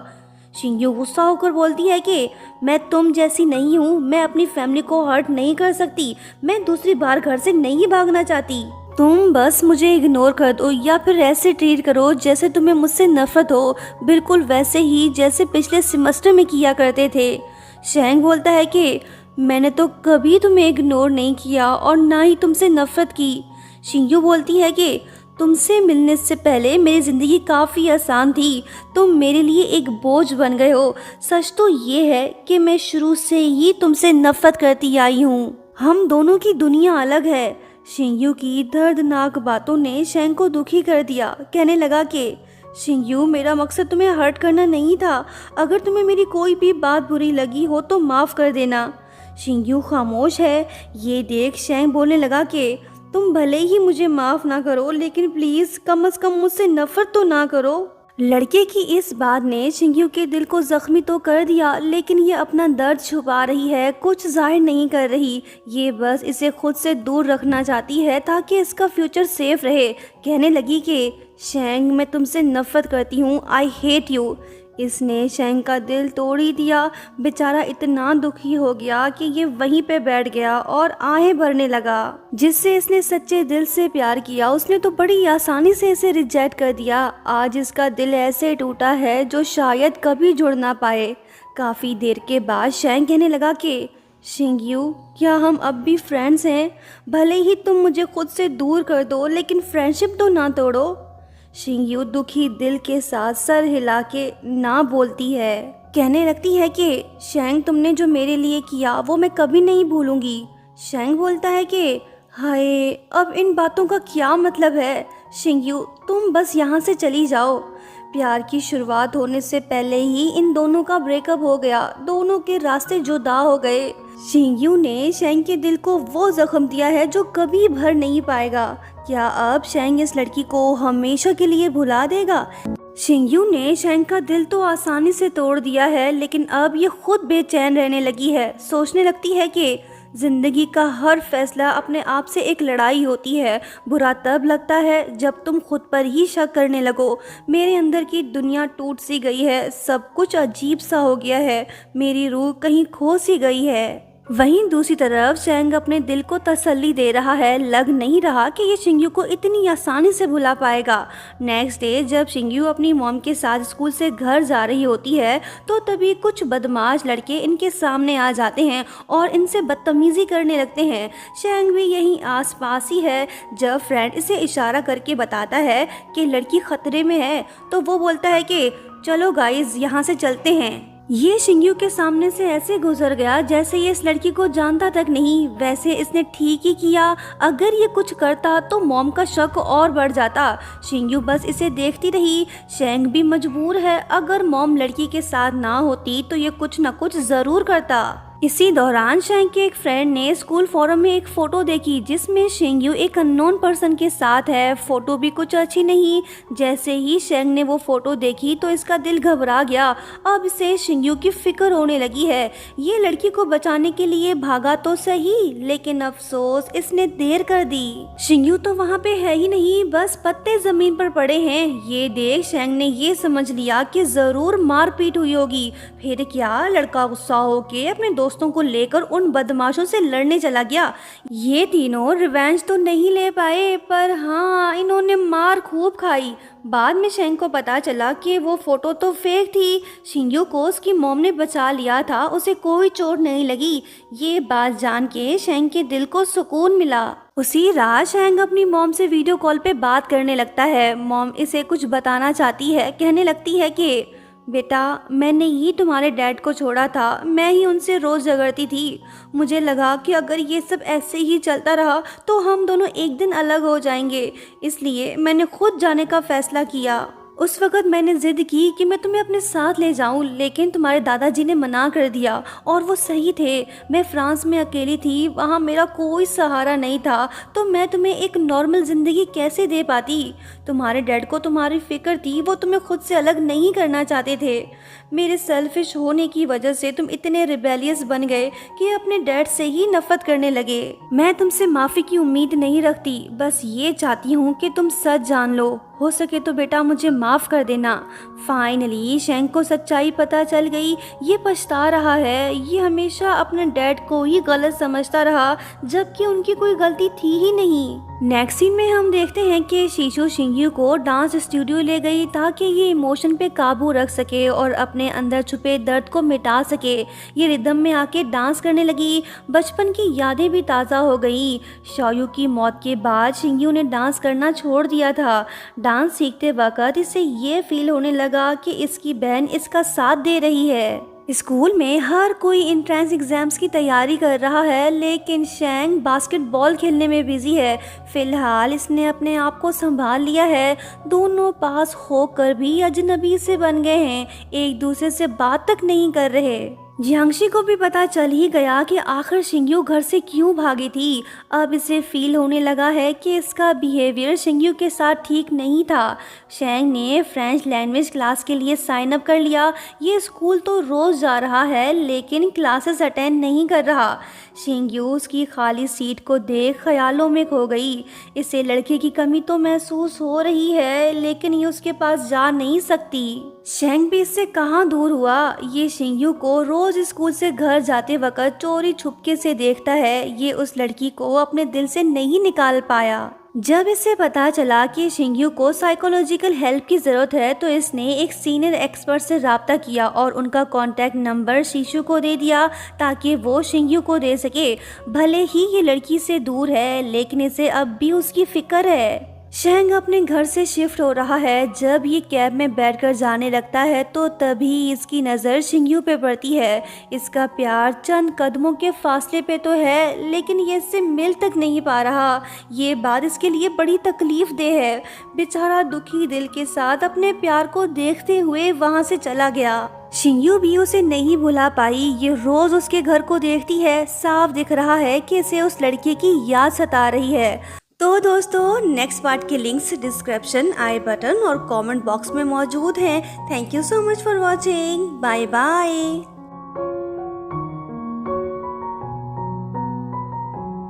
शिंग्यू गुस्सा होकर बोलती है कि मैं तुम जैसी नहीं हूँ, मैं अपनी फैमिली को हर्ट नहीं कर सकती, मैं दूसरी बार घर से नहीं भागना चाहती। तुम बस मुझे इग्नोर कर दो या फिर ऐसे ट्रीट करो जैसे तुम्हें मुझसे नफरत हो, बिल्कुल वैसे ही जैसे पिछले सेमेस्टर में किया करते थे। शैंग बोलता है कि मैंने तो कभी तुम्हें इग्नोर नहीं किया और ना ही तुमसे नफरत की। शिंग्यू बोलती है कि तुमसे मिलने से पहले मेरी ज़िंदगी काफ़ी आसान थी, तुम मेरे लिए एक बोझ बन गए हो। सच तो ये है कि मैं शुरू से ही तुमसे नफरत करती आई हूँ। हम दोनों की दुनिया अलग है। शिंग्यू की दर्दनाक बातों ने शैंग को दुखी कर दिया। कहने लगा कि शिंग्यू, मेरा मकसद तुम्हें हर्ट करना नहीं था। अगर तुम्हें मेरी कोई भी बात बुरी लगी हो तो माफ़ कर देना। शिंग्यू खामोश है। ये देख शैंग बोलने लगा कि तुम भले ही मुझे माफ़ ना करो, लेकिन प्लीज़ कम से कम मुझसे नफरत तो ना करो। लड़के की इस बात ने शिंग्यू के दिल को जख्मी तो कर दिया, लेकिन ये अपना दर्द छुपा रही है, कुछ जाहिर नहीं कर रही। ये बस इसे खुद से दूर रखना चाहती है ताकि इसका फ्यूचर सेफ रहे। कहने लगी कि शैंग, मैं तुमसे नफरत करती हूँ, आई हेट यू। इसने शैंग का दिल तोड़ ही दिया। बेचारा इतना दुखी हो गया कि ये वहीं पे बैठ गया और आहें भरने लगा। जिससे इसने सच्चे दिल से प्यार किया, उसने तो बड़ी आसानी से इसे रिजेक्ट कर दिया। आज इसका दिल ऐसे टूटा है जो शायद कभी जुड़ ना पाए। काफ़ी देर के बाद शैंग कहने लगा कि शिंग्यू, क्या हम अब भी फ्रेंड्स हैं? भले ही तुम मुझे खुद से दूर कर दो, लेकिन फ्रेंडशिप तो ना तोड़ो। शिंग्यू दुखी दिल के साथ सर हिला के ना बोलती है। कहने लगती है कि शैंग, तुमने जो मेरे लिए किया वो मैं कभी नहीं भूलूंगी। शैंग बोलता है कि हाय, अब इन बातों का क्या मतलब है? शिंग्यू, तुम बस यहाँ से चली जाओ। प्यार की शुरुआत होने से पहले ही इन दोनों का ब्रेकअप हो गया, दोनों के रास्ते जुदा हो गए। शिंग्यू ने शैंग के दिल को वो जख्म दिया है जो कभी भर नहीं पाएगा। क्या अब शैंग इस लड़की को हमेशा के लिए भुला देगा? शिंग्यू ने शैंग का दिल तो आसानी से तोड़ दिया है, लेकिन अब ये खुद बेचैन रहने लगी है। सोचने लगती है कि जिंदगी का हर फैसला अपने आप से एक लड़ाई होती है। बुरा तब लगता है जब तुम खुद पर ही शक करने लगो। मेरे अंदर की दुनिया टूट सी गई है, सब कुछ अजीब सा हो गया है, मेरी रूह कहीं खो सी गई है। वहीं दूसरी तरफ शैंग अपने दिल को तसल्ली दे रहा है। लग नहीं रहा कि ये शिंग्यू को इतनी आसानी से भुला पाएगा। नेक्स्ट डे जब शिंग्यू अपनी मॉम के साथ स्कूल से घर जा रही होती है तो तभी कुछ बदमाश लड़के इनके सामने आ जाते हैं और इनसे बदतमीजी करने लगते हैं। शैंग भी यहीं आसपास ही है। जब फ्रेंड इसे इशारा करके बताता है कि लड़की खतरे में है तो वो बोलता है कि चलो गाइज, यहाँ से चलते हैं। ये शिंग्यू के सामने से ऐसे गुजर गया जैसे ये इस लड़की को जानता तक नहीं। वैसे इसने ठीक ही किया, अगर ये कुछ करता तो मॉम का शक और बढ़ जाता। शिंग्यू बस इसे देखती रही। शैंग भी मजबूर है, अगर मॉम लड़की के साथ ना होती तो ये कुछ न कुछ जरूर करता। इसी दौरान शैंग के एक फ्रेंड ने स्कूल फोरम में एक फ़ोटो देखी जिसमें शिंग्यू एक अननोन पर्सन के साथ है। फ़ोटो भी कुछ अच्छी नहीं। जैसे ही शैंग ने वो फ़ोटो देखी तो इसका दिल घबरा गया। अब इसे शिंग्यू की फिक्र होने लगी है। ये लड़की को बचाने के लिए भागा तो सही, लेकिन अफसोस इसने देर कर दी। शिंग्यू तो वहाँ पे है ही नहीं, बस पत्ते ज़मीन पर पड़े हैं। ये देख शैंग ने ये समझ लिया कि ज़रूर मारपीट हुई होगी। फिर क्या, लड़का गुस्सा होके अपने दोस्तों को लेकर उन बदमाशों से लड़ने चला गया। ये तीनों रिवेंज तो नहीं ले पाए, पर हाँ, इन्होंने मार खूब खाई। बाद में शैंग को पता चला कि वो फोटो तो फेक थी। शिंग्यू को उसकी मॉम ने बचा लिया था, उसे कोई चोट नहीं लगी। ये बात जान के शैंग के दिल को सुकून मिला। उसी रात शैंग अपनी मॉम से वीडियो कॉल पे बात करने लगता है। मॉम इसे कुछ बताना चाहती है। कहने लगती है कि बेटा, मैंने ही तुम्हारे डैड को छोड़ा था, मैं ही उनसे रोज़ झगड़ती थी। मुझे लगा कि अगर ये सब ऐसे ही चलता रहा तो हम दोनों एक दिन अलग हो जाएंगे, इसलिए मैंने खुद जाने का फ़ैसला किया। उस वक़्त मैंने ज़िद की कि मैं तुम्हें अपने साथ ले जाऊं, लेकिन तुम्हारे दादाजी ने मना कर दिया और वो सही थे। मैं फ्रांस में अकेली थी, वहाँ मेरा कोई सहारा नहीं था, तो मैं तुम्हें एक नॉर्मल ज़िंदगी कैसे दे पाती। तुम्हारे डैड को तुम्हारी फ़िक्र थी, वो तुम्हें खुद से अलग नहीं करना चाहते थे। मेरे सेल्फिश होने की वजह से तुम इतने रिबेलियस बन गए कि अपने डैड से ही नफरत करने लगे। मैं तुमसे माफ़ी की उम्मीद नहीं रखती, बस ये चाहती हूँ कि तुम सच जान लो। हो सके तो बेटा मुझे माफ़ कर देना। फाइनली शेंग को सच्चाई पता चल गई। ये पछता रहा है, ये हमेशा अपने डैड को ही गलत समझता रहा, जबकि उनकी कोई गलती थी ही नहीं। नेक्स्ट सीन में हम देखते हैं कि शीशु शिंग्यू को डांस स्टूडियो ले गई ताकि ये इमोशन पे काबू रख सके और अपने अंदर छुपे दर्द को मिटा सके। ये रिदम में आके डांस करने लगी। बचपन की यादें भी ताज़ा हो गई। शायू की मौत के बाद शिंग्यू ने डांस करना छोड़ दिया था। डांस सीखते वक्त इसे ये फील होने लगा कि इसकी बहन इसका साथ दे रही है। स्कूल में हर कोई एंट्रेंस एग्जाम्स की तैयारी कर रहा है, लेकिन शेंग बास्केटबॉल खेलने में बिजी है। फिलहाल इसने अपने आप को संभाल लिया है। दोनों पास होकर भी अजनबी से बन गए हैं, एक दूसरे से बात तक नहीं कर रहे। जियांगशी को भी पता चल ही गया कि आखिर शिंग्यू घर से क्यों भागी थी। अब इसे फील होने लगा है कि इसका बिहेवियर शिंग्यू के साथ ठीक नहीं था। शेंग ने फ्रेंच लैंग्वेज क्लास के लिए साइन अप कर लिया। ये स्कूल तो रोज़ जा रहा है, लेकिन क्लासेस अटेंड नहीं कर रहा। शिंग्यू उसकी खाली सीट को देख ख्यालों में खो गई। इसे लड़के की कमी तो महसूस हो रही है, लेकिन ये उसके पास जा नहीं सकती। शेंग भी इससे कहाँ दूर हुआ। ये शिंग्यू को रोज स्कूल से घर जाते वक्त चोरी छुपके से देखता है। ये उस लड़की को अपने दिल से नहीं निकाल पाया। जब इसे पता चला कि शिंग्यू को साइकोलॉजिकल हेल्प की ज़रूरत है, तो इसने एक सीनियर एक्सपर्ट से राब्ता किया और उनका कॉन्टैक्ट नंबर शीशु को दे दिया ताकि वो शिंग्यू को दे सके। भले ही ये लड़की से दूर है, लेकिन इसे अब भी उसकी फिक्र है। शेंग अपने घर से शिफ्ट हो रहा है। जब ये कैब में बैठकर जाने लगता है, तो तभी इसकी नज़र शिंग्यू पे पड़ती है। इसका प्यार चंद कदमों के फासले पे तो है, लेकिन ये इससे मिल तक नहीं पा रहा। ये बात इसके लिए बड़ी तकलीफ दे है। बेचारा दुखी दिल के साथ अपने प्यार को देखते हुए वहाँ से चला गया। शिंग्यू भी उसे नहीं भुला पाई। ये रोज उसके घर को देखती है। साफ दिख रहा है कि इसे उस लड़के की याद सता रही है। तो दोस्तों, नेक्स्ट पार्ट के लिंक्स डिस्क्रिप्शन, आई बटन और कमेंट बॉक्स में मौजूद हैं। Thank you so much for watching. Bye bye.